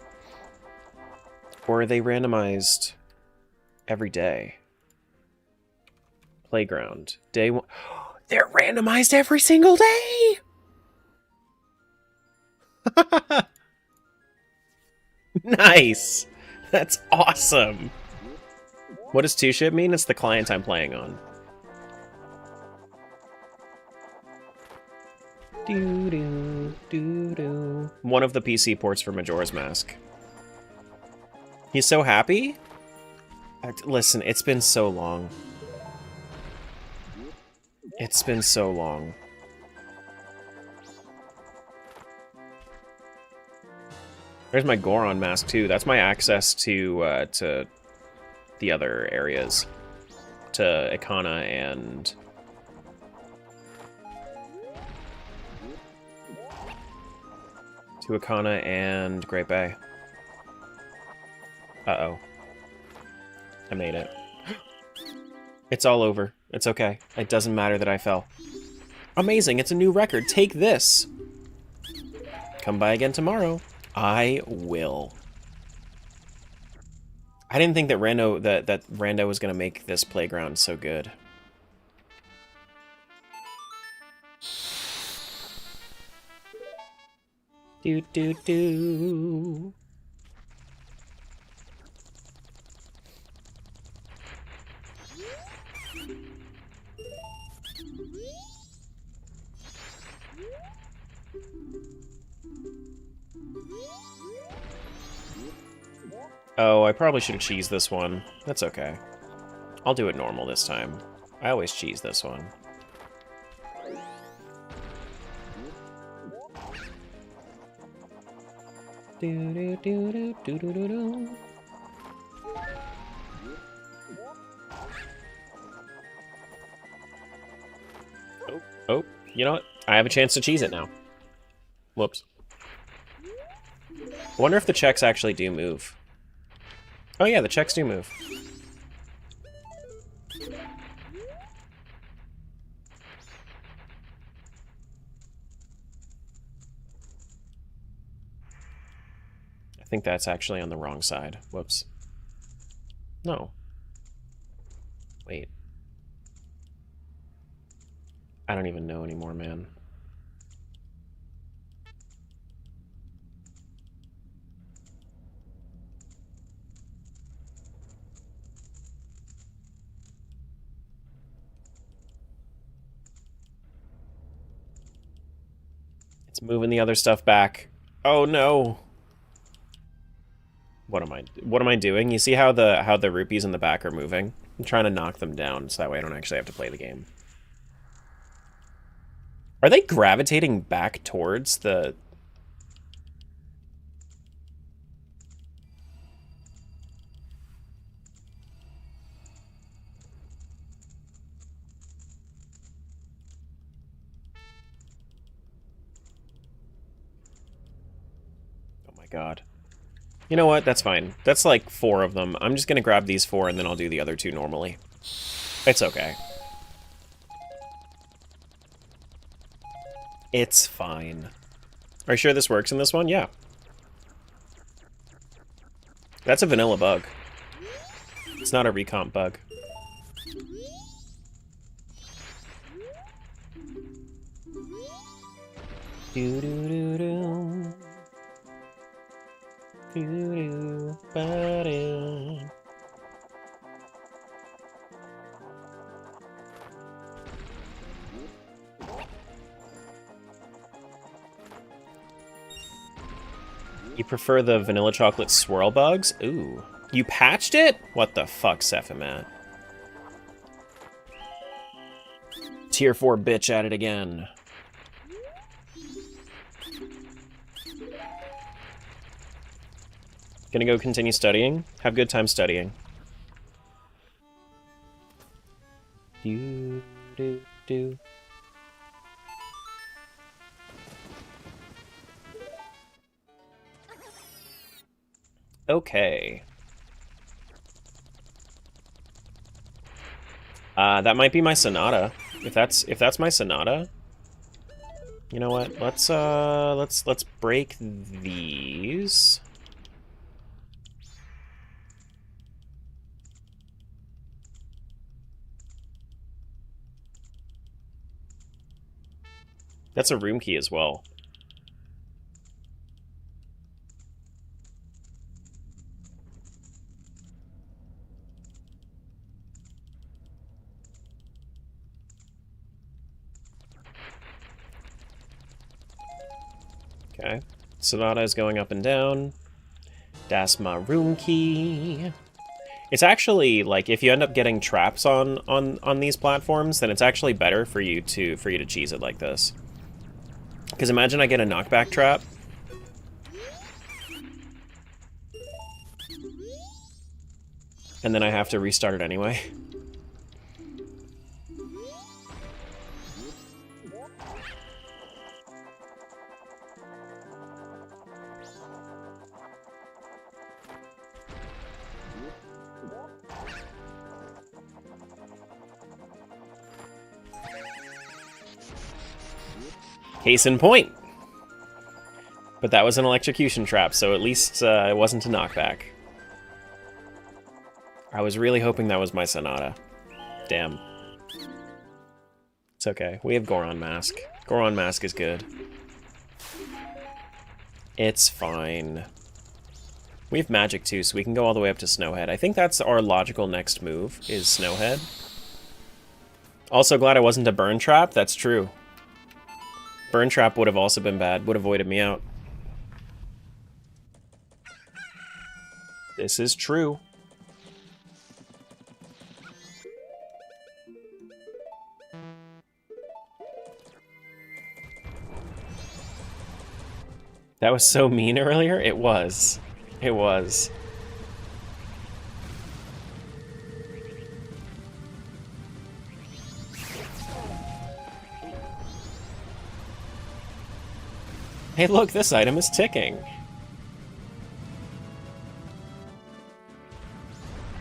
Or are they randomized every day? Playground. Day one. They're randomized every single day! Nice! That's awesome! What does two-ship mean? It's the client I'm playing on. Doo-doo, doo-doo. One of the PC ports for Majora's Mask. He's so happy? Listen, it's been so long. It's been so long. There's my Goron mask too. That's my access to the other areas, to Ikana and Great Bay. Uh-oh. I made it. It's all over. It's okay. It doesn't matter that I fell. Amazing, it's a new record. Take this. Come by again tomorrow. I will. I didn't think that Rando was gonna make this playground so good. Do do do. Oh, I probably should have cheesed this one. That's okay. I'll do it normal this time. I always cheese this one. Do do do do do do do do. Oh, you know what? I have a chance to cheese it now. Whoops. I wonder if the checks actually do move. Oh yeah, the checks do move. I think that's actually on the wrong side. Whoops. No. Wait. I don't even know anymore, man. It's moving the other stuff back. Oh no. What am I doing? You see how the rupees in the back are moving? I'm trying to knock them down so that way I don't actually have to play the game. Are they gravitating back towards the... my god. You know what? That's fine. That's like 4 of them. I'm just gonna grab these 4 and then I'll do the other 2 normally. It's okay. It's fine. Are you sure this works in this one? Yeah. That's a vanilla bug. It's not a recomp bug. Do do do do. Do do ba do. You prefer the vanilla chocolate swirl bugs? Ooh. You patched it? What the fuck, Sephimat? Tier 4 bitch at it again. Gonna go continue studying? Have a good time studying. Do, do, do. Okay. That might be my Sonata. If that's my Sonata, you know what? Let's break these. That's a room key as well. Okay. Sonata is going up and down. Das my room key. It's actually, like, if you end up getting traps on these platforms, then it's actually better for you to cheese it like this. Because imagine I get a knockback trap. And then I have to restart it anyway. Case in point. But that was an electrocution trap, so at least it wasn't a knockback. I was really hoping that was my Sonata. Damn. It's okay. We have Goron Mask. Goron Mask is good. It's fine. We have magic too, so we can go all the way up to Snowhead. I think that's our logical next move, is Snowhead. Also glad I wasn't a burn trap, that's true. Burn trap would have also been bad, would have voided me out. This is true. That was so mean earlier? It was. It was. Hey look, this item is ticking.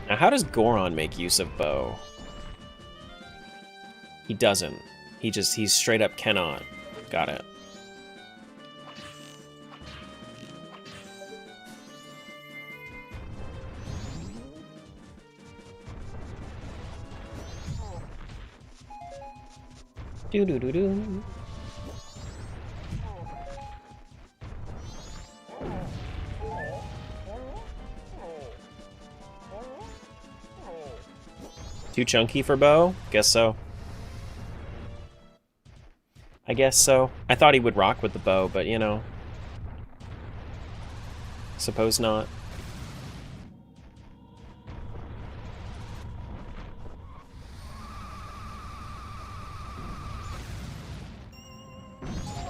Now how does Goron make use of bow? He doesn't. He straight up cannot. Got it. Do-do-do-do. Too chunky for bow? Guess so. I guess so. I thought he would rock with the bow, but you know. Suppose not.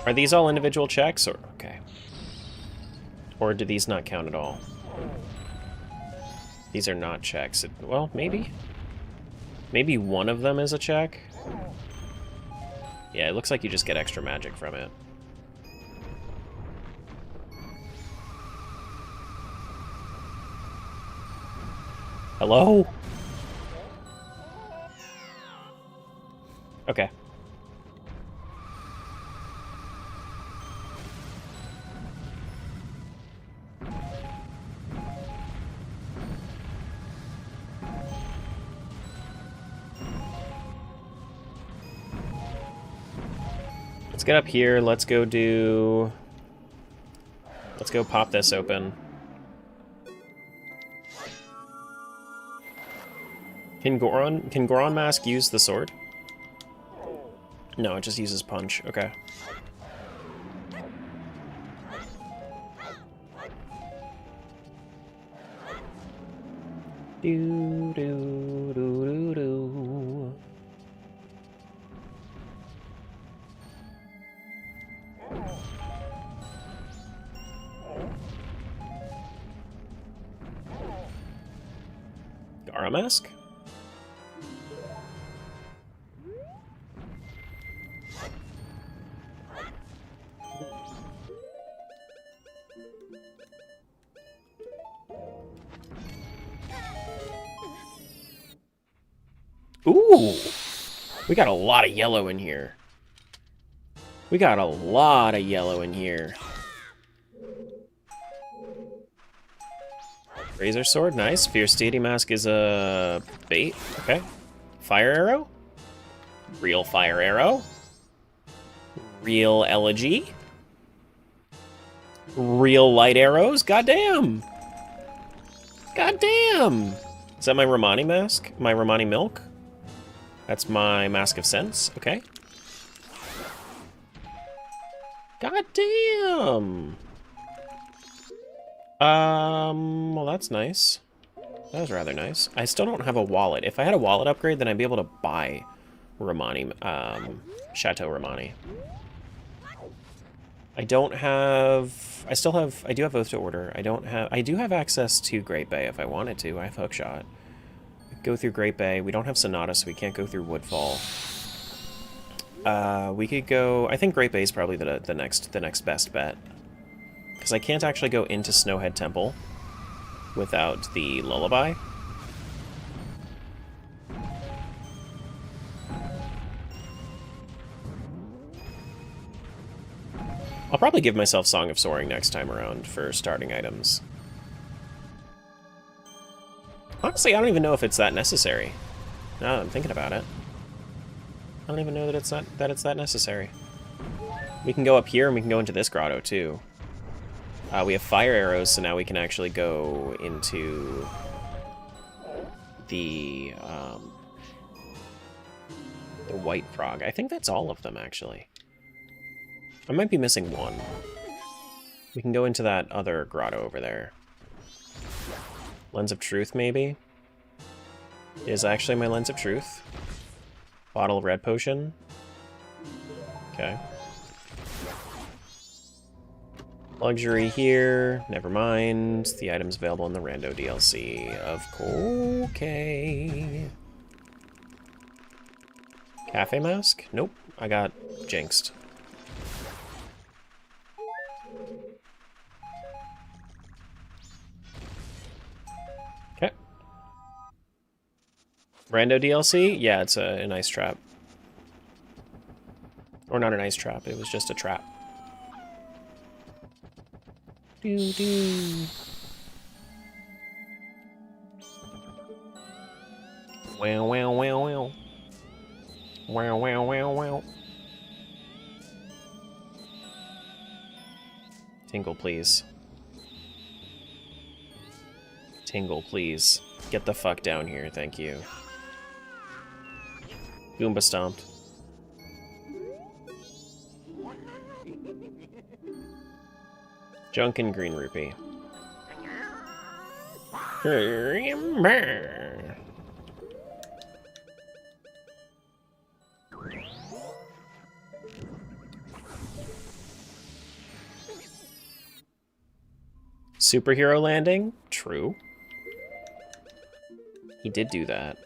Are these all individual checks, or okay? Or do these not count at all? These are not checks. Well, maybe. Maybe one of them is a check? Yeah, it looks like you just get extra magic from it. Hello? Okay. Let's get up here. Let's go pop this open. Can Goron Mask use the sword? No, it just uses punch. Okay. Do do do do do. Gara Mask? Ooh! We got a lot of yellow in here. We got a lot of yellow in here. Razor Sword, nice. Fierce Deity Mask is a bait. Okay. Fire Arrow? Real Fire Arrow? Real Elegy? Real Light Arrows? Goddamn! Goddamn! Is that my Romani Mask? My Romani Milk? That's my Mask of Sense. Okay. Goddamn! Well, that's nice. That was rather nice. I still don't have a wallet. If I had a wallet upgrade, then I'd be able to buy Romani, Chateau Romani. I don't have... I do have Oath to Order. I do have access to Great Bay if I wanted to. I have Hookshot. Go through Great Bay. We don't have Sonata, so we can't go through Woodfall. We could go... I think Great Bay is probably the next best bet. Because I can't actually go into Snowhead Temple without the Lullaby. I'll probably give myself Song of Soaring next time around for starting items. Honestly, I don't even know if it's that necessary. Now that I'm thinking about it. I don't even know that it's that necessary. We can go up here and we can go into this grotto too. We have fire arrows, so now we can actually go into the white frog. I think that's all of them, actually. I might be missing one. We can go into that other grotto over there. Lens of Truth, maybe? Is actually my Lens of Truth. Bottle of Red Potion. Okay. Luxury here. Never mind. The item's available in the Rando DLC. Of course. Okay. Cafe Mask? Nope. I got jinxed. Okay. Rando DLC? Yeah, it's an ice trap. Or not an ice trap, it was just a trap. Doo doo. Wow wow wow wow. Wow wow wow wow. Tingle, please. Tingle, please. Get the fuck down here, thank you. Goomba stomped. Junk and green rupee. Superhero landing? True. He did do that.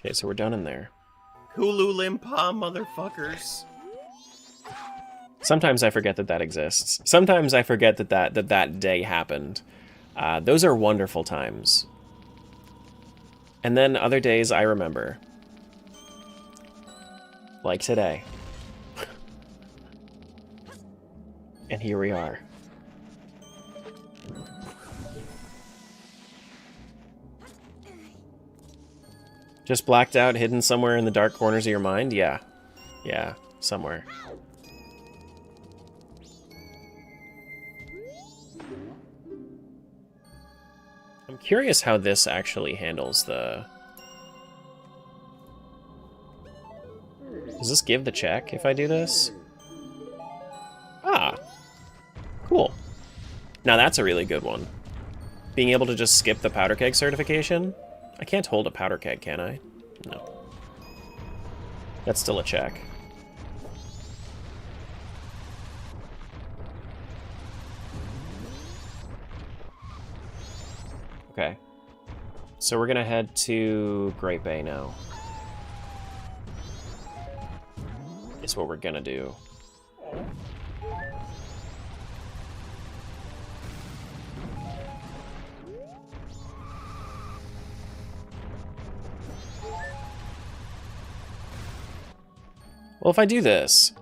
Okay, so we're done in there. Hulu Limpa, motherfuckers. Sometimes I forget that that exists. Sometimes I forget that day happened. Those are wonderful times. And then other days I remember. Like today. And here we are. Just blacked out, hidden somewhere in the dark corners of your mind? Yeah. Yeah, somewhere. I'm curious how this actually handles the... Does this give the check if I do this? Ah. Cool. Now that's a really good one. Being able to just skip the powder keg certification? I can't hold a powder keg, can I? No. That's still a check. Okay. So we're gonna head to Great Bay now. It's what we're gonna do. Well, if I do this...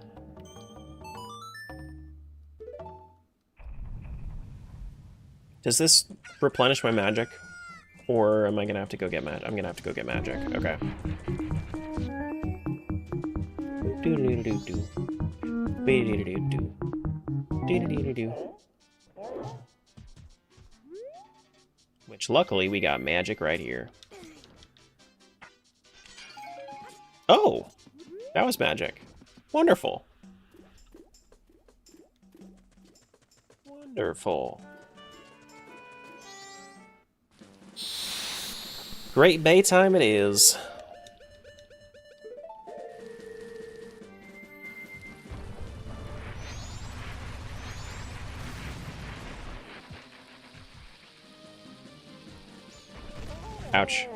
Does this replenish my magic? Or am I gonna have to go get magic? I'm gonna have to go get magic. Okay. Which, luckily, we got magic right here. Oh! That was magic. Wonderful. Wonderful. Great Bay time it is. Ouch.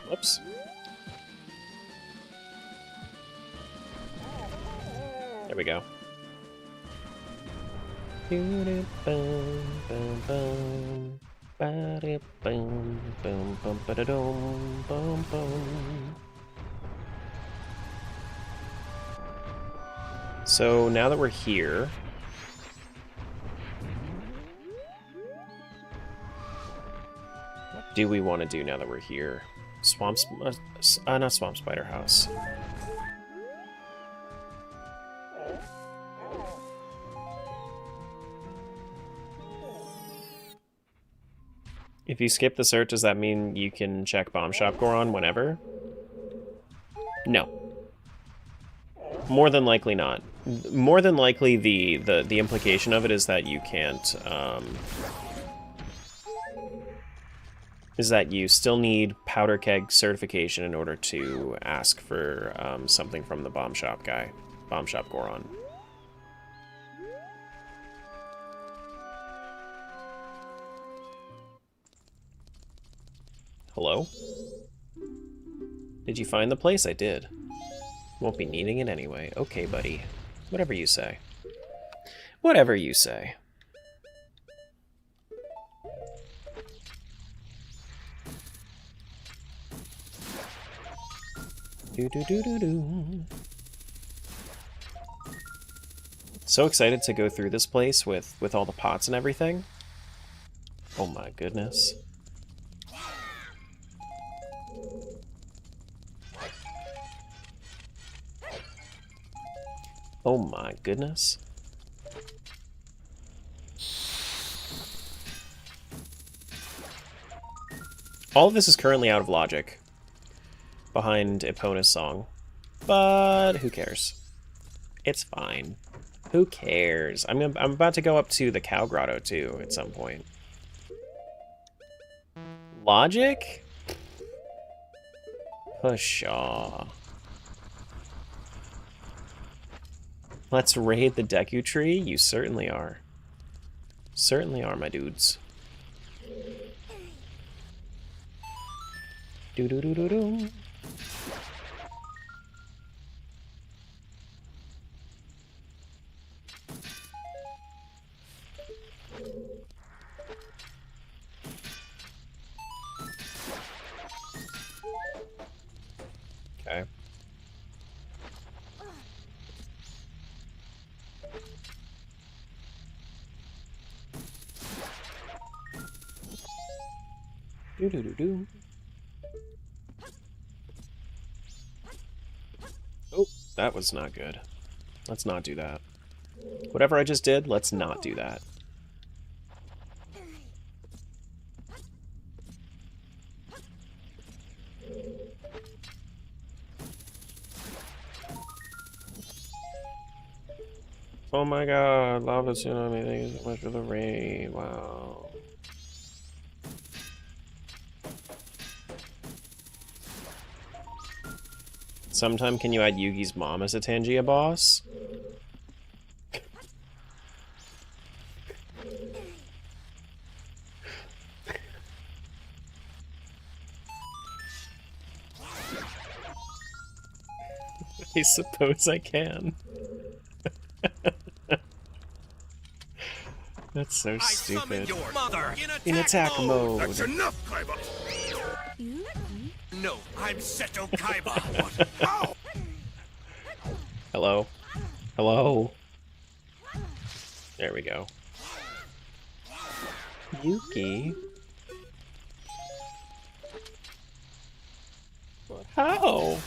Whoops. There we go. So now that we're here, what do we want to do now that we're here? Not Swamp Spider House. If you skip the cert, does that mean you can check Bomb Shop Goron whenever? No. More than likely not. More than likely the implication of it is that you can't, is that you still need powder keg certification in order to ask for something from the Bomb Shop guy. Bomb Shop Goron. Hello? Did you find the place? I did. Won't be needing it anyway. Okay, buddy. Whatever you say. Whatever you say. Do-do-do-do-do. So excited to go through this place with all the pots and everything. Oh my goodness. Oh my goodness. All of this is currently out of logic behind Epona's song, but who cares? It's fine. Who cares? I'm about to go up to the Cow Grotto too at some point. Logic? Pshaw. Let's raid the Deku Tree? You certainly are. Certainly are, my dudes. Do do do do do. Okay. Do do do do. Oh, that was not good. Let's not do that. Whatever I just did, let's not do that. Oh my god, lava tsunami, thank you so much for the rain, wow. Sometime can you add Yugi's mom as a Tangia boss? I suppose I can. That's so stupid. Your mother In attack mode. That's enough, Kaiba. No, I'm Seto Kaiba. Ow! Hello? Hello? There we go. Yuki? How?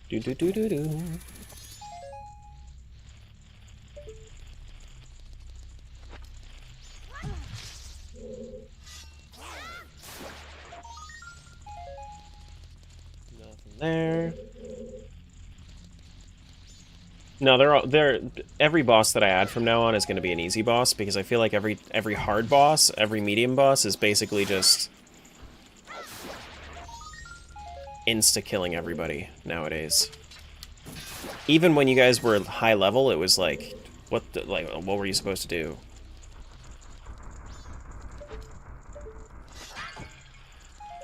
Do do do do do. Nothing there. No, they're every boss that I add from now on is going to be an easy boss because I feel like every hard boss, every medium boss is basically just insta-killing everybody nowadays. Even when you guys were high level, it was like, what were you supposed to do?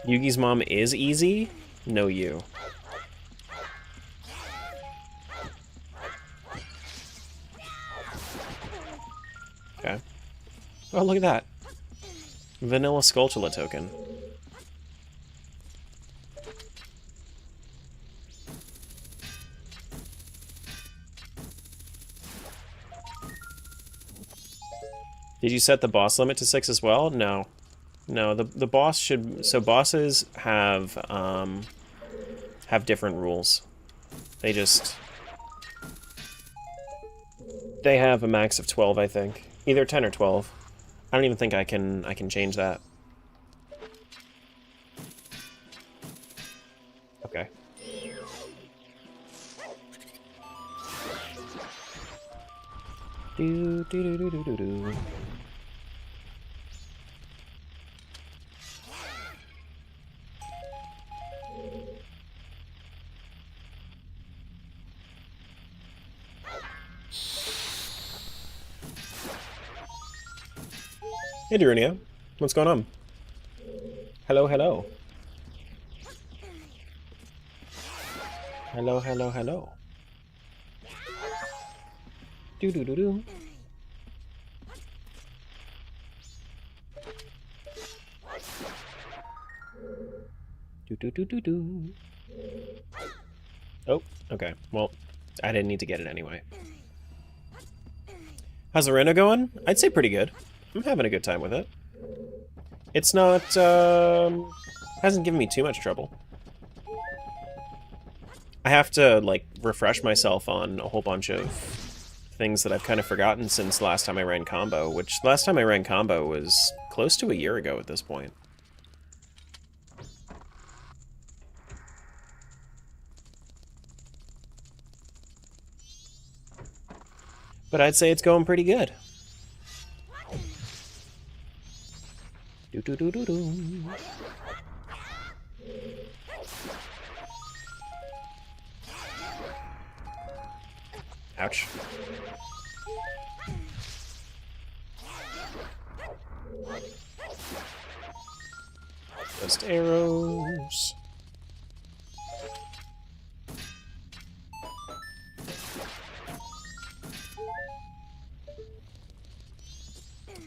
Yugi's mom is easy? No, you. Okay. Oh, look at that. Vanilla Skulltula token. Did you set the boss limit to 6 as well? No. No, the boss should... So bosses have different rules. They just... They have a max of 12, I think. Either 10 or 12. I don't even think I can change that. Okay. Do do do do do do do. Hey, Darunia. What's going on? Hello, hello. Hello, hello, hello. Do do do do. Do do do do do. Oh, okay. Well, I didn't need to get it anyway. How's the Rando going? I'd say pretty good. I'm having a good time with it. It's not, hasn't given me too much trouble. I have to, like, refresh myself on a whole bunch of things that I've kind of forgotten since last time I ran combo, which last time I ran combo was close to a year ago at this point. But I'd say it's going pretty good. Do do do do do. Ouch. Just arrows.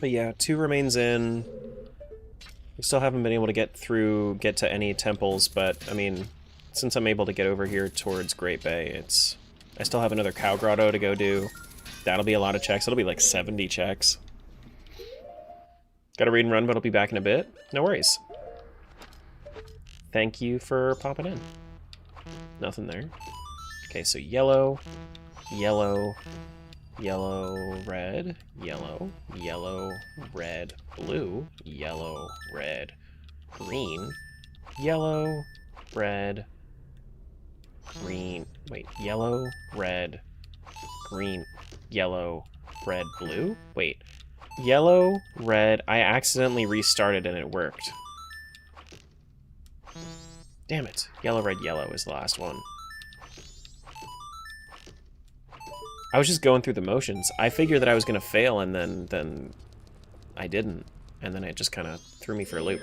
But yeah, 2 remains in. We still haven't been able to get to any temples, but, I mean, since I'm able to get over here towards Great Bay, I still have another Cow Grotto to go do. That'll be a lot of checks. It'll be like 70 checks. Gotta read and run, but I'll be back in a bit. No worries. Thank you for popping in. Nothing there. Okay, so yellow, yellow, yellow, red, yellow, yellow, red, blue, yellow, red, green, yellow, red, green, wait, yellow, red, green, yellow, red, blue? Wait, yellow, red, I accidentally restarted and it worked. Damn it. Yellow, red, yellow is the last one. I was just going through the motions. I figured that I was going to fail, and then I didn't. And then it just kind of threw me for a loop.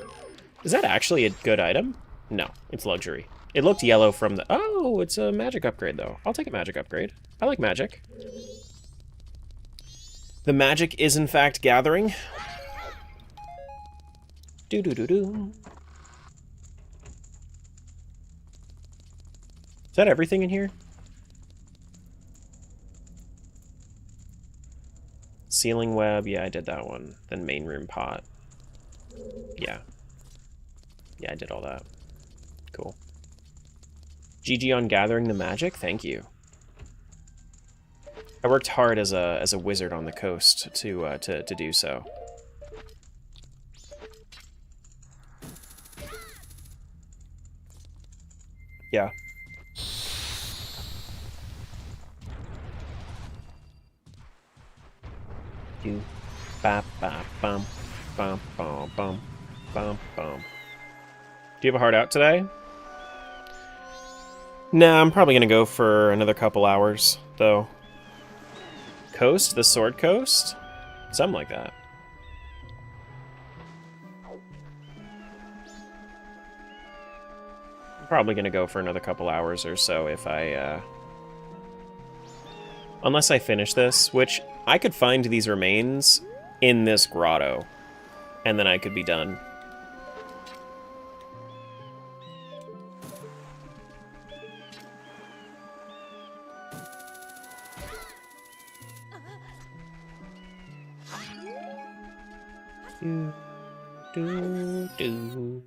Is that actually a good item? No, it's luxury. It looked yellow from the... Oh, it's a magic upgrade, though. I'll take a magic upgrade. I like magic. The magic is, in fact, gathering. Do-do-do-do. Is that everything in here? Ceiling web, yeah, I did that one. Then main room pot. Yeah. Yeah, I did all that. Cool. GG on gathering the magic, thank you. I worked hard as a wizard on the coast to do so. Yeah. Do ba ba bum bum bum bum bum bum. Do you have a heart out today? Nah, I'm probably gonna go for another couple hours, though. Coast? The Sword Coast? Something like that. I'm probably gonna go for another couple hours or so if I, unless I finish this, which I could find these remains in this grotto, and then I could be done. Do, do, do.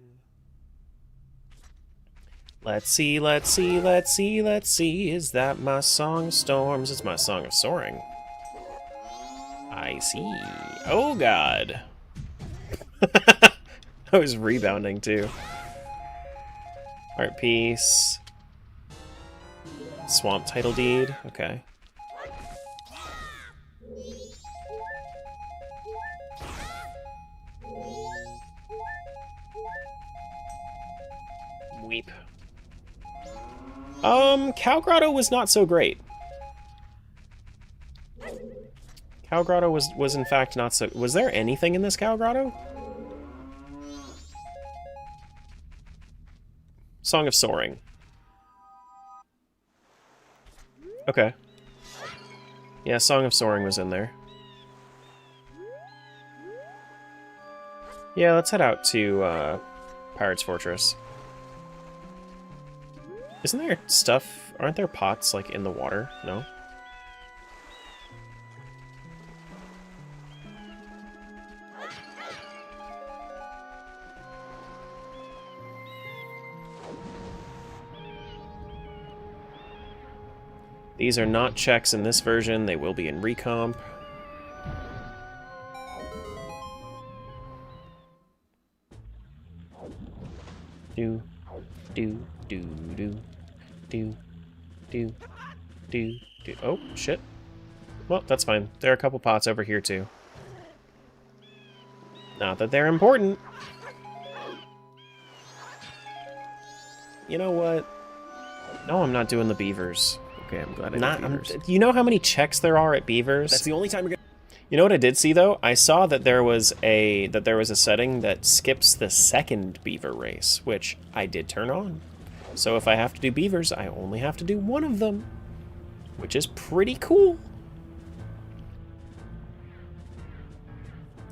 Let's see, let's see, let's see, let's see. Is that my Song of Storms? It's my Song of Soaring. I see. Oh, God. I was rebounding, too. Art piece. Swamp title deed. Okay. Weep. Cow Grotto was not so great. Cow Grotto was in fact not so... Was there anything in this Cow Grotto? Song of Soaring. Okay. Yeah, Song of Soaring was in there. Yeah, let's head out to, Pirate's Fortress. Isn't there stuff... Aren't there pots, like, in the water? No? These are not checks in this version. They will be in recomp. Do, do, do, do, do, do, do, do. Oh, shit. Well, that's fine. There are a couple pots over here, too. Not that they're important. You know what? No, I'm not doing the beavers. Okay, I'm glad I did beavers. You know how many checks there are at beavers? That's the only time you're gonna... You know what I did see though? I saw that there was a setting that skips the second beaver race, which I did turn on. So if I have to do beavers, I only have to do one of them, which is pretty cool.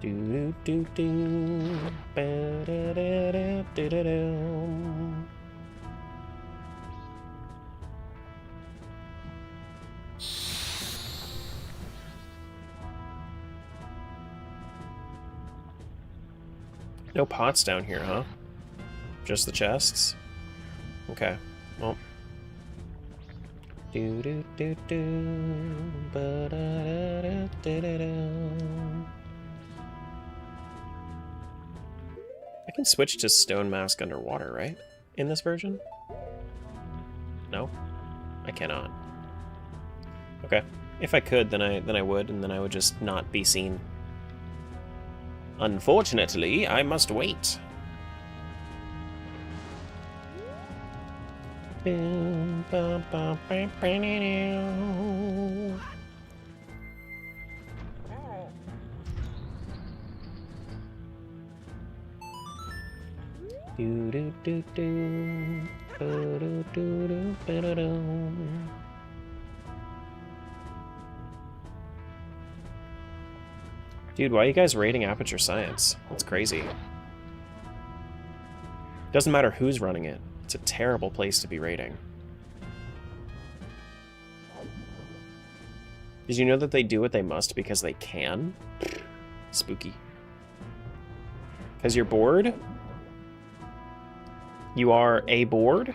Do do do ba da da da da da da. No pots down here, huh? Just the chests? Okay. Well. Do do do do ba da da da da da. I can switch to Stone Mask underwater, right? In this version? No? I cannot. Okay. If I could, then I would, and then I would just not be seen. Unfortunately, I must wait. Do do do do do do do do. Dude, why are you guys raiding Aperture Science? That's crazy. Doesn't matter who's running it. It's a terrible place to be raiding. Did you know that they do what they must because they can? Spooky. Because you're bored? You are a bored?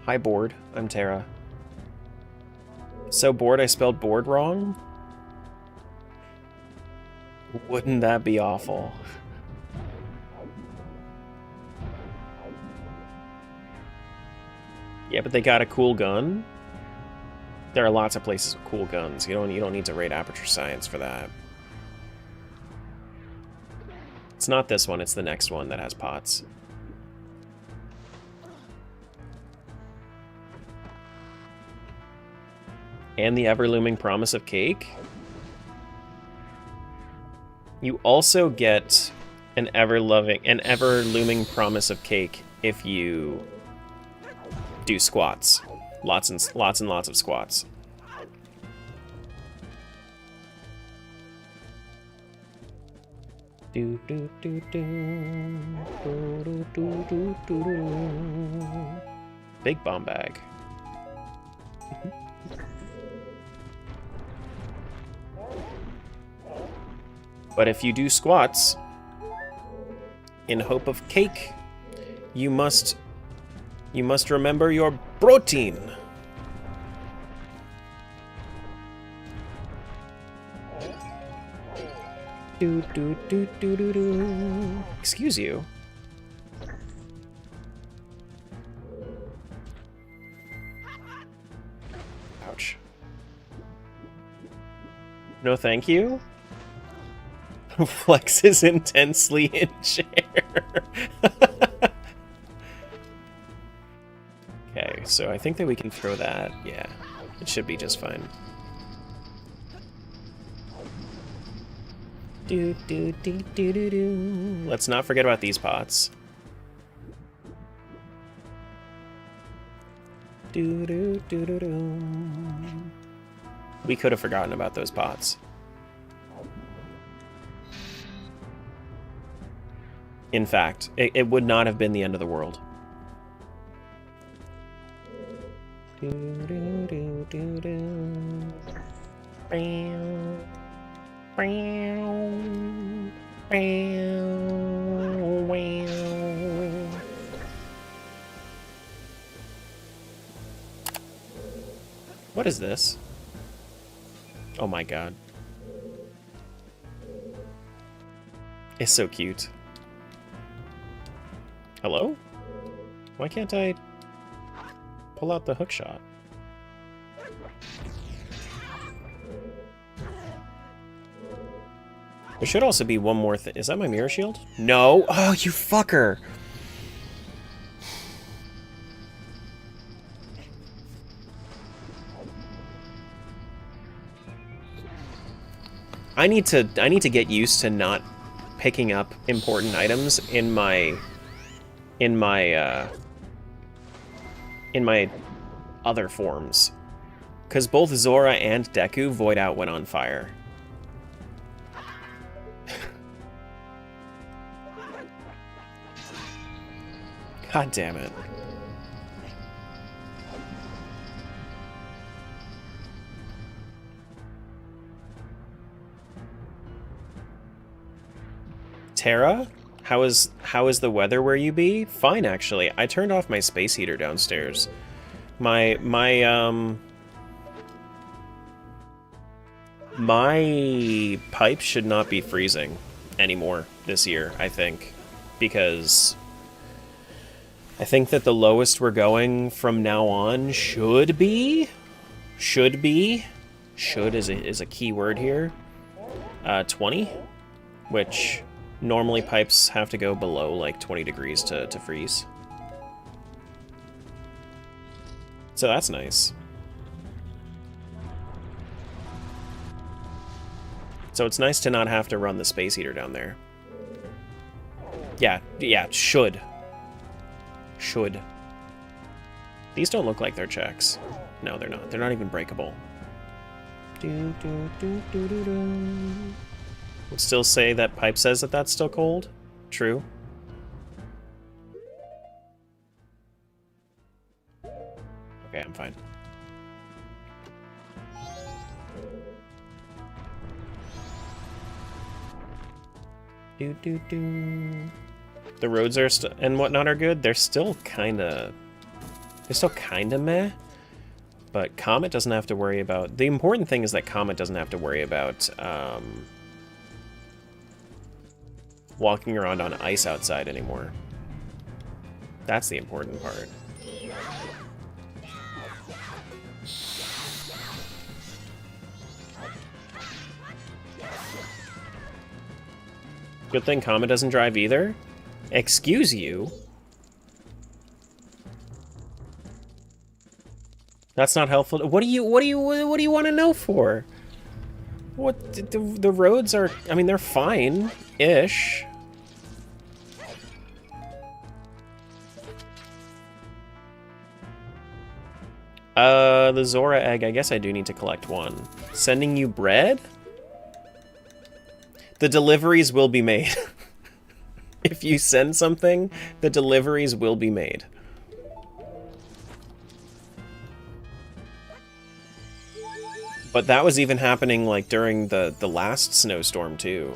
Hi, bored. I'm Tara. So bored I spelled bored wrong? Wouldn't that be awful? Yeah, but they got a cool gun. There are lots of places with cool guns. You don't need to raid Aperture Science for that. It's not this one, it's the next one that has pots. And the ever-looming promise of cake. You also get an ever-looming promise of cake if you do squats. Lots and lots of squats. Do do do do do do do do do. Big bomb bag. But if you do squats in hope of cake, you must remember your protein. Do do do do do do. Excuse you. Ouch. No, thank you. Flexes intensely in chair. Okay, so I think that we can throw that. Yeah, it should be just fine. Do do do do do do. Let's not forget about these pots. Do do do do do. We could have forgotten about those pots. In fact, it would not have been the end of the world. Do, do, do, do, do. Bam. Bam. Bam. Bam. What is this? Oh my god. It's so cute. Hello? Why can't I pull out the hook shot? There should also be one more thing. Is that my mirror shield? No. Oh, you fucker. I need to get used to not picking up important items in my other forms. Because both Zora and Deku void out when on fire. God damn it. Terra? How is the weather where you be? Fine, actually. I turned off my space heater downstairs. My pipe should not be freezing anymore this year, I think. Because I think that the lowest we're going from now on should is a key word here, 20, which normally pipes have to go below like 20 degrees to freeze. So that's nice. So it's nice to not have to run the space heater down there. Yeah, should. These don't look like they're checks. No, they're not. They're not even breakable. Would still say that pipe says that that's still cold. True. Okay, I'm fine. The roads are and whatnot are good. They're still kind of meh. But Comet doesn't have to worry about... The important thing is that Comet doesn't have to worry about walking around on ice outside anymore. That's the important part. Good thing Comet doesn't drive either. Excuse you? That's not helpful. What do you want to know for? What the roads are? I mean, they're fine-ish. The Zora egg. I guess I do need to collect one. Sending you bread? The deliveries will be made. If you send something, the deliveries will be made. But that was even happening, like, during the last snowstorm, too.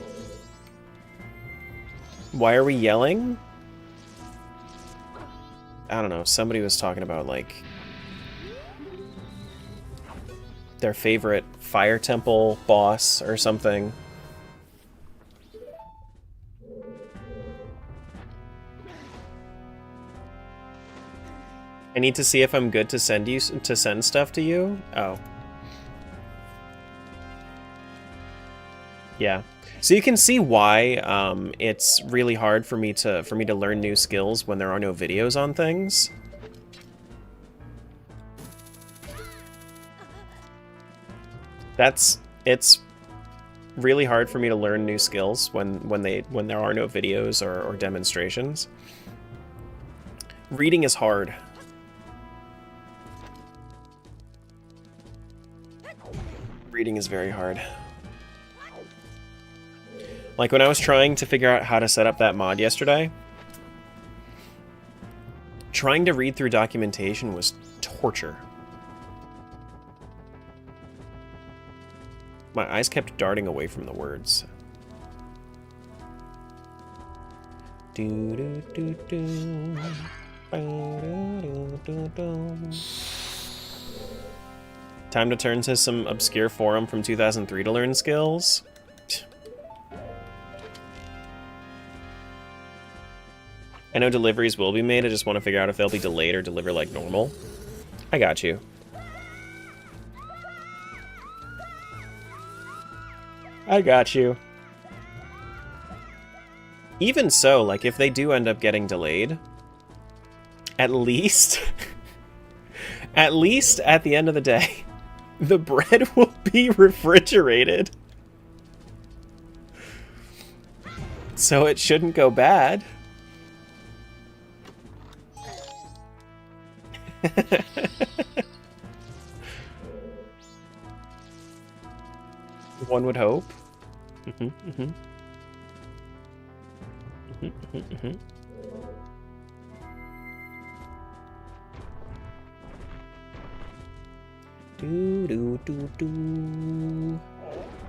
Why are we yelling? I don't know, somebody was talking about, like, their favorite fire temple boss or something. I need to see if I'm good to send stuff to you? Oh. Yeah. So you can see why it's really hard for me to learn new skills when there are no videos on things. It's really hard for me to learn new skills when there are no videos or demonstrations. Reading is hard. Reading is very hard. Like when I was trying to figure out how to set up that mod yesterday, trying to read through documentation was torture. My eyes kept darting away from the words. Time to turn to some obscure forum from 2003 to learn skills. I know deliveries will be made, I just want to figure out if they'll be delayed or deliver like normal. I got you. I got you. Even so, like, if they do end up getting delayed, at least... at least at the end of the day, the bread will be refrigerated. So it shouldn't go bad. One would hope. Do do do do.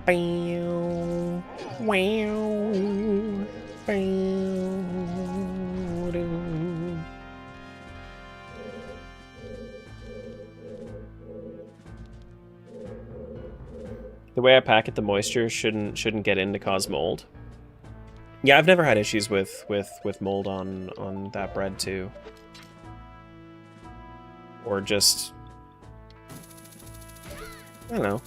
Bow. Wow. Bow. Do. The way I pack it, the moisture shouldn't get in to cause mold. Yeah, I've never had issues with mold on that bread too. Or just, I don't know.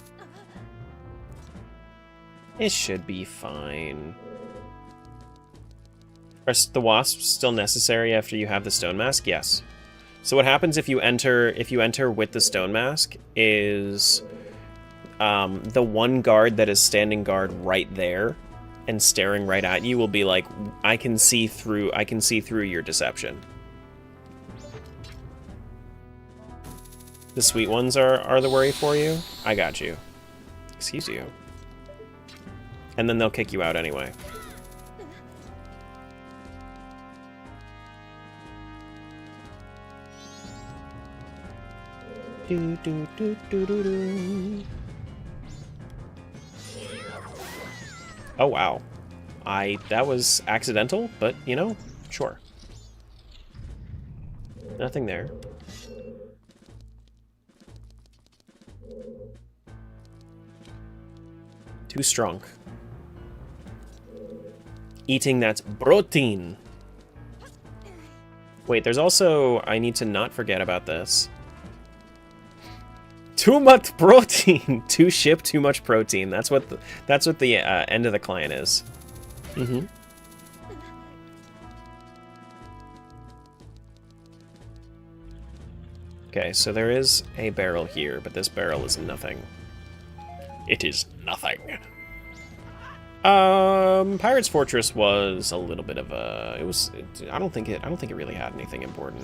It should be fine. Are the wasps still necessary after you have the stone mask? Yes. So what happens if you enter with the stone mask is the one guard that is standing guard right there and staring right at you will be like, I can see through your deception. The sweet ones are the worry for you? I got you. Excuse you. And then they'll kick you out anyway. Do do do do do do. Oh wow. That was accidental, but you know, sure. Nothing there. Too strong. Eating that protein. Wait, there's also, I need to not forget about this. Too much protein. Too ship, too much protein. That's what the end of the client is. Mm-hmm. Okay, so there is a barrel here, but this barrel is nothing. It is nothing. Pirate's Fortress was a little bit of a. I don't think it really had anything important.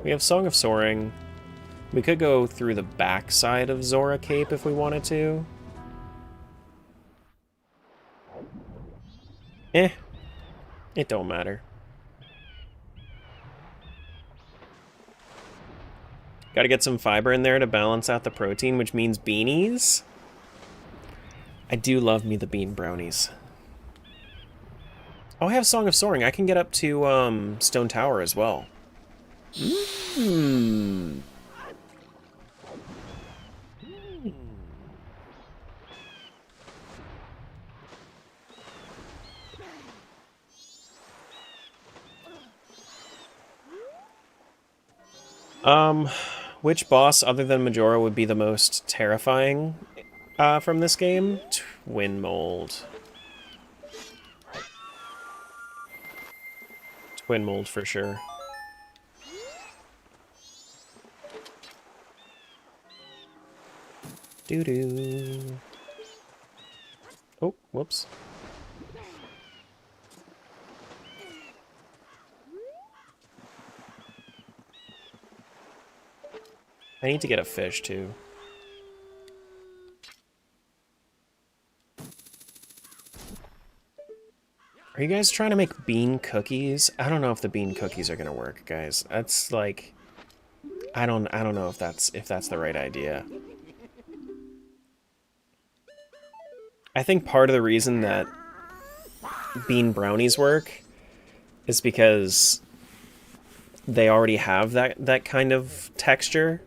We have Song of Soaring. We could go through the back side of Zora Cape if we wanted to. It don't matter. Gotta get some fiber in there to balance out the protein, which means beanies. I do love me the bean brownies. Oh, I have Song of Soaring. I can get up to Stone Tower as well. Mmm. Which boss other than Majora would be the most terrifying from this game? Twin Mold. Twin Mold for sure. Doo-doo. Oh, whoops. I need to get a fish, too. Are you guys trying to make bean cookies? I don't know if the bean cookies are gonna work, guys. That's like... I don't know if that's the right idea. I think part of the reason that bean brownies work is because they already have that kind of texture.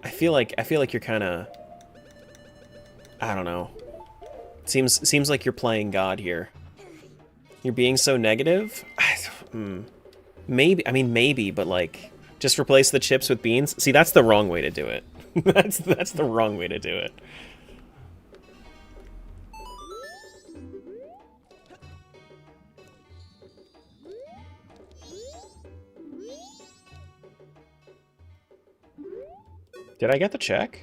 I feel like you're kind of, I don't know. Seems like you're playing God here. You're being so negative. Maybe, I mean maybe, but like just replace the chips with beans. See, that's the wrong way to do it. that's the wrong way to do it. Did I get the check?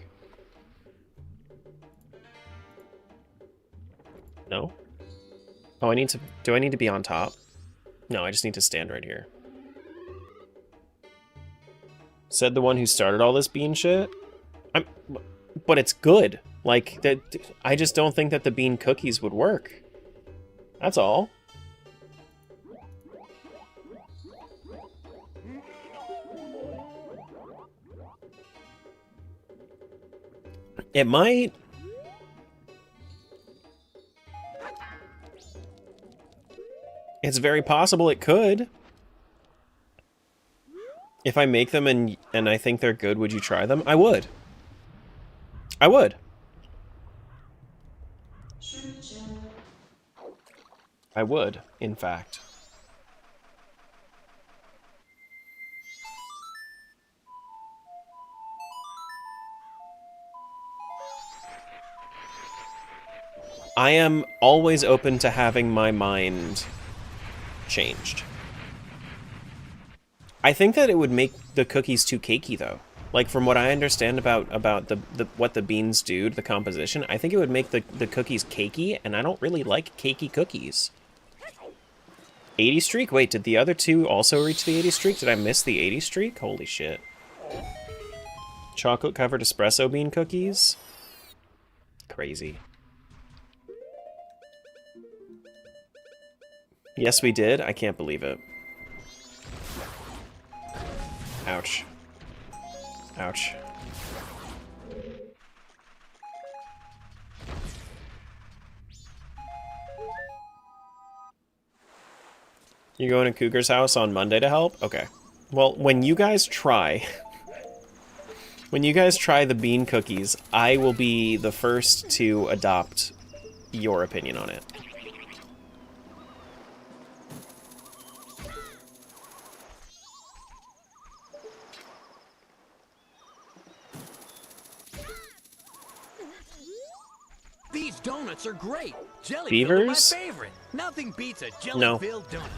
No? Oh, I need to... Do I need to be on top? No, I just need to stand right here. Said the one who started all this bean shit? But it's good. Like, that. I just don't think that the bean cookies would work. That's all. It might. It's very possible it could. If I make them and I think they're good, would you try them? I would. I would. I would, in fact. I am always open to having my mind changed. I think that it would make the cookies too cakey, though. Like, from what I understand about the what the beans do to the composition, I think it would make the cookies cakey, and I don't really like cakey cookies. 80 streak? Wait, did the other two also reach the 80 streak? Did I miss the 80 streak? Holy shit. Chocolate-covered espresso bean cookies? Crazy. Yes, we did? I can't believe it. Ouch. Ouch. You going to Cougar's house on Monday to help? Okay. Well, when you guys try... when you guys try the bean cookies, I will be the first to adopt your opinion on it. These donuts are great. Jelly Beavers? my favorite. Nothing beats a jelly-filled donut.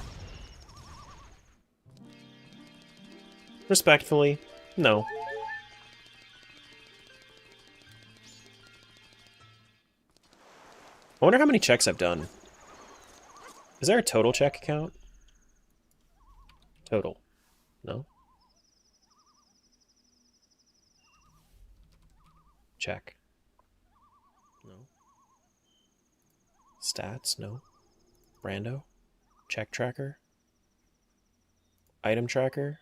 Respectfully, no. I wonder how many checks I've done. Is there a total check count? Total. No? Check. No. Stats? No. Rando? Check tracker? Item tracker?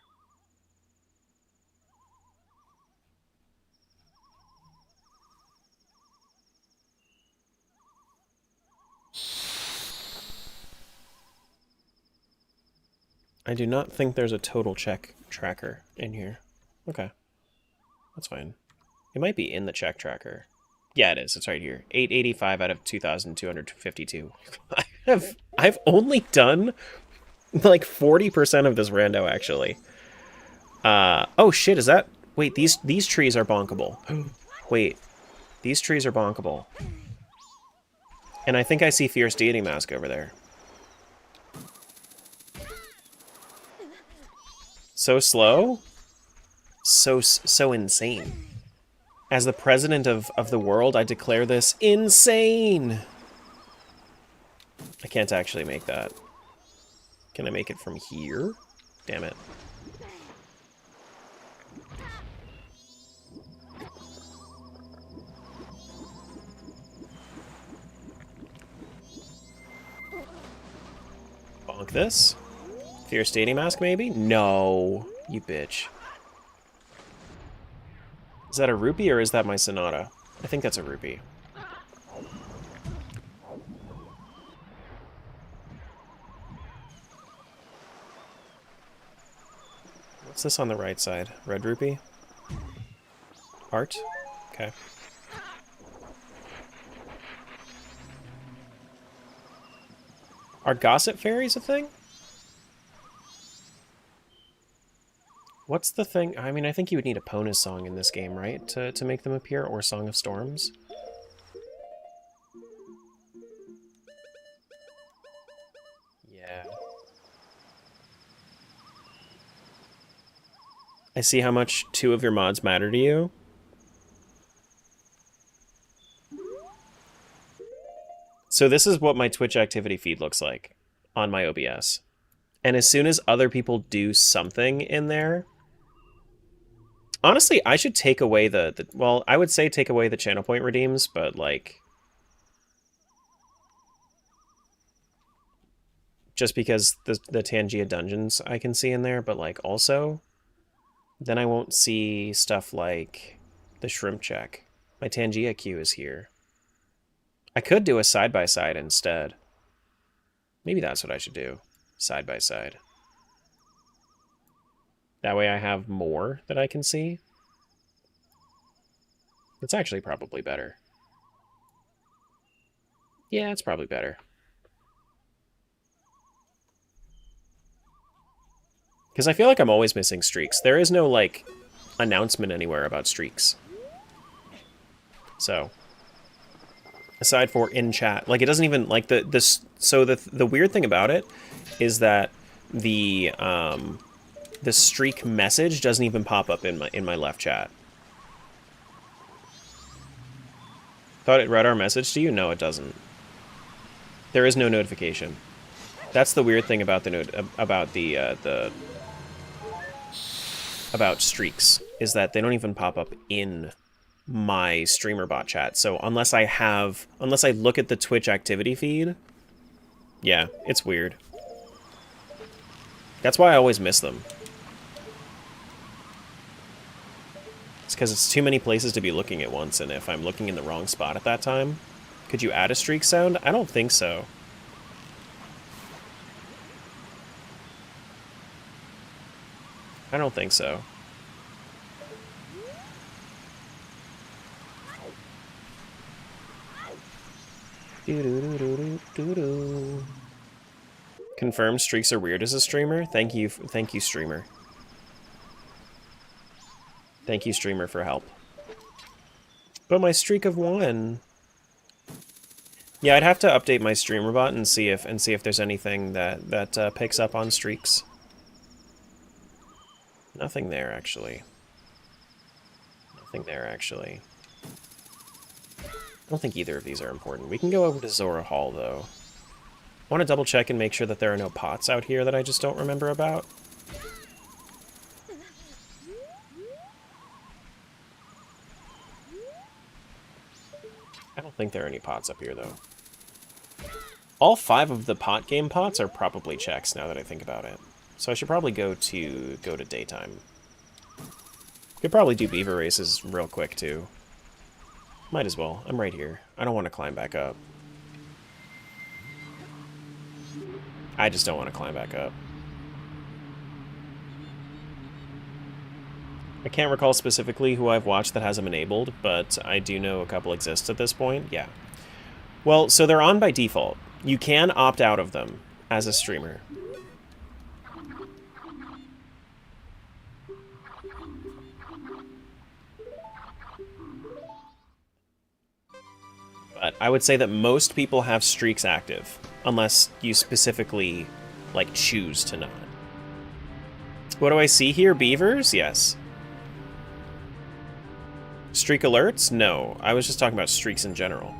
I do not think there's a total check tracker in here. Okay. That's fine. It might be in the check tracker. Yeah, it is. It's right here. 885 out of 2,252. I've only done like 40% of this rando, actually. Oh shit, is that... Wait, these trees are bonkable. Wait, these trees are bonkable. And I think I see Fierce Deity Mask over there. So slow? So insane. As the president of the world, I declare this insane! I can't actually make that. Can I make it from here? Damn it. Bonk this. Fierce Deity Mask, maybe? No. You bitch. Is that a rupee or is that my Sonata? I think that's a rupee. What's this on the right side? Red rupee? Art? Okay. Are gossip fairies a thing? What's the thing? I mean, I think you would need a Ponus song in this game, right? To make them appear, or Song of Storms? Yeah. I see how much 2 of your mods matter to you. So this is what my Twitch activity feed looks like on my OBS. And as soon as other people do something in there... Honestly, I should take away the... Well, I would say take away the channel point redeems, but, like... Just because the Tangia dungeons I can see in there, but, like, also... Then I won't see stuff like the shrimp check. My Tangia queue is here. I could do a side-by-side instead. Maybe that's what I should do. Side-by-side. That way I have more that I can see. It's actually probably better. Yeah, it's probably better. Because I feel like I'm always missing streaks. There is no, like, announcement anywhere about streaks. So... Aside for in chat, like it doesn't even like the weird thing about it is that the streak message doesn't even pop up in my left chat. Thought it read our message to you? No, it doesn't. There is no notification. That's the weird thing about about streaks is that they don't even pop up in my streamer bot chat. So unless I look at the Twitch activity feed, yeah, it's weird. That's why I always miss them. It's because it's too many places to be looking at once, and if I'm looking in the wrong spot at that time, could you add a streak sound? I don't think so. I don't think so. Confirmed streaks are weird as a streamer. Thank you, streamer. Thank you, streamer, for help. But my streak of 1. Yeah, I'd have to update my streamer bot and see if there's anything that picks up on streaks. Nothing there, actually. Nothing there, actually. I don't think either of these are important. We can go over to Zora Hall, though. I want to double check and make sure that there are no pots out here that I just don't remember about. I don't think there are any pots up here, though. All 5 of the pot game pots are probably checks, now that I think about it. So I should probably go to daytime. Could probably do beaver races real quick, too. Might as well. I'm right here. I don't want to climb back up. I just don't want to climb back up. I can't recall specifically who I've watched that has them enabled, but I do know a couple exist at this point. Yeah. Well, so they're on by default. You can opt out of them as a streamer. But I would say that most people have streaks active, unless you specifically, like, choose to not. What do I see here? Beavers? Yes. Streak alerts? No. I was just talking about streaks in general.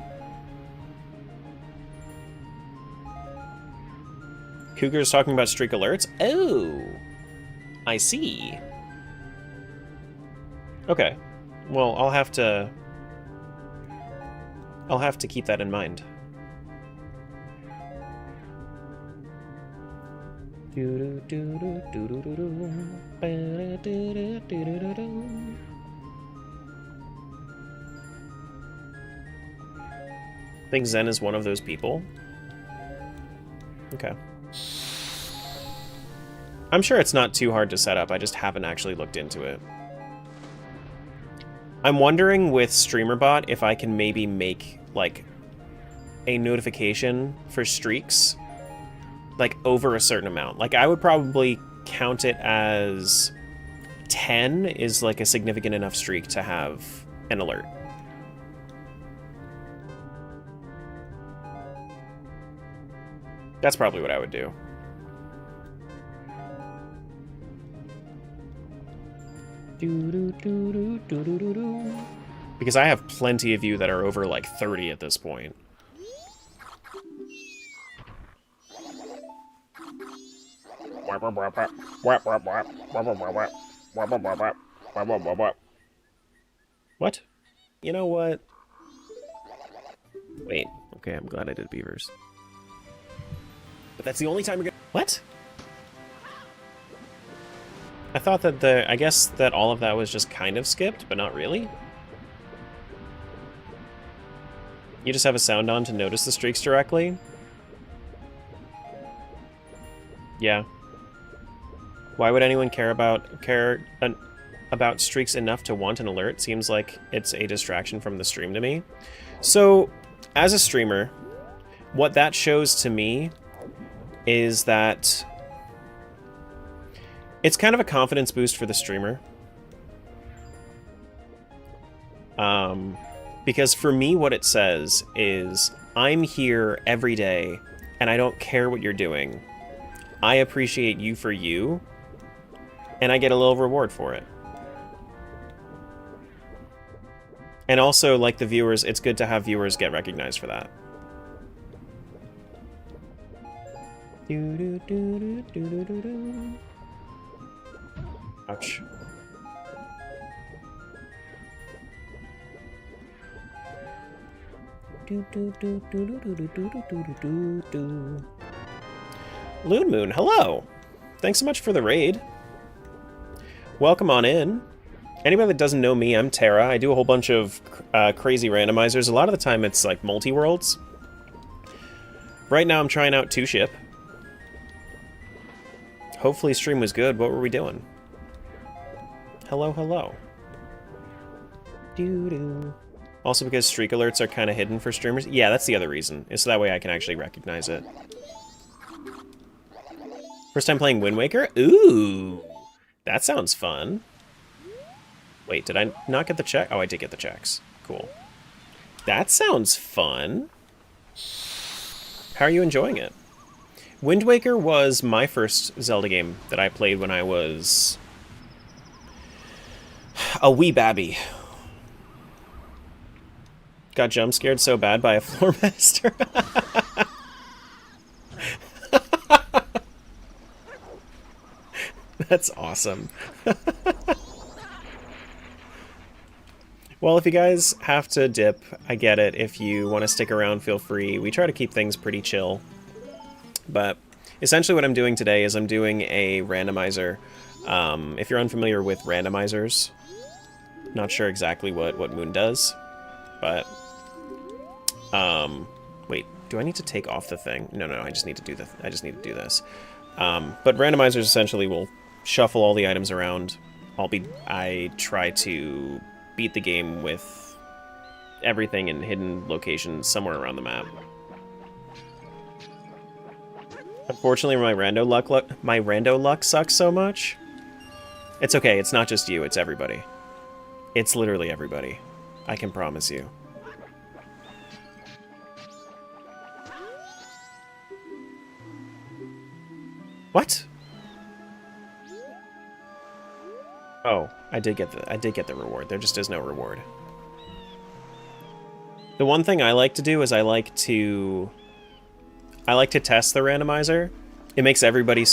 Cougar's talking about streak alerts? Oh! I see. Okay. Well, I'll have to keep that in mind. I think Zen is one of those people. Okay. I'm sure it's not too hard to set up, I just haven't actually looked into it. I'm wondering with StreamerBot if I can maybe make, like, a notification for streaks, like, over a certain amount. Like, I would probably count it as 10 is, like, a significant enough streak to have an alert. That's probably what I would do. Because I have plenty of you that are over, like, 30 at this point. What? You know what? Wait. Okay, I'm glad I did beavers. But that's the only time you're gonna... What? I thought that I guess that all of that was just kind of skipped, but not really. You just have a sound on to notice the streaks directly? Yeah. Why would anyone care about streaks enough to want an alert? Seems like it's a distraction from the stream to me. So, as a streamer, what that shows to me is that it's kind of a confidence boost for the streamer. Because for me, what it says is, I'm here every day, and I don't care what you're doing. I appreciate you for you, and I get a little reward for it. And also, like the viewers, it's good to have viewers get recognized for that. Ouch. Loon Moon, hello! Thanks so much for the raid. Welcome on in. Anybody that doesn't know me, I'm Tara. I do a whole bunch of crazy randomizers. A lot of the time it's like multi-worlds. Right now I'm trying out 2-ship. Hopefully stream was good. What were we doing? Hello, hello. Doo-doo. Also because streak alerts are kind of hidden for streamers. Yeah, that's the other reason. Is so that way I can actually recognize it. First time playing Wind Waker? Ooh! That sounds fun. Wait, did I not get the check? Oh, I did get the checks. Cool. That sounds fun. How are you enjoying it? Wind Waker was my first Zelda game that I played when I was a wee babby. Got jump scared so bad by a floor master. That's awesome. Well, if you guys have to dip, I get it. If you want to stick around, feel free. We try to keep things pretty chill. But essentially what I'm doing today is I'm doing a randomizer. If you're unfamiliar with randomizers, not sure exactly what Moon does, but... wait, do I need to take off the thing? No, I just need to do this. But randomizers essentially will shuffle all the items around. I try to beat the game with everything in hidden locations somewhere around the map. Unfortunately, my rando luck sucks so much. It's okay, it's not just you, it's everybody. It's literally everybody. I can promise you. What? Oh, I did get the reward. There just is no reward. The one thing I like to do is I like to test the randomizer. It makes everybody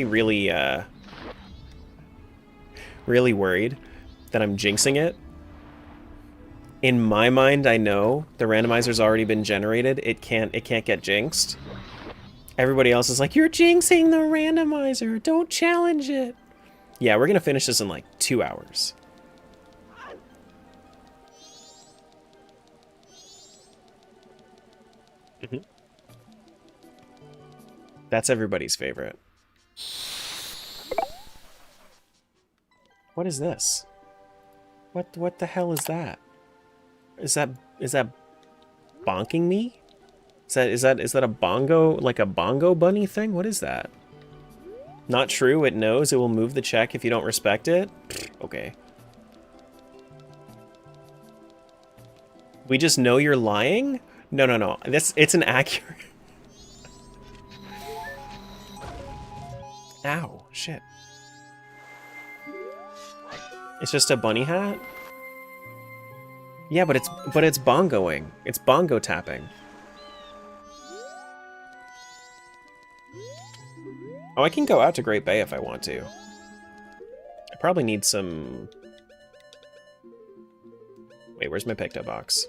really really worried that I'm jinxing it. In my mind, I know the randomizer's already been generated. It can't get jinxed. Everybody else is like, you're jinxing the randomizer. Don't challenge it. Yeah, we're gonna finish this in like 2 hours. That's everybody's favorite. What is this? What the hell is that? Is that bonking me? Is that a bongo, like a bongo bunny thing? What is that? Not true, it knows it will move the check if you don't respect it? Okay. We just know you're lying? No. It's an accurate... Ow, shit. It's just a bunny hat? Yeah, but it's bongoing. It's bongo tapping. Oh, I can go out to Great Bay if I want to. I probably need some... Wait, where's my Picto box?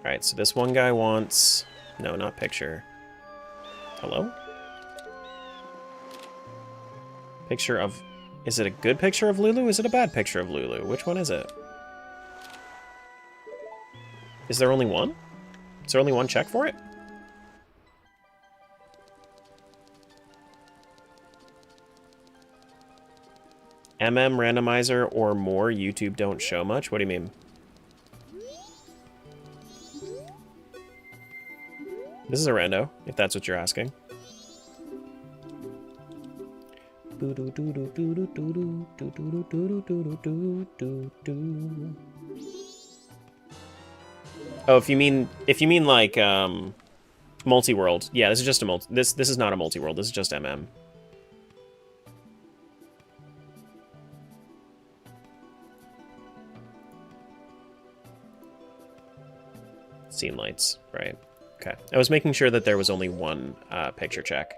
Alright, so this one guy wants... No, not picture. Hello? Picture of... Is it a good picture of Lulu? Is it a bad picture of Lulu? Which one is it? Is there only one? Is there only one check for it? Randomizer or more, YouTube don't show much? What do you mean? This is a rando, if that's what you're asking. Oh, if you mean like multi-world. Yeah, this is just a this is not a multi-world. This is just MM. Scene lights, right. Okay. I was making sure that there was only one picture check.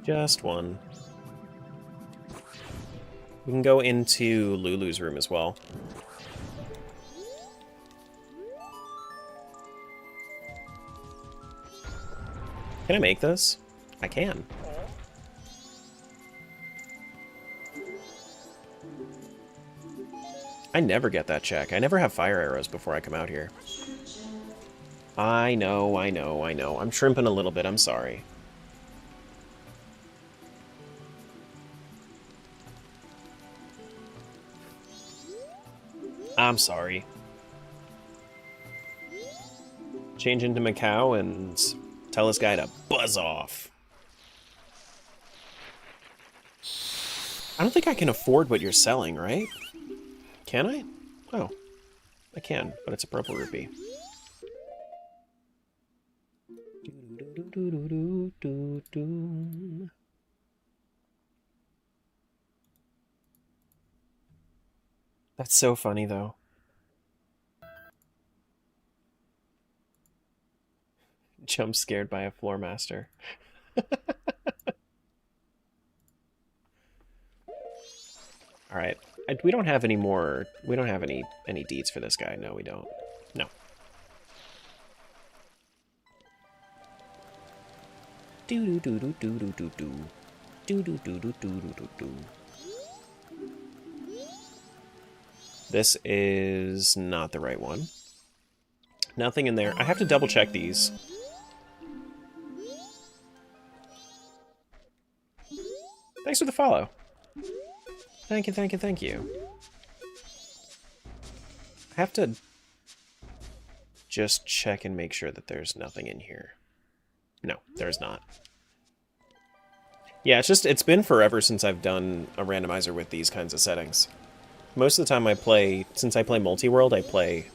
Just one. We can go into Lulu's room as well. Can I make this? I can. I never get that check. I never have fire arrows before I come out here. I know. I'm shrimping a little bit, I'm sorry. I'm sorry. Change into Macau and tell this guy to buzz off. I don't think I can afford what you're selling, right? Can I? Oh, I can, but it's a purple rupee. That's so funny, though. Jump scared by a floor master. All right. We don't have any more. We don't have any deeds for this guy. No, we don't. No. Do do do do do do do do do do do do do do. This is not the right one. Nothing in there. I have to double check these. Thanks for the follow. Thank you, thank you, thank you. I have to just check and make sure that there's nothing in here. No, there's not. Yeah, it's been forever since I've done a randomizer with these kinds of settings. Most of the time since I play multi-world, I play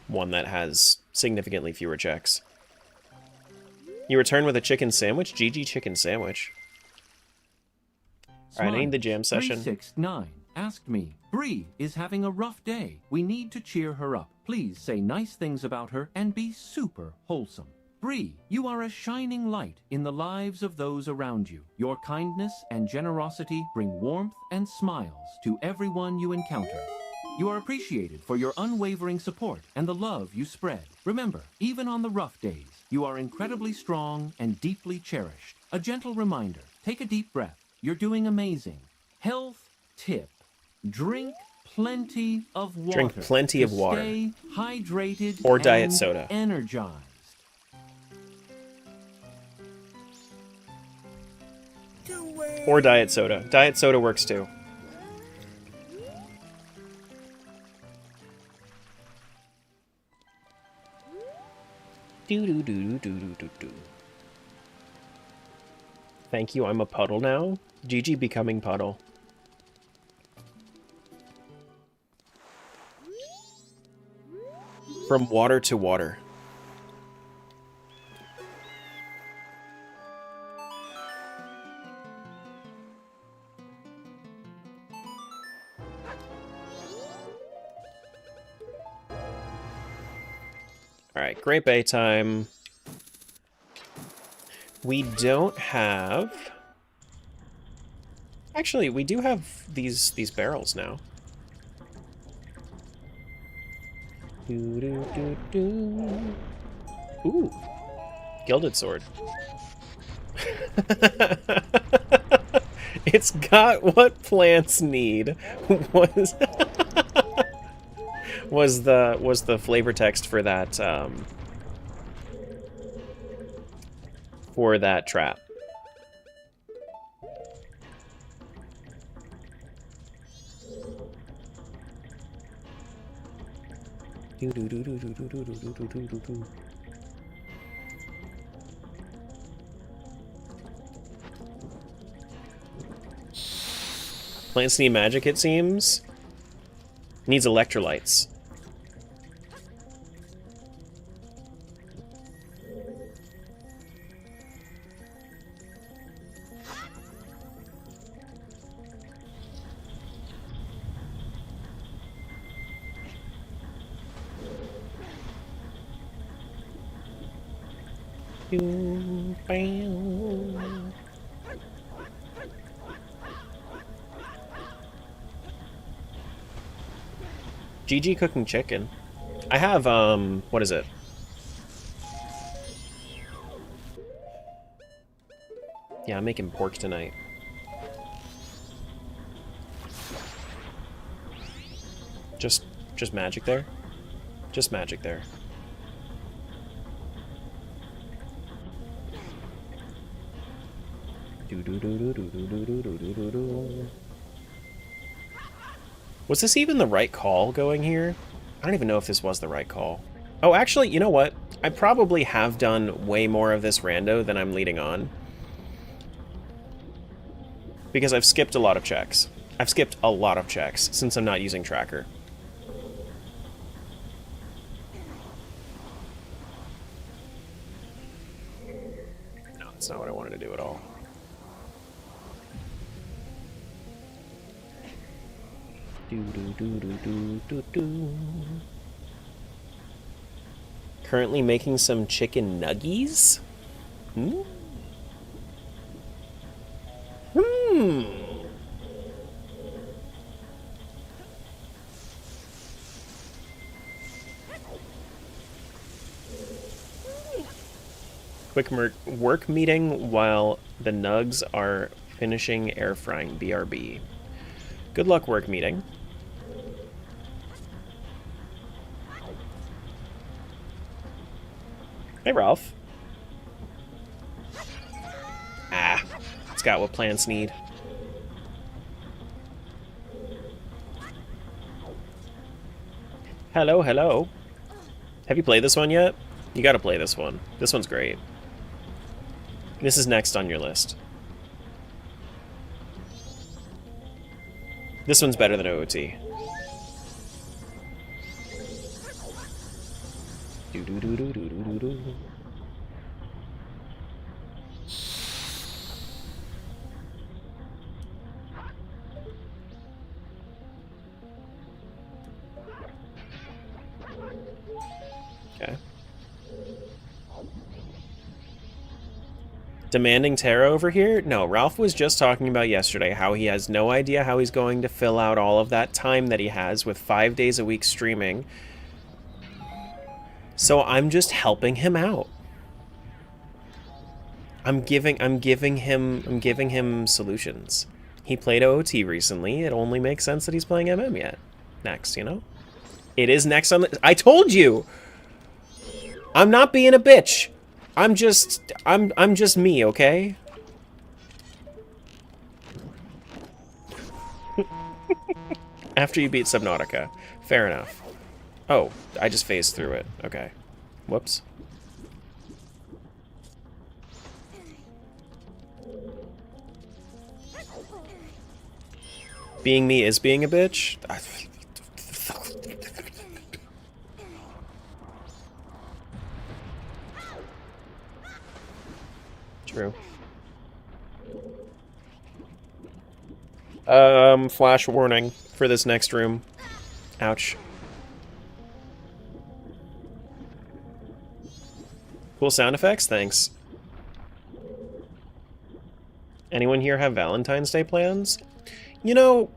one that has significantly fewer checks. You return with a chicken sandwich? GG chicken sandwich. Alright, I need the jam session. 369 asked me, Bree is having a rough day. We need to cheer her up. Please say nice things about her and be super wholesome. Bree, you are a shining light in the lives of those around you. Your kindness and generosity bring warmth and smiles to everyone you encounter. You are appreciated for your unwavering support and the love you spread. Remember, even on the rough days, you are incredibly strong and deeply cherished. A gentle reminder, take a deep breath. You're doing amazing. Health tip. Drink plenty of water. Drink plenty of water. Stay hydrated or diet and soda. Energized. Or diet soda. Diet soda works too. Do. Thank you, I'm a puddle now. GG becoming puddle. From water to water. Alright, Great Bay time. We don't have... Actually, we do have these barrels now. Ooh. Gilded sword. It's got what plants need. was the flavor text for that trap. Plants need magic, it seems. Needs electrolytes. GG cooking chicken. I have, what is it? Yeah, I'm making pork tonight. Just magic there? Just magic there. Was this even the right call going here? I don't even know if this was the right call. Oh, actually, you know what? I probably have done way more of this rando than I'm leading on. Because I've skipped a lot of checks. I've skipped a lot of checks since I'm not using tracker. No, that's not what I wanted to do at all. Currently making some chicken nuggies? Quick work meeting while the nugs are finishing air frying. BRB. Good luck work meeting. Hey, Ralph. Ah, it's got what plants need. Hello, hello. Have you played this one yet? You gotta play this one. This one's great. This is next on your list. This one's better than OOT. Okay. Demanding Tara over here? No, Ralph was just talking about yesterday how he has no idea how he's going to fill out all of that time that he has with 5 days a week streaming. So I'm just helping him out. I'm giving him solutions. He played OOT recently. It only makes sense that he's playing MM yet. Next, you know? It is next on the... I told you! I'm not being a bitch. I'm just me, okay? After you beat Subnautica. Fair enough. Oh, I just phased through it. Okay. Whoops. Being me is being a bitch? True. Flash warning for this next room. Ouch. Cool sound effects? Thanks. Anyone here have Valentine's Day plans? You know,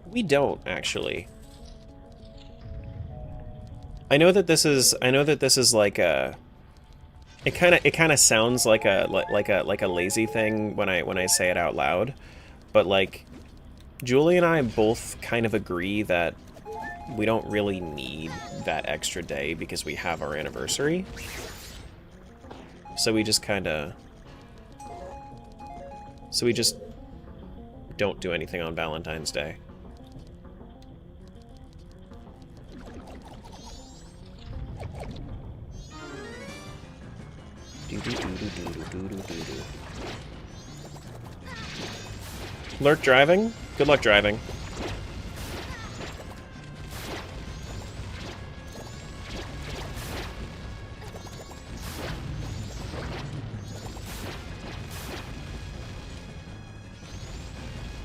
we don't actually. I know that this is like a it kind of sounds like a lazy thing when I say it out loud, but like Julie and I both kind of agree that we don't really need that extra day because we have our anniversary. So we just don't do anything on Valentine's Day. Lurk driving? Good luck driving.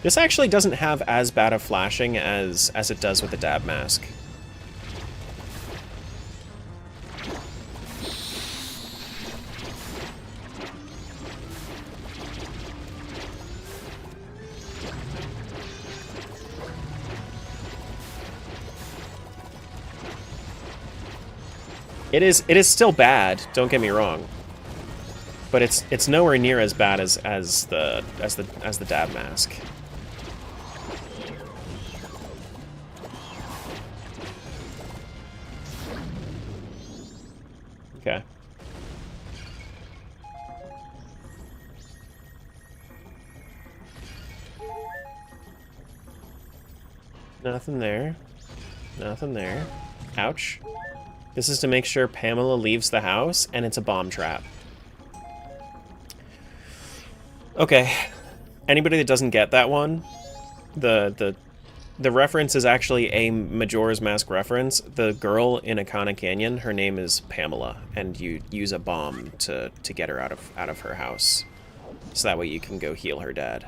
This actually doesn't have as bad a flashing as it does with the dab mask. It is still bad, don't get me wrong. But it's nowhere near as bad as the dab mask. Okay. Nothing there. Nothing there. Ouch. This is to make sure Pamela leaves the house, and it's a bomb trap. Okay. Anybody that doesn't get that one, the reference is actually a Majora's Mask reference. The girl in Akana Canyon, her name is Pamela, and you use a bomb to get her out of her house. So that way you can go heal her dad.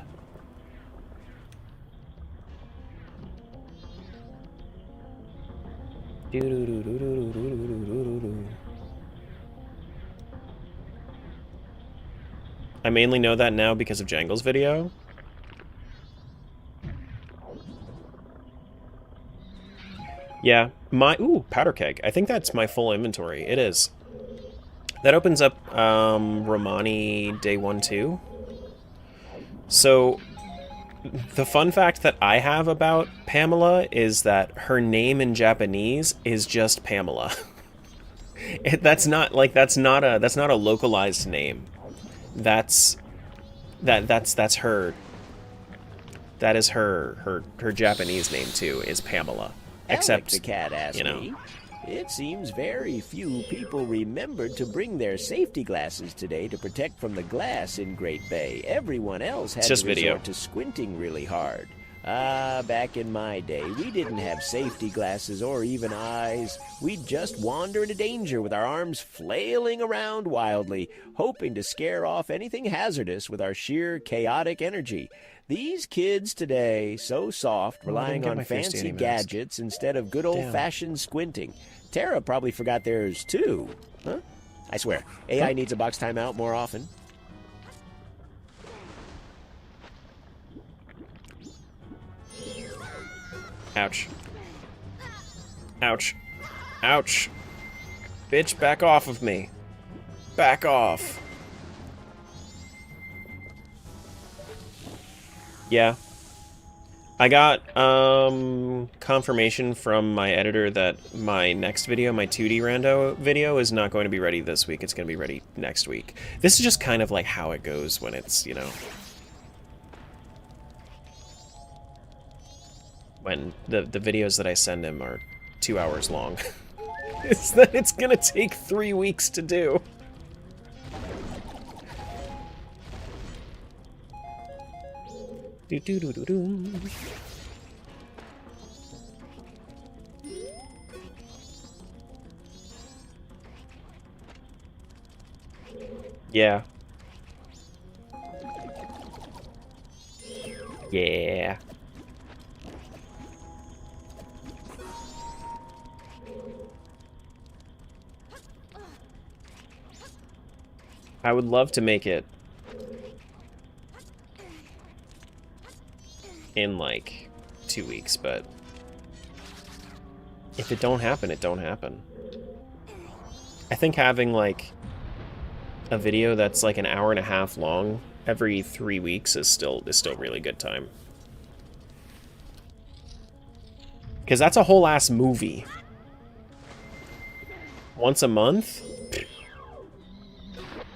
I mainly know that now because of Jangle's video. Yeah, ooh, powder keg. I think that's my full inventory. It is. That opens up Romani Day 1-2. So the fun fact that I have about Pamela is that her name in Japanese is just Pamela. That's not a localized name. That's her. That is her Japanese name too, is Pamela. Except the cat asked me. It seems very few people remembered to bring their safety glasses today to protect from the glass in Great Bay. Everyone else had to resort to squinting really hard. Back in my day, we didn't have safety glasses or even eyes. We'd just wander into danger with our arms flailing around wildly, hoping to scare off anything hazardous with our sheer chaotic energy. These kids today, so soft, relying on fancy gadgets instead of good old-fashioned squinting. Tara probably forgot theirs too. Huh? I swear, AI needs a box timeout more often. Ouch. Ouch. Ouch. Bitch, back off of me. Back off. Yeah. I got confirmation from my editor that my next video, my 2D Rando video, is not going to be ready this week. It's going to be ready next week. This is just kind of like how it goes when it's, you know, when the videos that I send him are 2 hours long. It's that it's going to take 3 weeks to do. Yeah. Yeah. I would love to make it in like 2 weeks, but if it don't happen, it don't happen. I think having like a video that's like an hour and a half long every 3 weeks is still really good time. Because that's a whole ass movie. Once a month?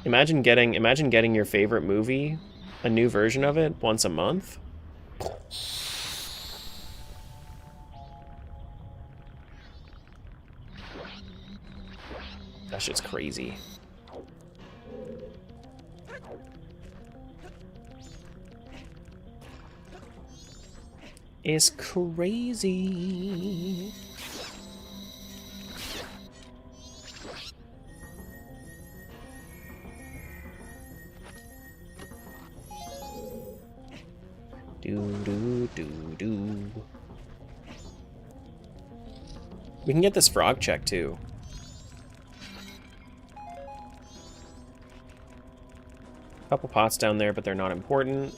Imagine getting your favorite movie, a new version of it, once a month. That shit's crazy. It's crazy. Do. We can get this frog check too. Couple pots down there, but they're not important.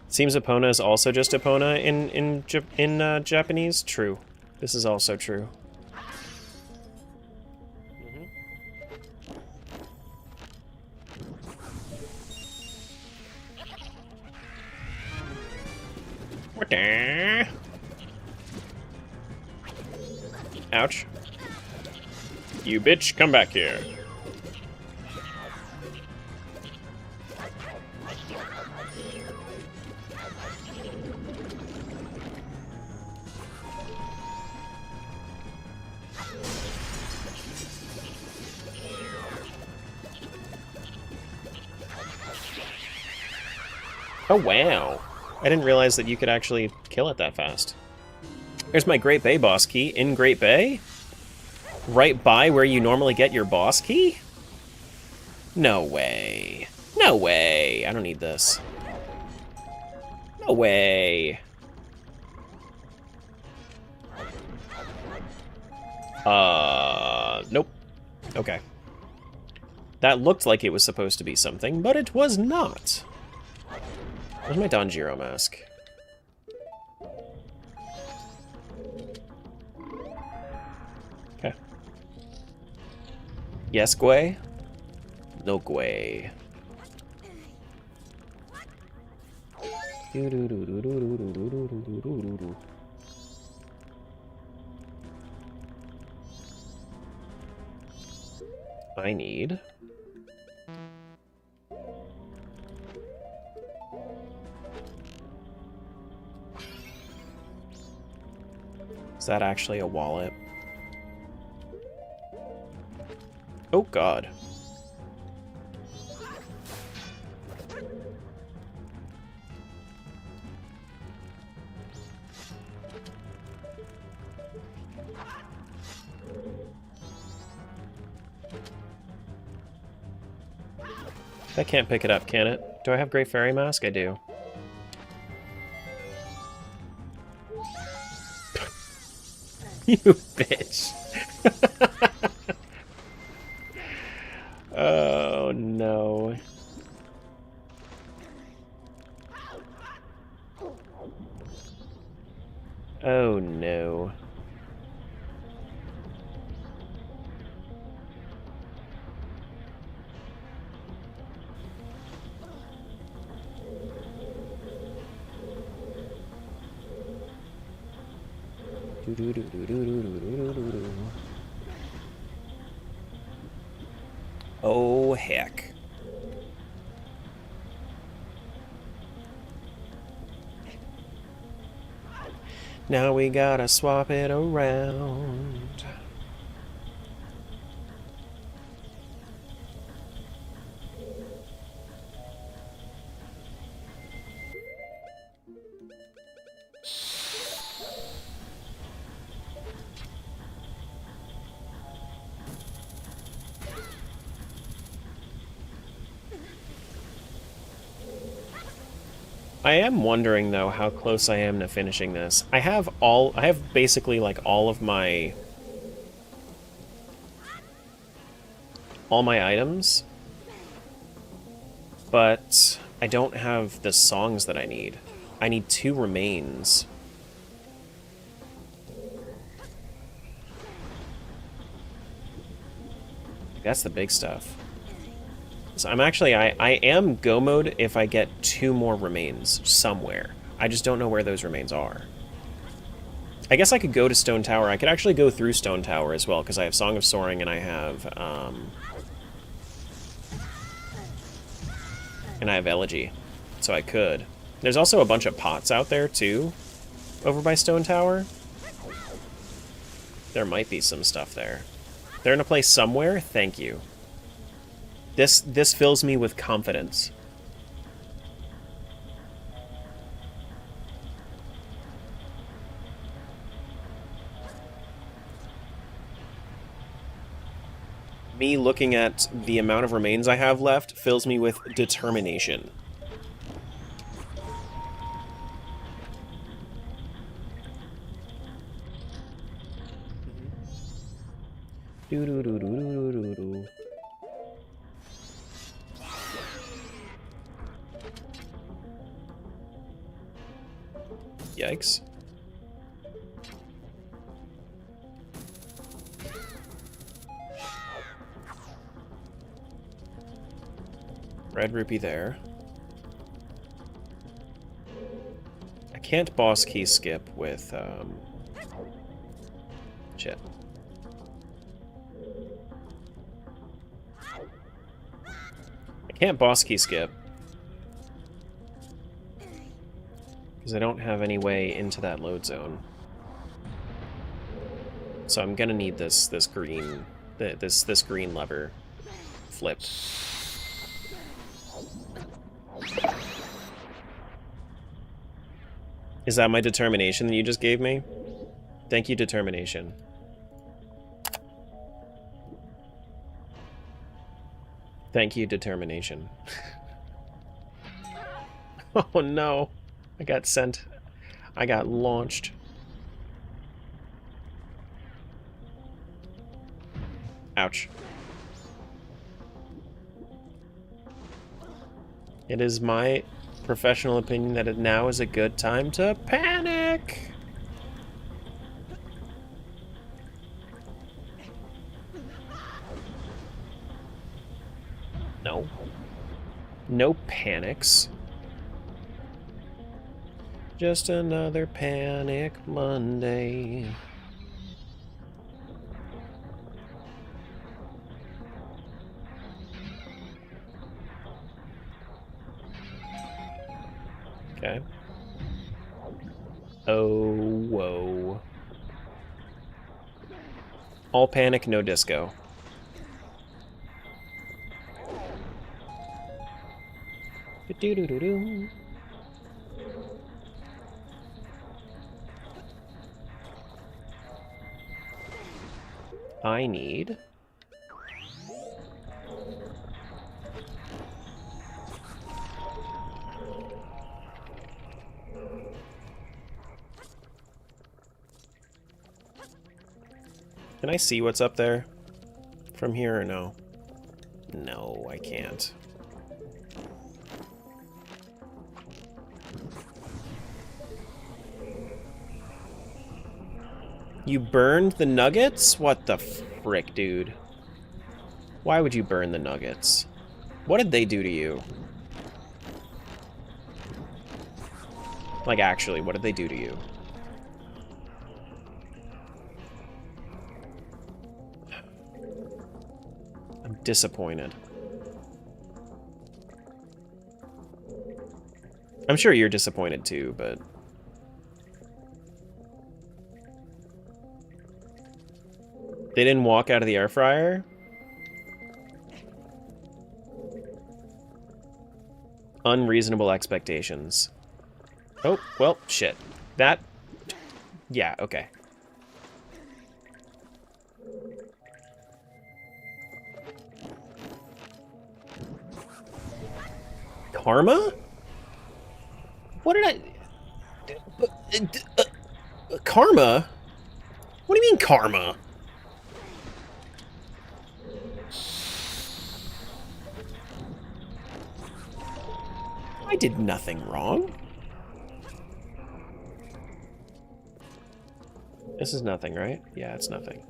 Seems Epona is also just Epona in Japanese. True. This is also true. Ouch. You bitch, come back here. Oh wow. I didn't realize that you could actually kill it that fast. There's my Great Bay boss key in Great Bay? Right by where you normally get your boss key? No way. No way. I don't need this. No way. Nope. Okay. That looked like it was supposed to be something, but it was not. Where's my Danjiro mask? Okay. Yes, Gui? No, Gui. I need... Is that actually a wallet? Oh god. I can't pick it up, can it? Do I have Great Fairy Mask? I do. You bitch. Oh no. Oh no. Oh, heck. Now we gotta swap it around. I am wondering, though, how close I am to finishing this. I have basically, like, all my items, but I don't have the songs that I need. I need 2 remains. That's the big stuff. So I'm actually, I am go mode if I get 2 more remains somewhere. I just don't know where those remains are. I guess I could go to Stone Tower. I could actually go through Stone Tower as well, because I have Song of Soaring and I have Elegy. So I could. There's also a bunch of pots out there, too, over by Stone Tower. There might be some stuff there. They're in a place somewhere? Thank you. This fills me with confidence. Me looking at the amount of remains I have left fills me with determination. Do-do-do-do-do-do-do. Yikes. Red rupee there. I can't boss key skip with, shit. I can't boss key skip. Because I don't have any way into that load zone. So I'm gonna need this green lever flipped. Is that my determination that you just gave me? Thank you, determination. Thank you, determination. Oh no. I got sent. I got launched. Ouch. It is my professional opinion that it now is a good time to panic. No. No panics. Just another panic Monday. Okay. Oh, whoa. All panic, no disco. Do-do-do-do. I need... Can I see what's up there from here or no? No, I can't. You burned the nuggets? What the frick, dude? Why would you burn the nuggets? What did they do to you? Like, actually, what did they do to you? I'm disappointed. I'm sure you're disappointed too, but... They didn't walk out of the air fryer? Unreasonable expectations. Oh, well, shit. That... Yeah, okay. Karma? What did I... Karma? What do you mean karma? I did nothing wrong. This is nothing, right? Yeah, it's nothing.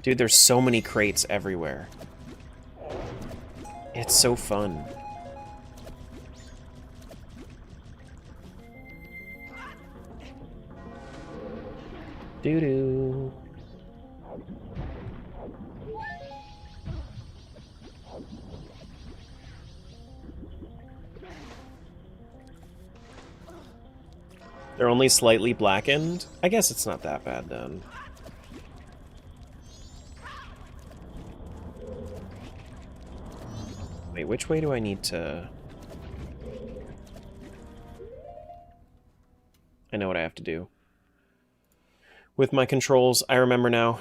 Dude, there's so many crates everywhere. It's so fun. Doo-doo. They're only slightly blackened? I guess it's not that bad then. Wait, which way do I need to... I know what I have to do. With my controls, I remember now.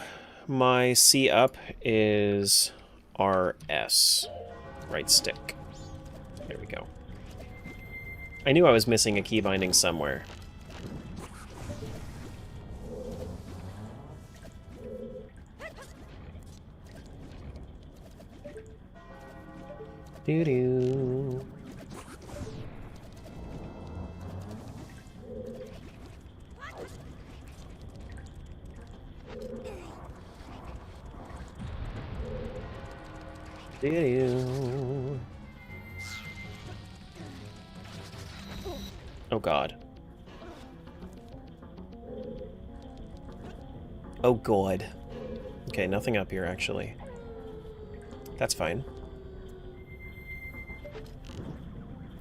My C up is RS. Right stick. There we go. I knew I was missing a key binding somewhere. Doo-doo. Doo-doo. Oh god. Oh god. Okay, nothing up here actually. That's fine.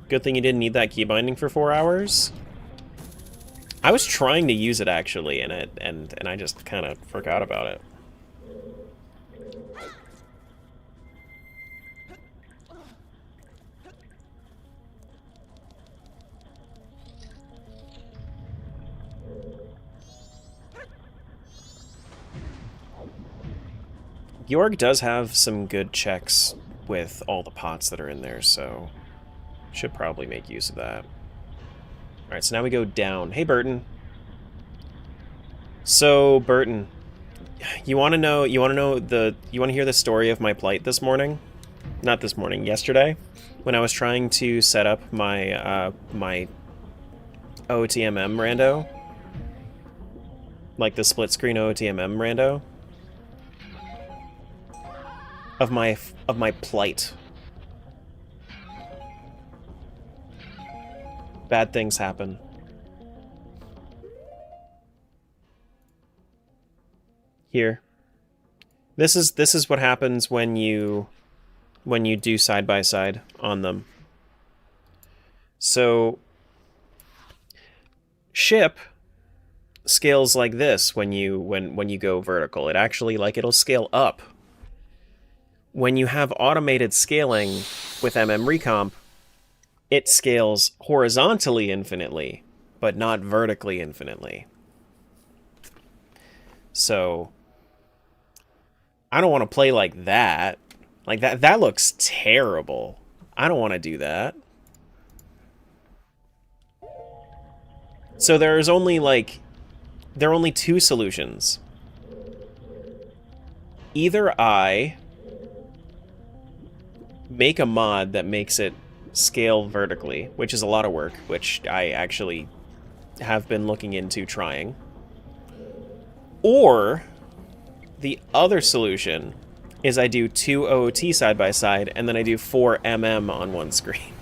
Good thing you didn't need that key binding for 4 hours. I was trying to use it actually, and I just kind of forgot about it. Georg does have some good checks with all the pots that are in there, so should probably make use of that. Alright, so now we go down. Hey, Burton. So, Burton, you want to hear the story of my plight this morning? Not this morning, yesterday, when I was trying to set up my my OTMM rando, like the split screen OTMM rando of my plight. Bad things happen. Here. This is what happens when you do side by side on them. So ship scales like this when you go vertical. It actually, like, it'll scale up. When you have automated scaling with Recomp, it scales horizontally infinitely, but not vertically infinitely. So I don't want to play like that. Like that looks terrible. I don't want to do that. So there are only two solutions. Either I make a mod that makes it scale vertically, which is a lot of work, which I actually have been looking into trying. Or the other solution is I do 2 OOT side by side, and then I do 4 on one screen.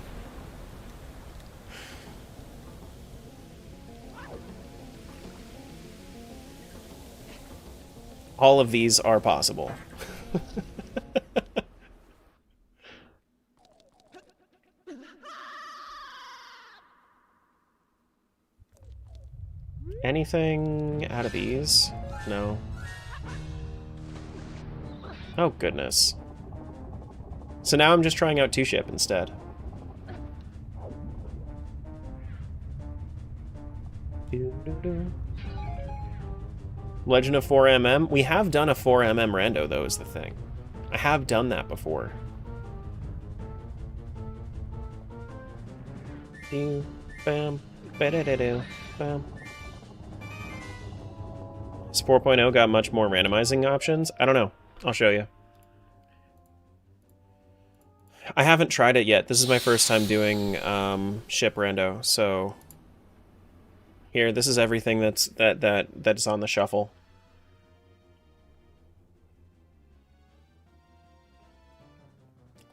All of these are possible. Anything out of these? No. Oh, goodness. So now I'm just trying out 2-ship instead. Legend of 4MM. We have done a 4MM rando, though, is the thing. I have done that before. Do, bam, ba-da-da-do, bam. Has 4.0 got much more randomizing options? I don't know. I'll show you. I haven't tried it yet. This is my first time doing ship rando, so here, this is everything that's on the shuffle.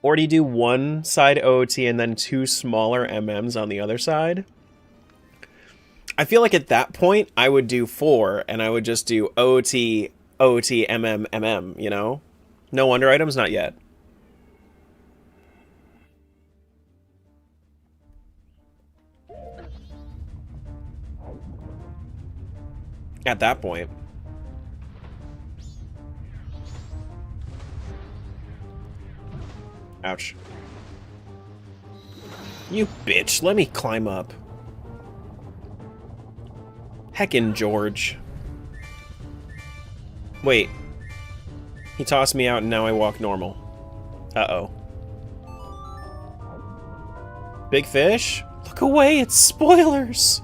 Or do you do one side OOT and then two smaller MMs on the other side? I feel like at that point, I would do 4, and I would just do OOT, OOT, MM, MM, you know? No wonder items? Not yet. At that point. Ouch. You bitch, let me climb up. Heckin' George. Wait. He tossed me out and now I walk normal. Uh-oh. Big fish? Look away, it's spoilers!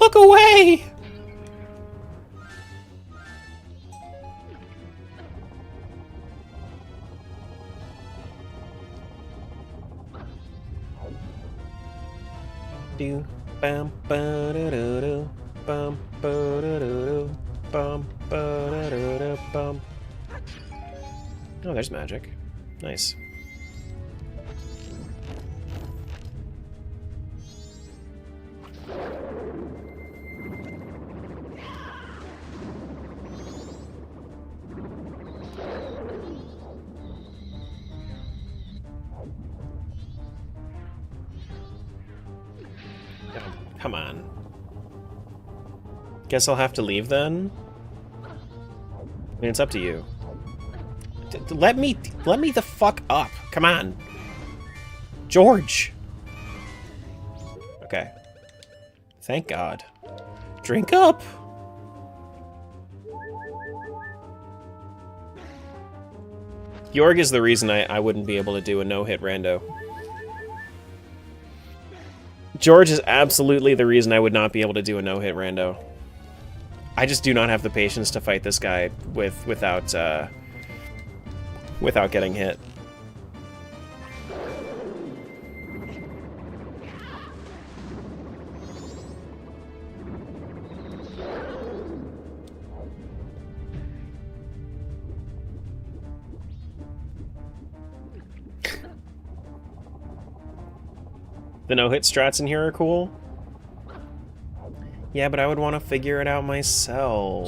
Look away! Do bam ba da da do bam ba da da do bam ba da da da bam. Oh, there's magic. Nice. Come on. Guess I'll have to leave then? I mean, it's up to you. Let me the fuck up. Come on. George. Okay. Thank God. Drink up. Jorg is the reason I wouldn't be able to do a no-hit rando. George is absolutely the reason I would not be able to do a no-hit rando. I just do not have the patience to fight this guy without getting hit. The no-hit strats in here are cool. Yeah, but I would want to figure it out myself.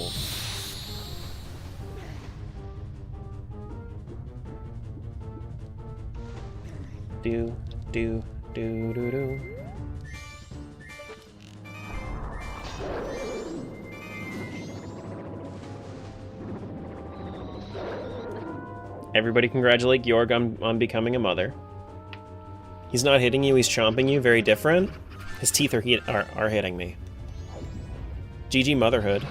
Do, do, do, do, do. Everybody congratulate Jorg on becoming a mother. He's not hitting you, he's chomping you. Very different. His teeth are hitting me. GG motherhood.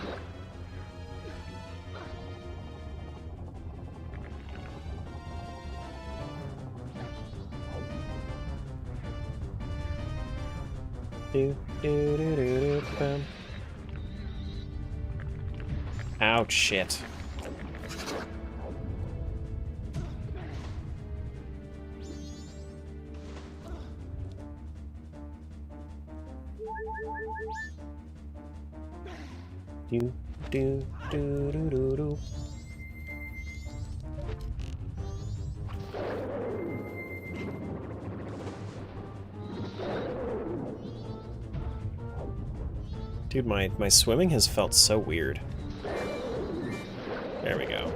Do, do, do, do, do, bam. Ouch, shit. Do, do, do, do, do, do. Dude, my swimming has felt so weird. There we go.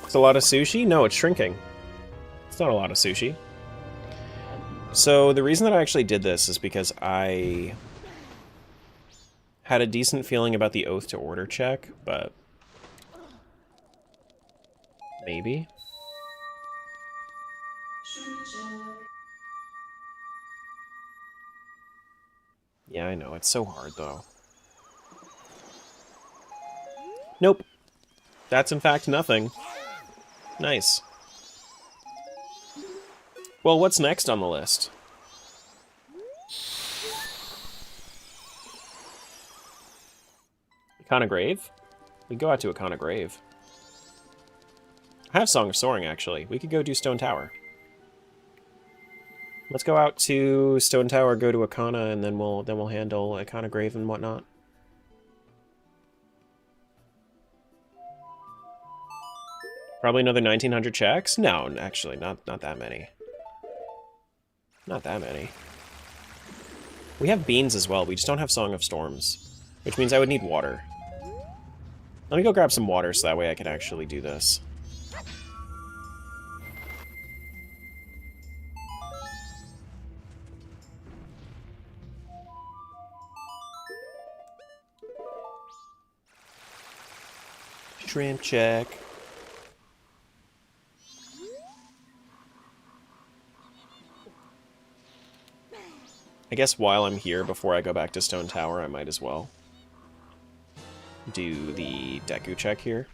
It's a lot of sushi? No, it's shrinking. It's not a lot of sushi. So the reason that I actually did this is because I Had a decent feeling about the Oath to Order check, but maybe. Yeah, I know. It's so hard, though. Nope. That's in fact nothing. Nice. Well, what's next on the list? Icona Grave? We go out to Icona Grave. I have Song of Soaring, actually. We could go do Stone Tower. Let's go out to Stone Tower, go to Icona, and then we'll handle Icona Grave and whatnot. Probably another 1900 checks? No, actually, not that many. Not that many. We have beans as well, we just don't have Song of Storms. Which means I would need water. Let me go grab some water so that way I can actually do this. Shrimp check. I guess while I'm here, before I go back to Stone Tower, I might as well do the Deku check here.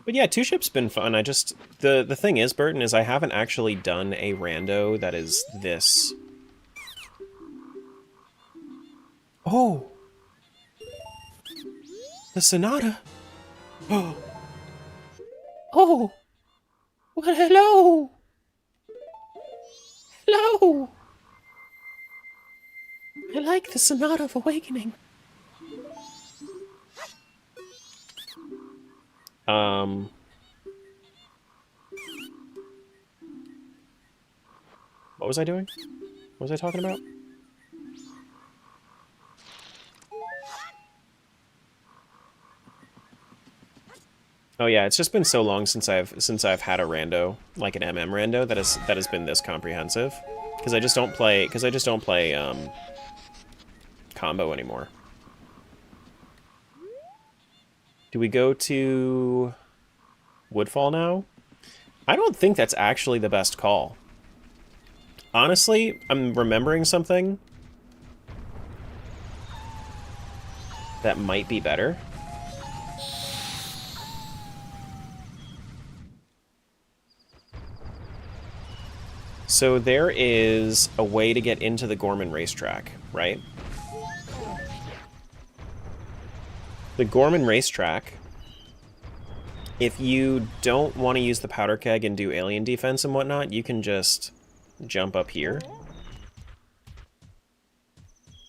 But yeah, Two Ship's been fun. I just... The thing is, Burton, is I haven't actually done a rando that is this... Oh! The Sonata! Oh! Oh! Well, hello! Hello! I like the Sonata of Awakening. What was I doing? What was I talking about? Oh yeah, it's just been so long since I've had a rando, like an MM rando, that has been this comprehensive. Because I just don't play combo anymore. Do we go to Woodfall now? I don't think that's actually the best call. Honestly, I'm remembering something that might be better. So there is a way to get into the Gorman racetrack, right? The Gorman racetrack, if you don't want to use the powder keg and do alien defense and whatnot, you can just jump up here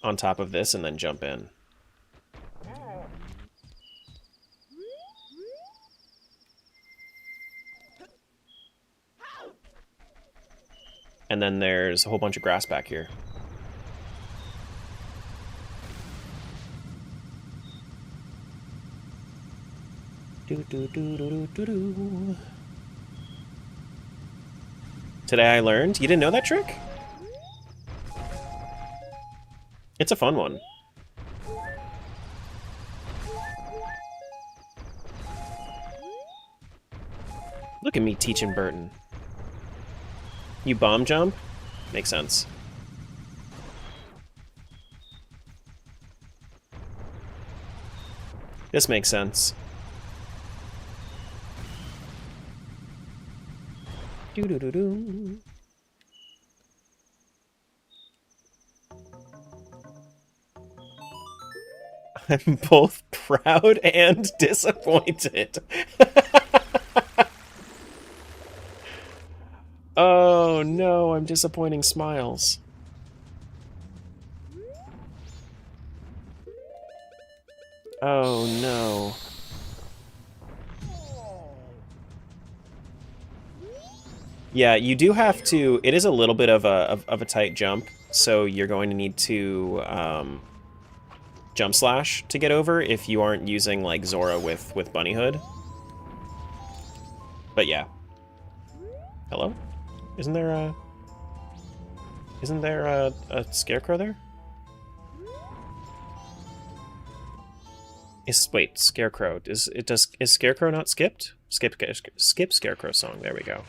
on top of this and then jump in. And then there's a whole bunch of grass back here. Today I learned. You didn't know that trick? It's a fun one. Look at me teaching Burton. You bomb jump? Makes sense. This makes sense. Doo-doo-doo-doo. I'm both proud and disappointed. Oh no, I'm disappointing Smiles. Oh no. Yeah, you do have to... It is a little bit of a tight jump, so you're going to need to jump slash to get over if you aren't using like Zora with Bunny Hood. But yeah. Hello? Isn't there a scarecrow there? Wait, Scarecrow. Is Scarecrow not skipped? Skip Scarecrow song. There we go.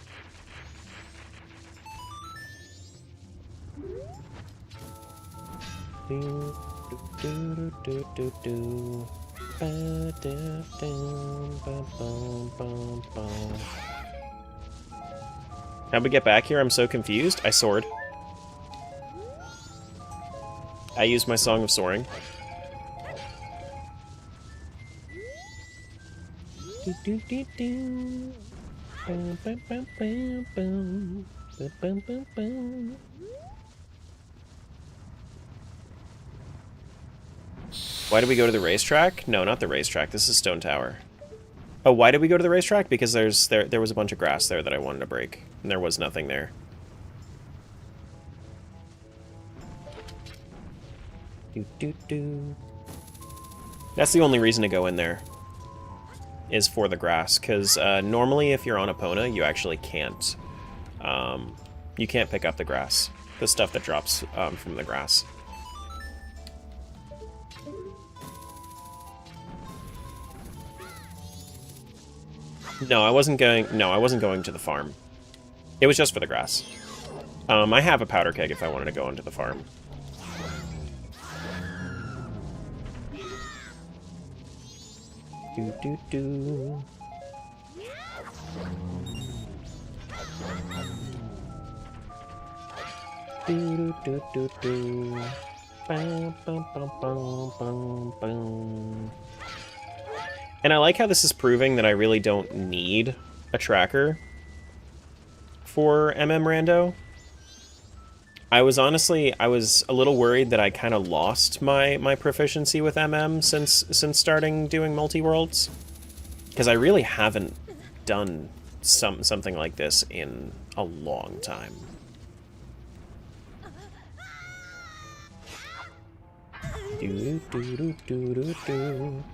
How'd we get back here? I'm so confused. I soared. I used my Song of Soaring. Why did we go to the racetrack? No, not the racetrack. This is Stone Tower. Oh, why did we go to the racetrack? Because there was a bunch of grass there that I wanted to break, and there was nothing there. That's the only reason to go in there, is for the grass, because normally if you're on Epona, you actually can't. You can't pick up the grass, the stuff that drops from the grass. No, I wasn't going. No, I wasn't going to the farm. It was just for the grass. I have a powder keg if I wanted to go into the farm. Do do do. Do do do do. Bum, bum, bum, bum, bum, bum. And I like how this is proving that I really don't need a tracker for Rando. I was a little worried that I kind of lost my proficiency with since starting doing multi-worlds, because I really haven't done something like this in a long time. Do do do do do do.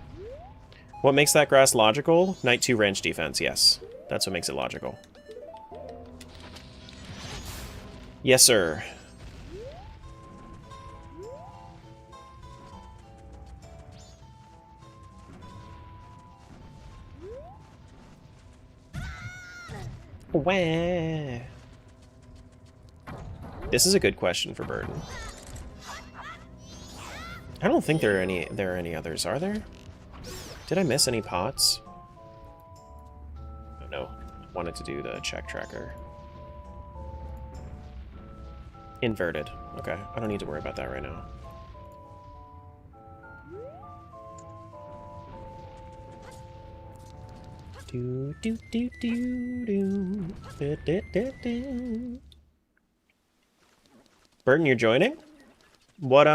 What makes that grass logical? Knight 2 range defense, yes. That's what makes it logical. Yes, sir. Wah. This is a good question for Burton. I don't think there are any others, are there? Did I miss any pots? Oh no, I wanted to do the check tracker. Inverted. Okay, I don't need to worry about that right now. Do do do do do. Da, da, da, da. Burton, you're joining? What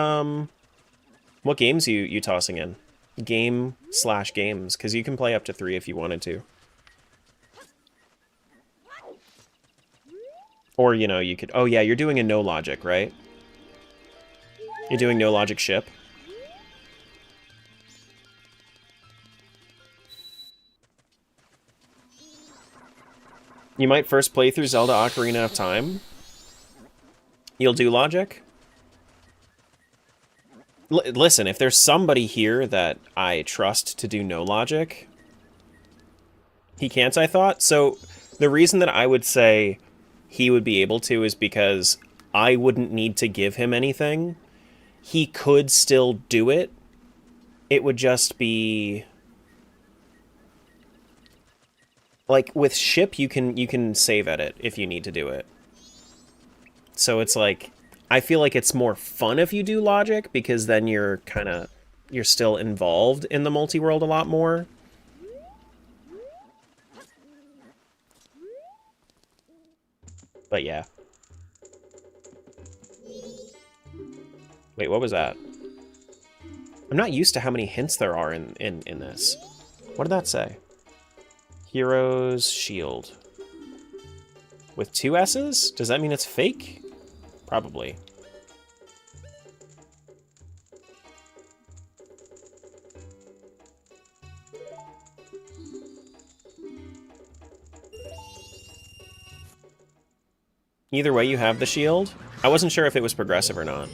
games you tossing in? Game/games, because you can play up to 3 if you wanted to. Or, you know, you could... Oh, yeah, you're doing a no logic, right? You're doing no logic ship. You might first play through Zelda Ocarina of Time. You'll do logic? Listen, if there's somebody here that I trust to do no logic, he can't, I thought. So the reason that I would say he would be able to is because I wouldn't need to give him anything. He could still do it. It would just be... Like, with ship, you can save edit if you need to do it. So it's like... I feel like it's more fun if you do logic, because then you're still involved in the multi-world a lot more. But yeah. Wait, what was that? I'm not used to how many hints there are in this. What did that say? Hero's Shield. With 2 S's? Does that mean it's fake? Probably. Either way, you have the shield. I wasn't sure if it was progressive or not.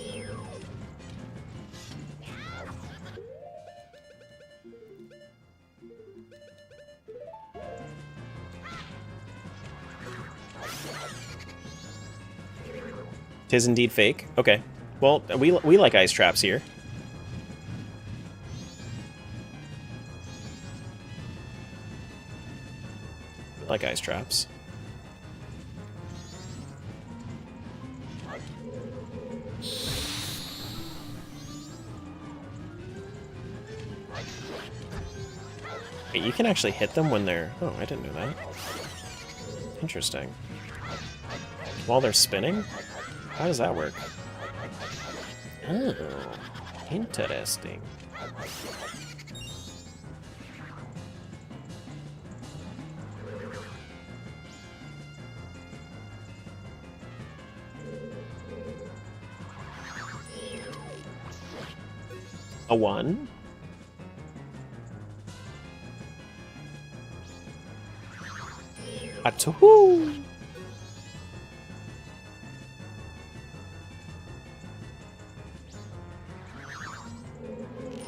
'Tis indeed fake. Okay. Well, we like ice traps here. We like ice traps. Wait, you can actually hit them when they're... Oh, I didn't know that. Interesting. While they're spinning? How does that work? Oh, interesting. A 1? A 2?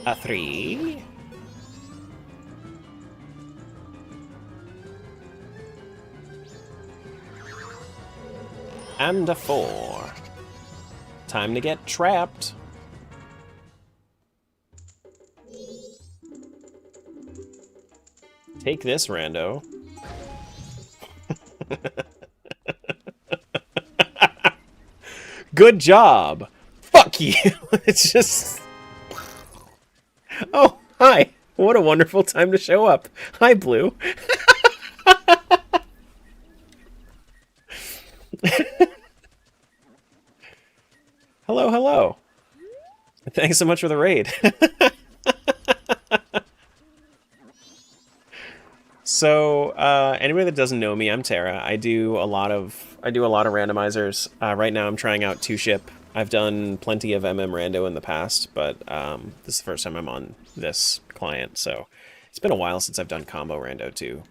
A 3? And a 4. Time to get trapped. Take this, Rando. Good job. Fuck you. It's just... Oh, hi. What a wonderful time to show up. Hi, Blue. Hello, hello. Thanks so much for the raid. So, anybody that doesn't know me, I'm Tara. I do a lot of randomizers. Right now I'm trying out 2-ship. I've done plenty of Rando in the past, but this is the first time I'm on this client, so it's been a while since I've done combo Rando too.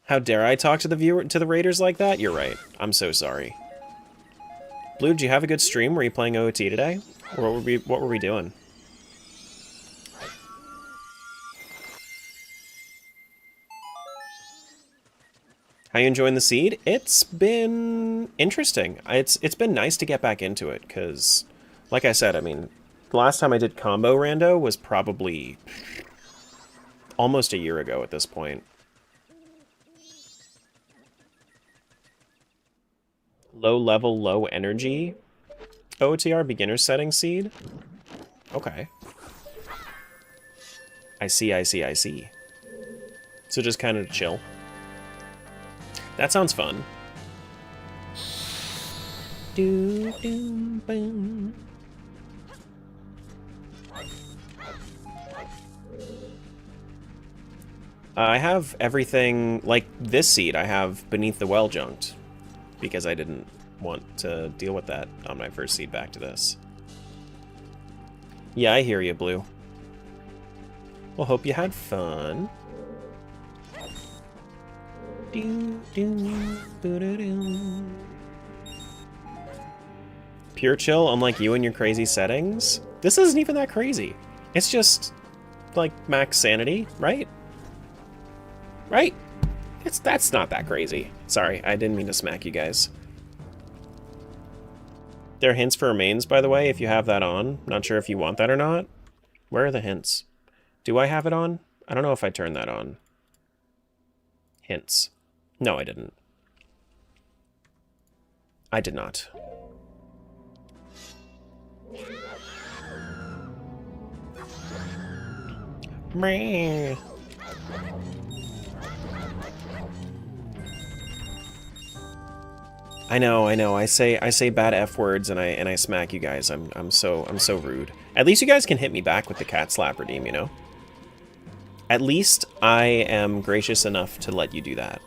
How dare I talk to the raiders like that? You're right. I'm so sorry. Blue, did you have a good stream? Were you playing OOT today? Or what were we doing? How you enjoying the seed? It's been interesting. It's been nice to get back into it, because, like I said, I mean, the last time I did combo Rando was probably almost a year ago at this point. Low level, low energy OTR beginner setting seed? Okay. I see. So just kind of chill. That sounds fun. Boom. I have everything, like this seed, I have Beneath the Well junked, because I didn't want to deal with that on my first seed back to this. Yeah, I hear you, Blue. Well, hope you had fun. Pure chill, unlike you and your crazy settings? This isn't even that crazy. It's just, like, Maxsanity, right? Right? That's not that crazy. Sorry, I didn't mean to smack you guys. There are hints for remains, by the way, if you have that on. Not sure if you want that or not. Where are the hints? Do I have it on? I don't know if I turned that on. Hints. No, I didn't. I did not. Meh. I know. I say bad F words and I smack you guys. I'm so rude. At least you guys can hit me back with the cat slap redeem, you know? At least I am gracious enough to let you do that.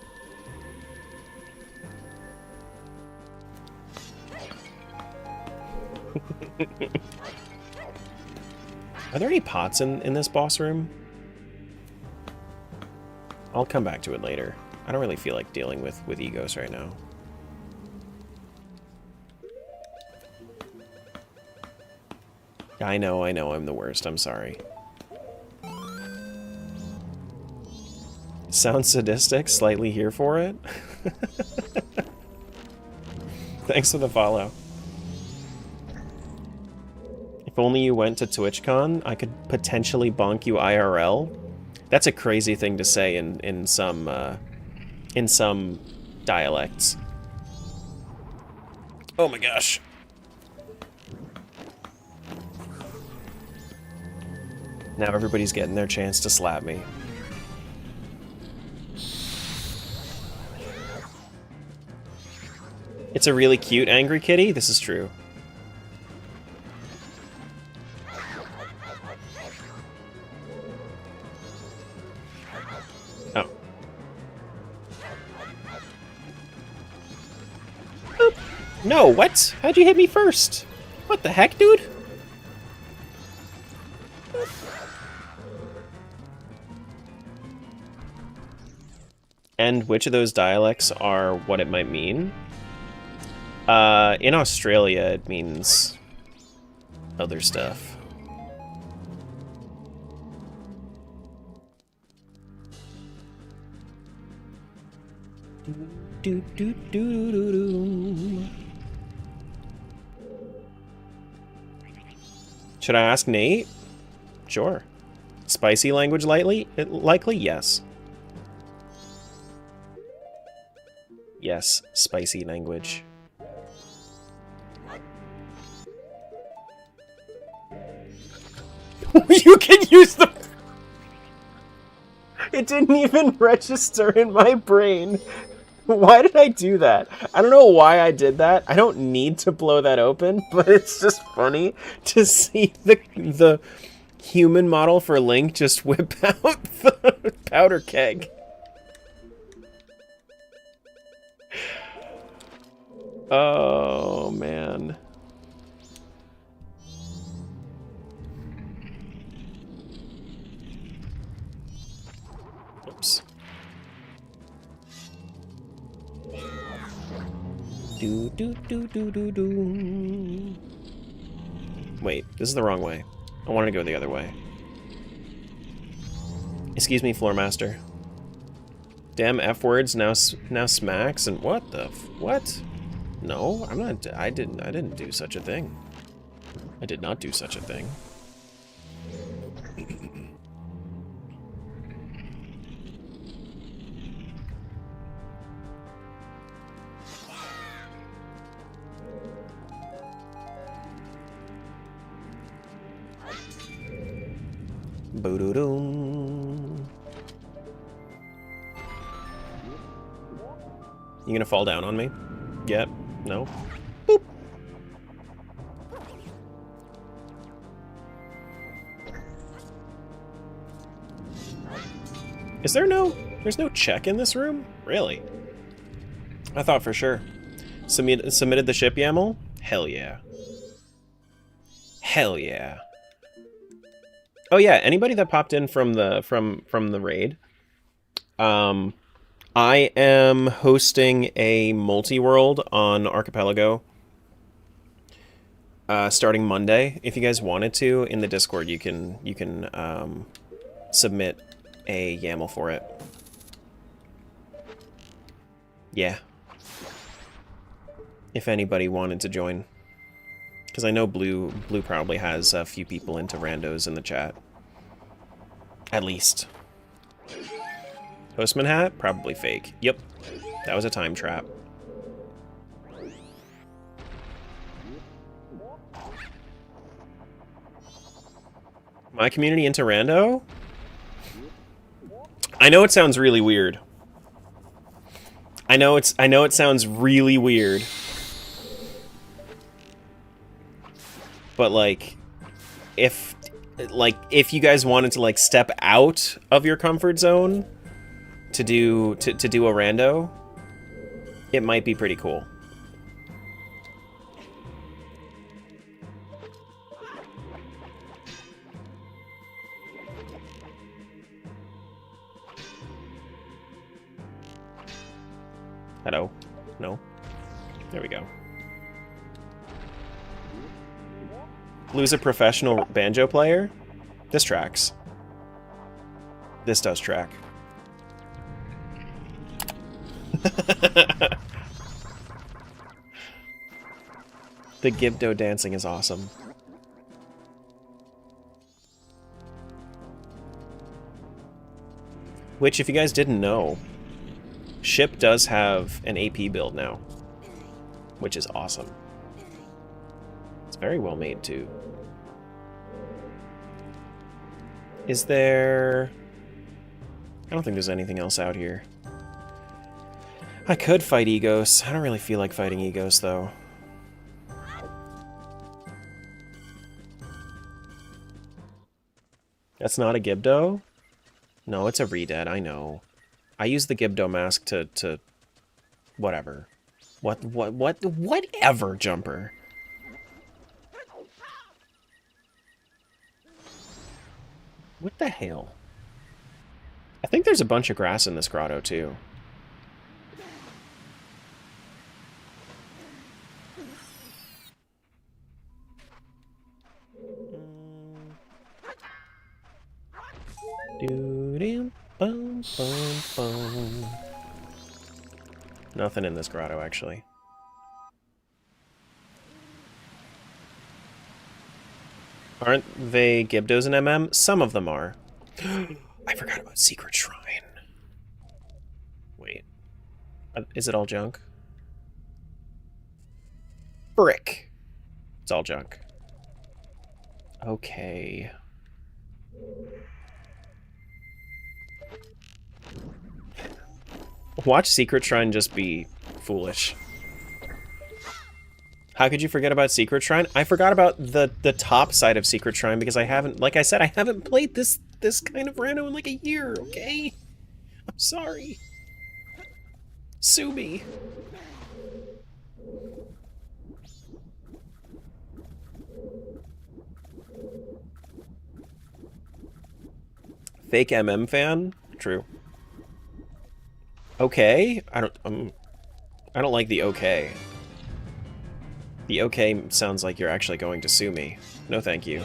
Are there any pots in this boss room? I'll come back to it later. I don't really feel like dealing with egos right now. I know, I'm the worst. I'm sorry. Sounds sadistic, slightly here for it. Thanks for the follow. If only you went to TwitchCon, I could potentially bonk you IRL. That's a crazy thing to say in some dialects. Oh my gosh. Now everybody's getting their chance to slap me. It's a really cute angry kitty. This is true. Oh. Oop. No, what? How'd you hit me first? What the heck, dude? And which of those dialects are what it might mean? In Australia, it means other stuff. Do, do, do, do, do, do. Should I ask Nate? Sure. Spicy language likely? Yes. Yes, spicy language. You can use the... It didn't even register in my brain. Why did I do that? I don't know why I did that. I don't need to blow that open, but it's just funny to see the human model for Link just whip out the powder keg. Oh, man. Oops. Do, do, do, do, do, do. Wait, this is the wrong way. I wanted to go the other way. Excuse me, floor master. Damn F words now smacks and what the what? No, I'm not. I didn't do such a thing. I did not do such a thing. Boo-doo-doo. You gonna fall down on me? Yep. No? Boop. Is there no... There's no check in this room? Really? I thought for sure. Submitted the ship YAML? Hell yeah. Hell yeah. Oh yeah, anybody that popped in from the raid, I am hosting a multi-world on Archipelago starting Monday. If you guys wanted to, in the Discord, you can submit a YAML for it. Yeah. If anybody wanted to join. Because I know Blue probably has a few people into randos in the chat. At least. Postman hat? Probably fake. Yep. That was a time trap. My community into rando? I know it sounds really weird. I know it sounds really weird. But like if you guys wanted to like step out of your comfort zone to do a rando, it might be pretty cool. Hello? No? There we go. Lose a professional banjo player? This tracks. This does track. The Gibdo dancing is awesome. Which, if you guys didn't know, Ship does have an AP build now, which is awesome. It's very well made, too. Is there... I don't think there's anything else out here. I could fight Egos. I don't really feel like fighting Egos, though. That's not a Gibdo? No, it's a Redead, I know. I use the Gibdo mask to... Whatever. Whatever, Jumper. What the hell? I think there's a bunch of grass in this grotto, too. Nothing in this grotto, actually. Aren't they Gibdos in MM? Some of them are. I forgot about Secret Shrine. Wait. Is it all junk? Brick. It's all junk. Okay. Watch Secret Shrine just be foolish. How could you forget about Secret Shrine? I forgot about the top side of Secret Shrine because I haven't, like I said, I haven't played this kind of rando in like a year, okay? I'm sorry. Sue me. Fake MM fan? True. Okay? I don't like the okay. The okay sounds like you're actually going to sue me. No thank you.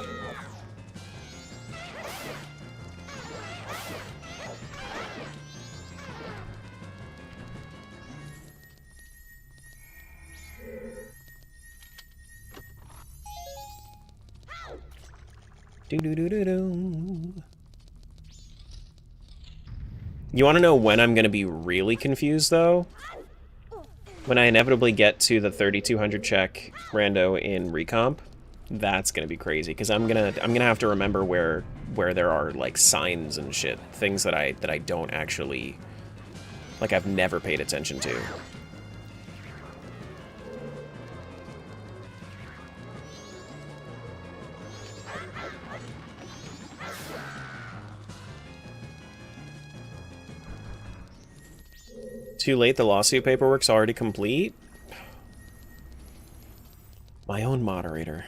Do-do-do-do-do. You want to know when I'm going to be really confused, though? When I inevitably get to the 3200 check rando in Recomp, that's going to be crazy, because I'm gonna have to remember where there are, like, signs and shit. Things that I don't actually... Like, I've never paid attention to. Too late, the lawsuit paperwork's already complete? My own moderator.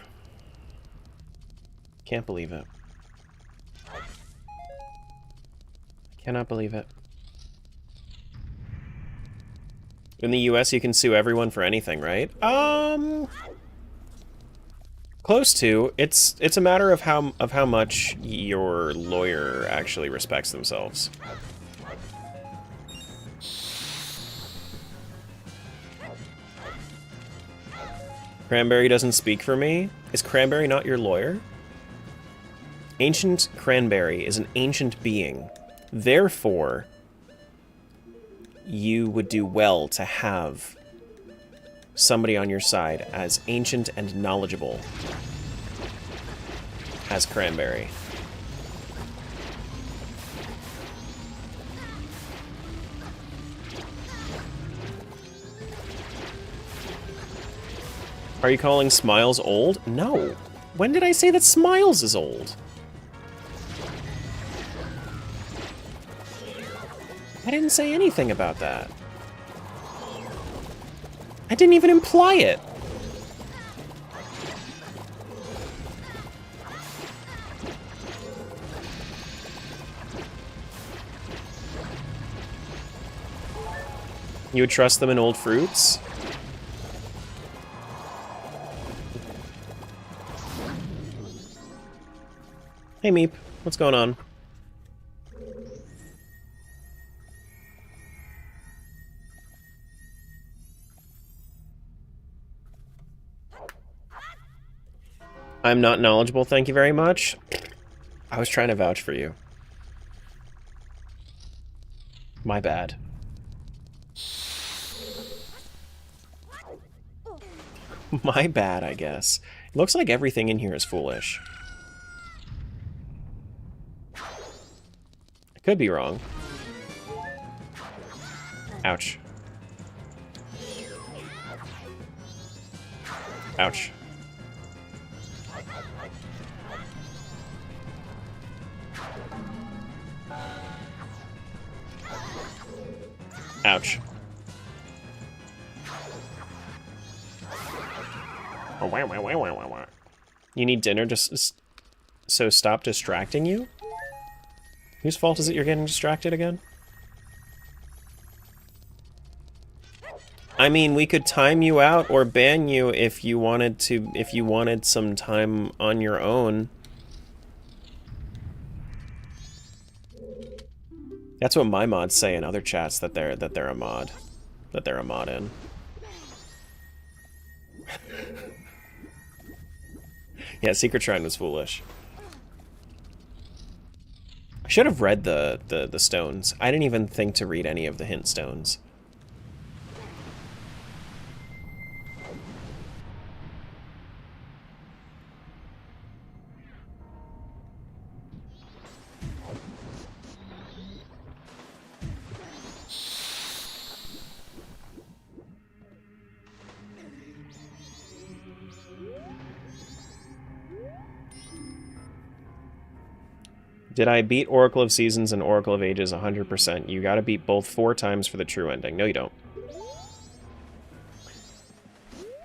Can't believe it. Cannot believe it. In the US, you can sue everyone for anything, right? Close to. It's a matter of how much your lawyer actually respects themselves. Cranberry doesn't speak for me? Is Cranberry not your lawyer? Ancient Cranberry is an ancient being. Therefore, you would do well to have somebody on your side as ancient and knowledgeable as Cranberry. Are you calling Smiles old? No. When did I say that Smiles is old? I didn't say anything about that. I didn't even imply it. You would trust them in old fruits? Hey Meep, what's going on? I'm not knowledgeable, thank you very much. I was trying to vouch for you. My bad. My bad, I guess. It looks like everything in here is foolish. I could be wrong. Ouch. Ouch. Ouch. You need dinner just so stop distracting you? Whose fault is it you're getting distracted again? I mean, we could time you out or ban you if you wanted to, if you wanted some time on your own. That's what my mods say in other chats, that they're a mod. That they're a mod in. Yeah, Secret Shrine was foolish. I should have read the stones. I didn't even think to read any of the hint stones. Did I beat Oracle of Seasons and Oracle of Ages 100%? You gotta beat both 4 times for the true ending. No, you don't.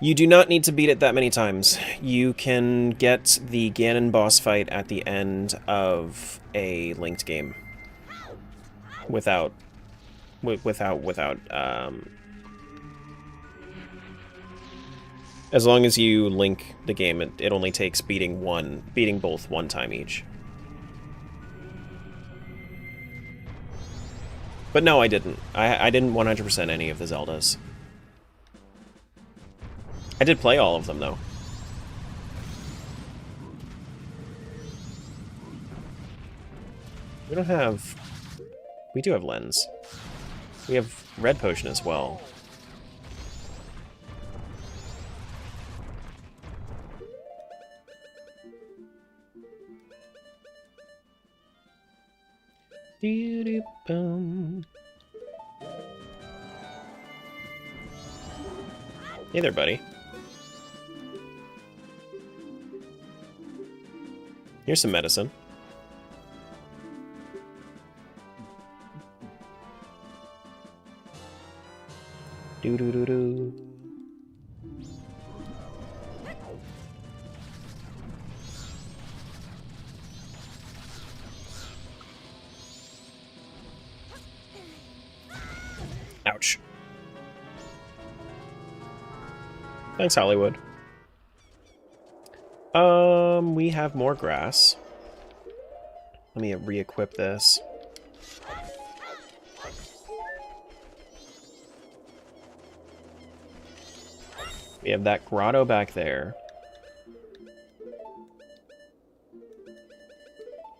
You do not need to beat it that many times. You can get the Ganon boss fight at the end of a linked game. Without, as long as you link the game, it only takes beating both one time each. But no, I didn't. I didn't 100% any of the Zeldas. I did play all of them, though. We don't have... We do have Lens. We have Red Potion as well. Doo-doo-bum. Hey there, buddy. Here's some medicine. Doo-doo-doo-doo. Ouch. Thanks, Hollywood. We have more grass. Let me re-equip this. We have that grotto back there.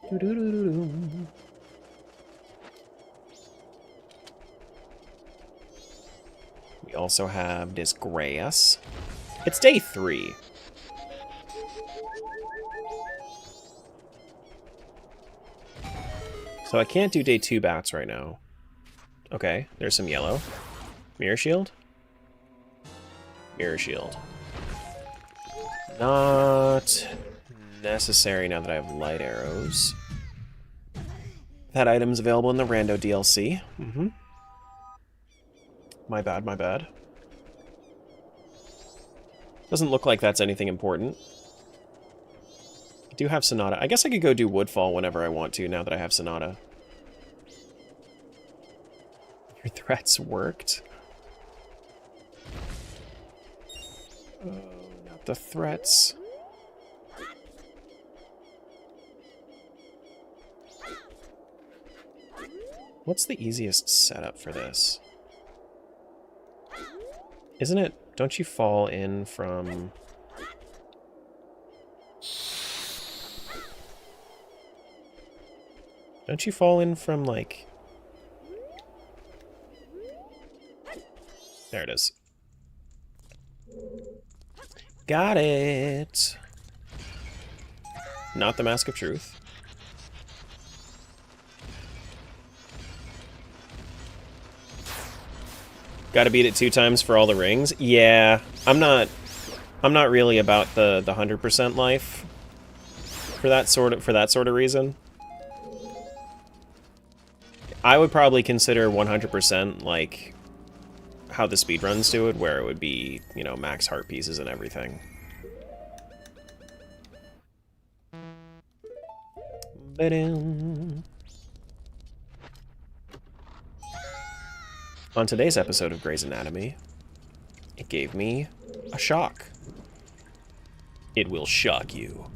Doo-doo-doo-doo. We also have this grass. It's day 3. So I can't do day 2 bats right now. Okay, there's some yellow. Mirror shield? Mirror shield. Not necessary now that I have light arrows. That item's available in the Rando DLC. Mm-hmm. My bad, my bad. Doesn't look like that's anything important. I do have Sonata. I guess I could go do Woodfall whenever I want to, now that I have Sonata. Your threats worked? Oh, not the threats. What's the easiest setup for this? Isn't it... Don't you fall in from... Don't you fall in from, like... There it is. Got it! Not the Mask of Truth. Gotta beat it 2 times for all the rings? Yeah, I'm not really about the 100% life for that sort of reason. I would probably consider 100% like how the speedruns do it, where it would be, you know, max heart pieces and everything. Ba-dum. On today's episode of Grey's Anatomy, it gave me a shock. It will shock you.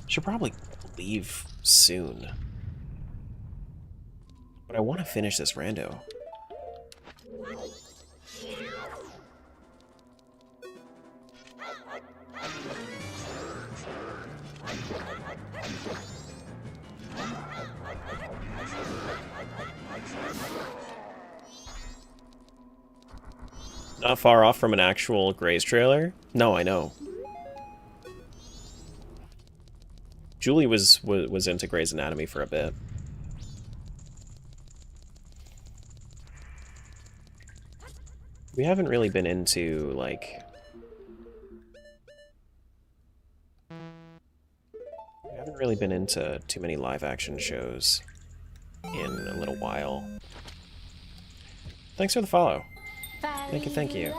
Should probably leave soon. But I want to finish this rando. Not far off from an actual Grey's trailer? No, I know. Julie was into Grey's Anatomy for a bit. We haven't really been into, like... We haven't really been into too many live-action shows in a little while. Thanks for the follow. Thank you, thank you.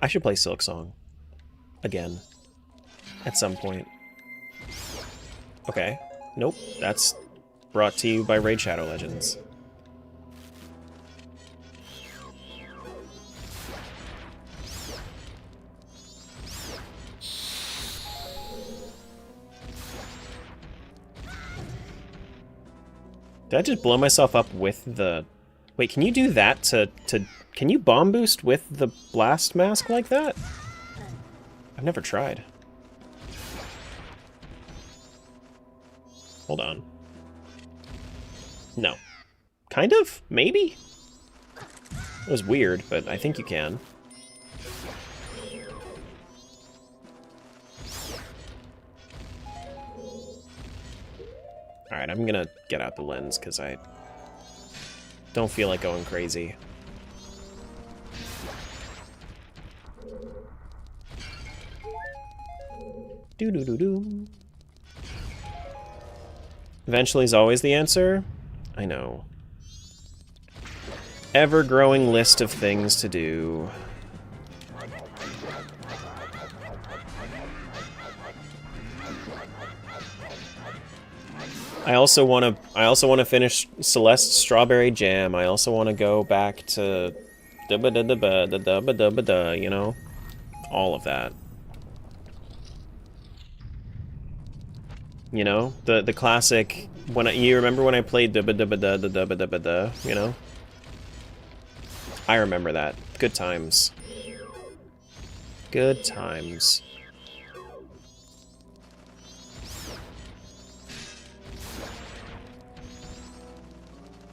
I should play Silk Song. Again. At some point. Okay. Nope. That's brought to you by Raid Shadow Legends. Did I just blow myself up with the... Wait, can you do that to... Can you bomb boost with the blast mask like that? I've never tried. Hold on. No. Kind of? Maybe? It was weird, but I think you can. Alright, I'm gonna get out the lens, because I don't feel like going crazy. Doo-doo-doo-doo. Eventually is always the answer? I know. Ever-growing list of things to do. I also want to finish Celeste's Strawberry Jam. I also want to go back to you know, all of that. You know, the classic. You remember when I played you know? I remember that. Good times. Good times.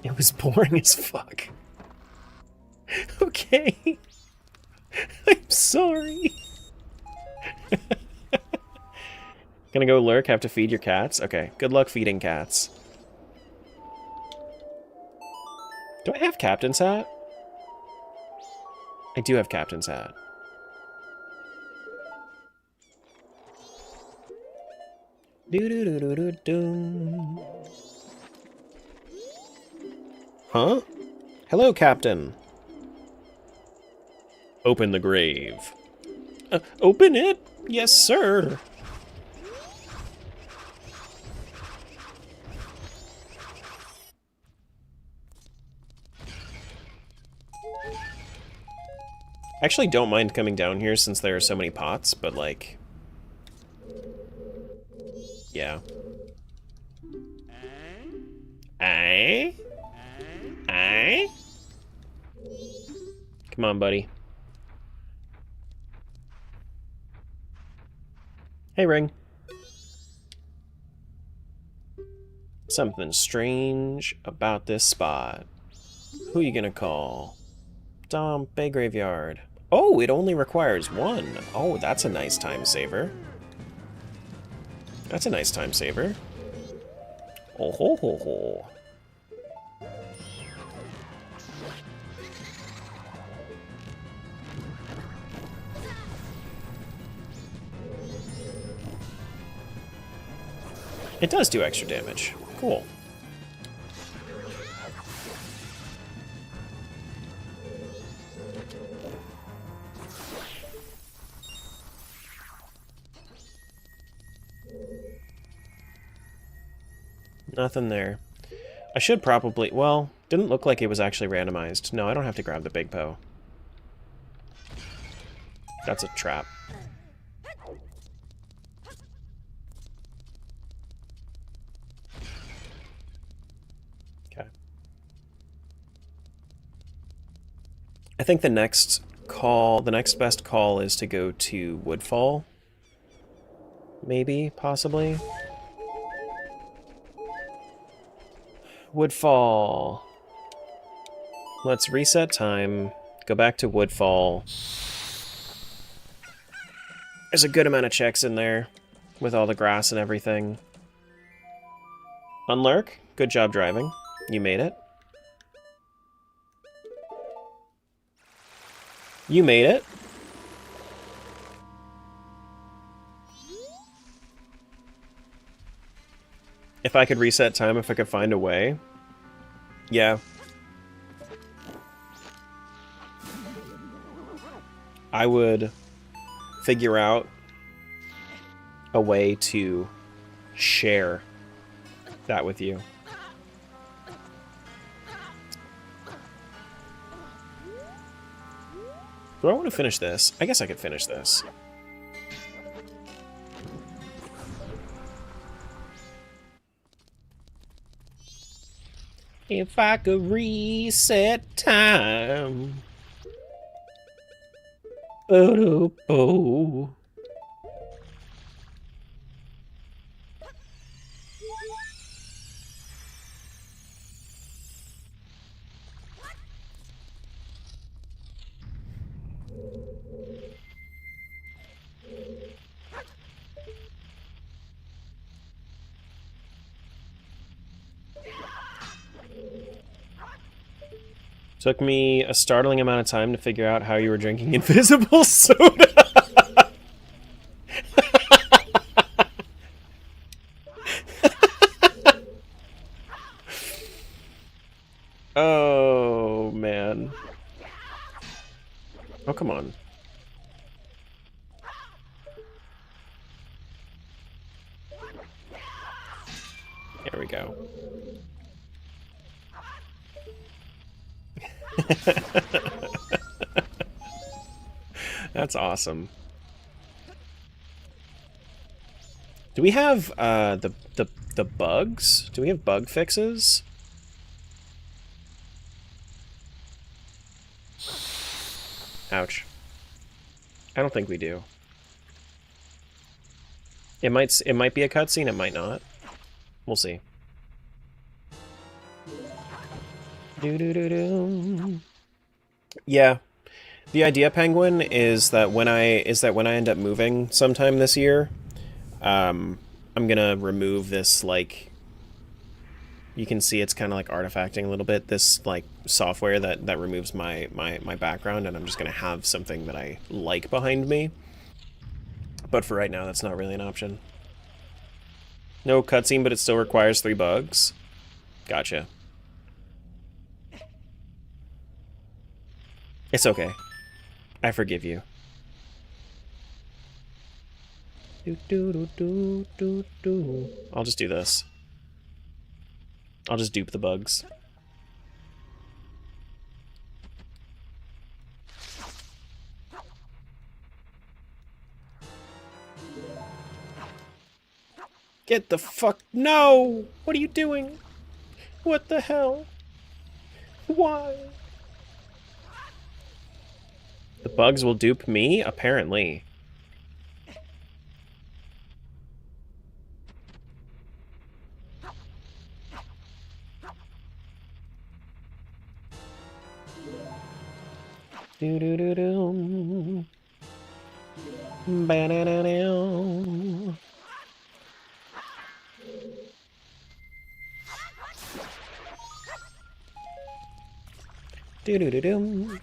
It was boring as fuck. Okay. I'm sorry. Gonna go lurk, have to feed your cats? Okay, good luck feeding cats. Do I have Captain's Hat? I do have Captain's Hat. Do-do-do-do-do-do. Huh? Hello, Captain. Open the grave. Open it? Yes, sir. I actually don't mind coming down here since there are so many pots, but like... Yeah. Eh? Come on, buddy. Hey, Ring. Something strange about this spot. Who you gonna call? Dom Bay Graveyard. Oh, it only requires one. Oh, that's a nice time saver. That's a nice time saver. Oh ho ho ho. It does do extra damage. Cool. Nothing there. I should probably... Well, didn't look like it was actually randomized. No, I don't have to grab the big Poe. That's a trap. Okay. I think the next best call is to go to Woodfall. Maybe, possibly. Woodfall. Let's reset time. Go back to Woodfall. There's a good amount of checks in there with all the grass and everything. Unlurk, good job driving. You made it. You made it. If I could reset time, if I could find a way. Yeah. I would figure out a way to share that with you. Do I want to finish this? I guess I could finish this. If I could reset time. Oh. Took me a startling amount of time to figure out how you were drinking invisible soda. Oh, man. Oh, come on. There we go. That's awesome. Do we have the bugs? Do we have bug fixes? Ouch. I don't think we do. It might be a cutscene, it might not. We'll see. Yeah. The idea, Penguin, is that when I end up moving sometime this year, I'm gonna remove this, like, you can see it's kind of like artifacting a little bit, this like software that removes my background, and I'm just gonna have something that I like behind me. But for right now, that's not really an option. No cutscene, but it still requires 3 bugs. Gotcha. It's okay. I forgive you. I'll just do this. I'll just dupe the bugs. Get the fuck... No! What are you doing? What the hell? Why? The bugs will dupe me? Apparently. Do-do-do-do. Ba-da-da-do. Do-do-do-do.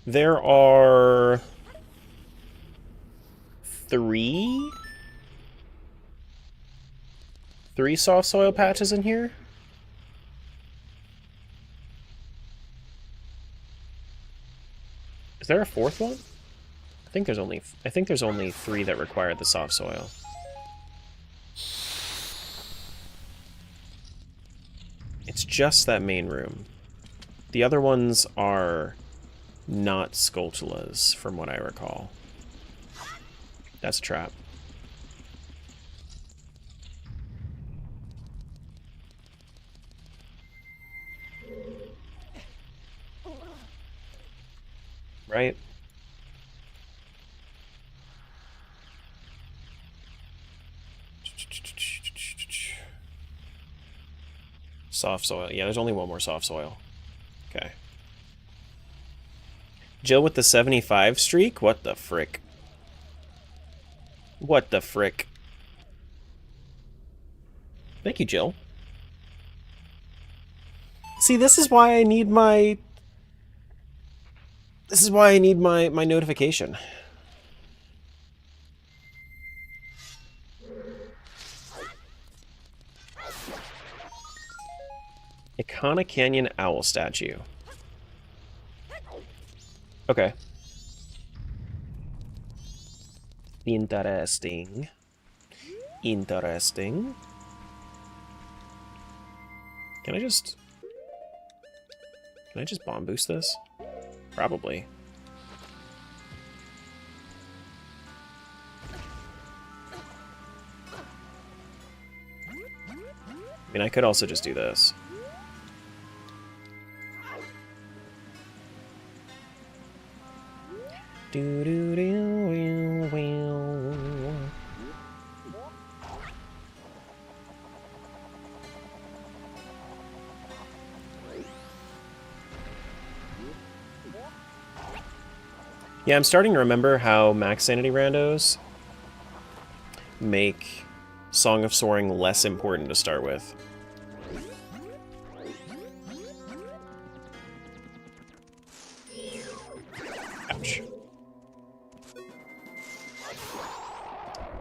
There are 3 soft soil patches in here. Is there a 4th one? I think there's only 3 that require the soft soil. It's just that main room. The other ones are not Skulltulas, from what I recall. That's a trap. Right? Soft soil. Yeah, there's only one more soft soil. Okay. Jill with the 75 streak? What the frick? What the frick? Thank you, Jill. See, this is why I need my... This is why I need my notification. Icona Canyon Owl statue. Okay. Interesting. Interesting. Can I just bomb boost this? Probably. I mean, I could also just do this. Do do do will. Yeah, I'm starting to remember how Maxsanity randos make Song of Soaring less important to start with. Ouch.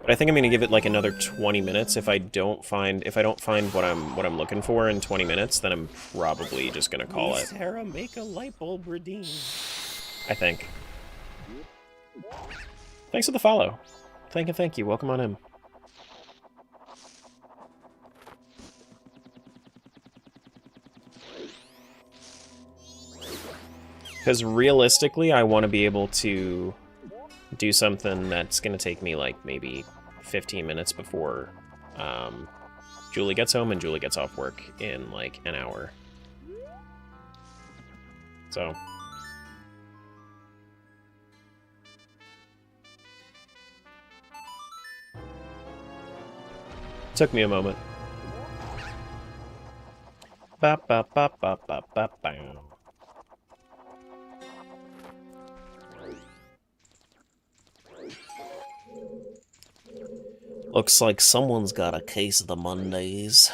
But I think I'm gonna give it like another 20 minutes. If I don't find what I'm looking for in 20 minutes, then I'm probably just gonna call it. Sarah, make a light bulb redeem. I think. Thanks for the follow. Thank you. Welcome on in. Because realistically, I want to be able to do something that's going to take me like maybe 15 minutes before Julie gets home and Julie gets off work in like an hour. So... took me a moment. Ba ba ba ba ba ba ba. Looks like someone's got a case of the Mondays.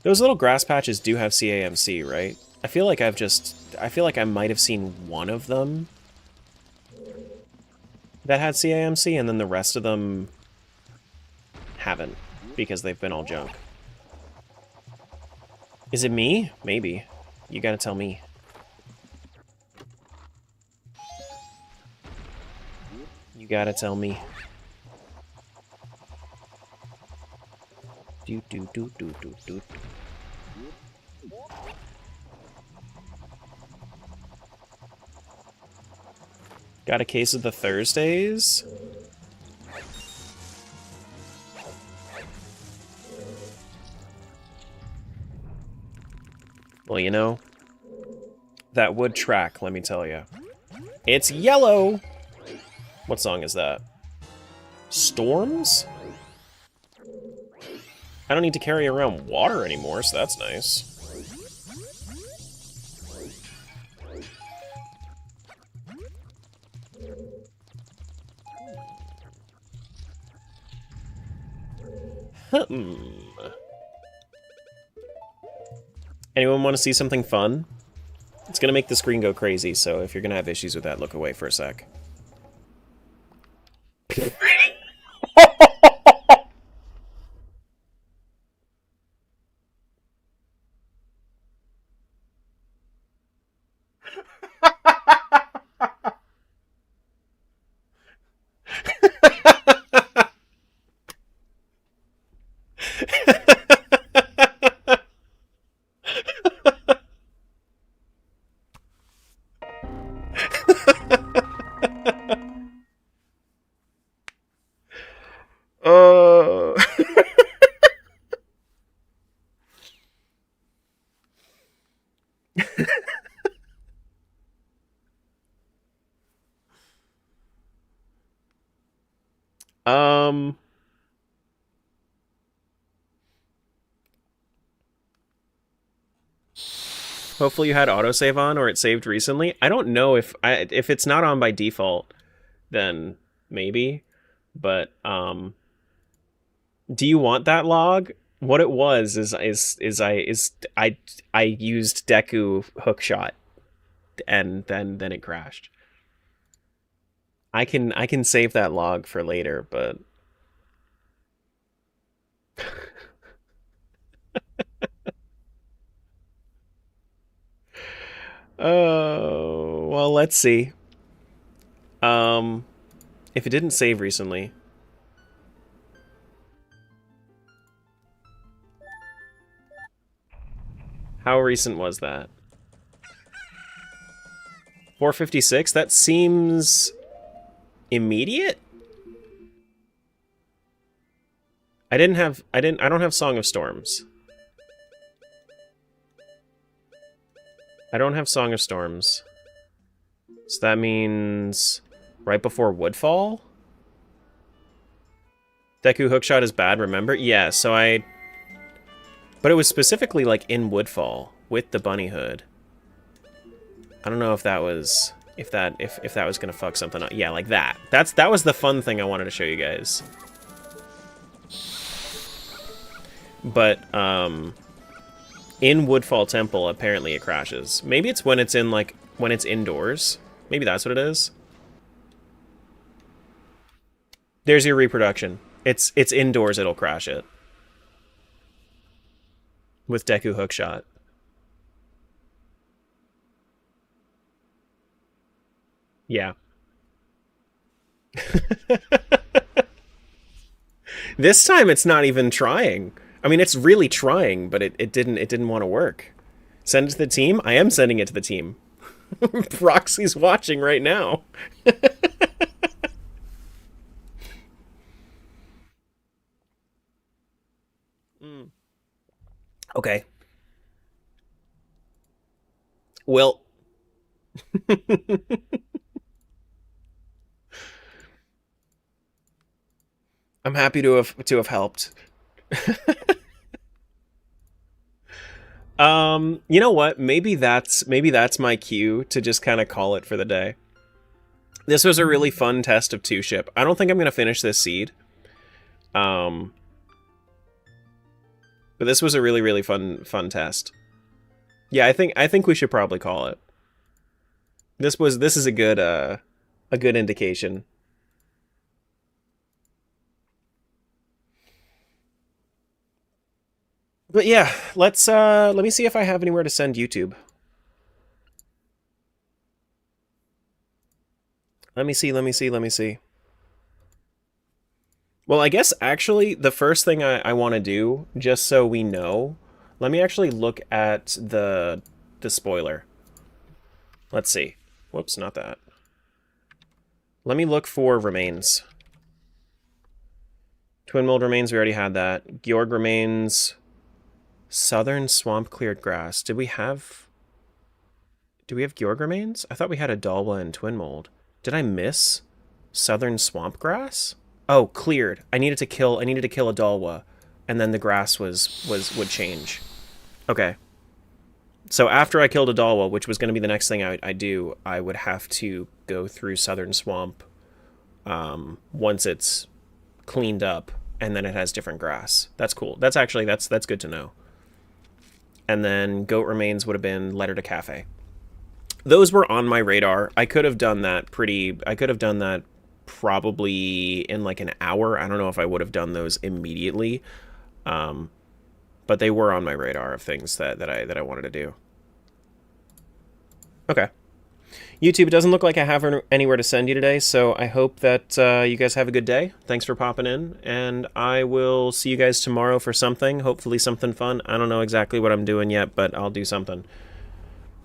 Those little grass patches do have CAMC, right? I feel like I might have seen one of them that had CAMC, and then the rest of them haven't, because they've been all junk. Is it me? Maybe. You gotta tell me. You gotta tell me. Do do do do do do. Got a case of the Thursdays? Well, you know, that would track, let me tell you. It's yellow! What song is that? Storms? I don't need to carry around water anymore, so that's nice. Anyone want to see something fun? It's gonna make the screen go crazy, so if you're gonna have issues with that, look away for a sec. Hopefully you had autosave on, or it saved recently. I don't know if it's not on by default, then maybe. But do you want that log? What it was is I used Deku hookshot, and then it crashed. I can save that log for later, but oh, well, let's see. If it didn't save recently. How recent was that? 456? That seems immediate? I don't have Song of Storms. I don't have Song of Storms. So that means right before Woodfall? Deku Hookshot is bad, remember? Yeah, so but it was specifically like in Woodfall with the bunny hood. I don't know if that was if that was gonna fuck something up. Yeah, like that. That was the fun thing I wanted to show you guys. But in Woodfall Temple apparently it crashes. Maybe it's when it's indoors. Maybe that's what it is. There's your reproduction. It's indoors, it'll crash it. With Deku Hookshot. Yeah. This time it's not even trying. I mean, it's really trying, but it didn't want to work. Send it to the team? I am sending it to the team. Proxy's watching right now. Okay. Well, I'm happy to have helped. You know what? Maybe that's my cue to just kind of call it for the day. This was a really fun test of 2-ship. I don't think I'm gonna finish this seed. But this was a really, really fun test. Yeah, I think we should probably call it. This is a good indication. But yeah, let me see if I have anywhere to send YouTube. Let me see. Well, I guess actually the first thing I want to do, just so we know, let me actually look at the spoiler. Let's see. Whoops, not that. Let me look for remains. Twin Mold remains, we already had that. Georg remains. Southern swamp cleared grass. Do we have Georg remains? I thought we had a Dalwa and Twin Mold. Did I miss southern swamp grass? Oh, cleared. I needed to kill a Dalwa, and then the grass would change. Okay. So after I killed a Dalwa, which was going to be the next thing I do, I would have to go through southern swamp once it's cleaned up, and then it has different grass. That's cool. That's actually that's good to know. And then goat remains would have been letter to cafe. Those were on my radar. I could have done that probably in like an hour. I don't know if I would have done those immediately. But they were on my radar of things that I wanted to do. Okay. YouTube, it doesn't look like I have anywhere to send you today, so I hope that you guys have a good day. Thanks for popping in, and I will see you guys tomorrow for something, hopefully something fun. I don't know exactly what I'm doing yet, but I'll do something.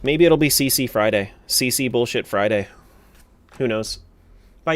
Maybe it'll be CC Friday. CC Bullshit Friday. Who knows?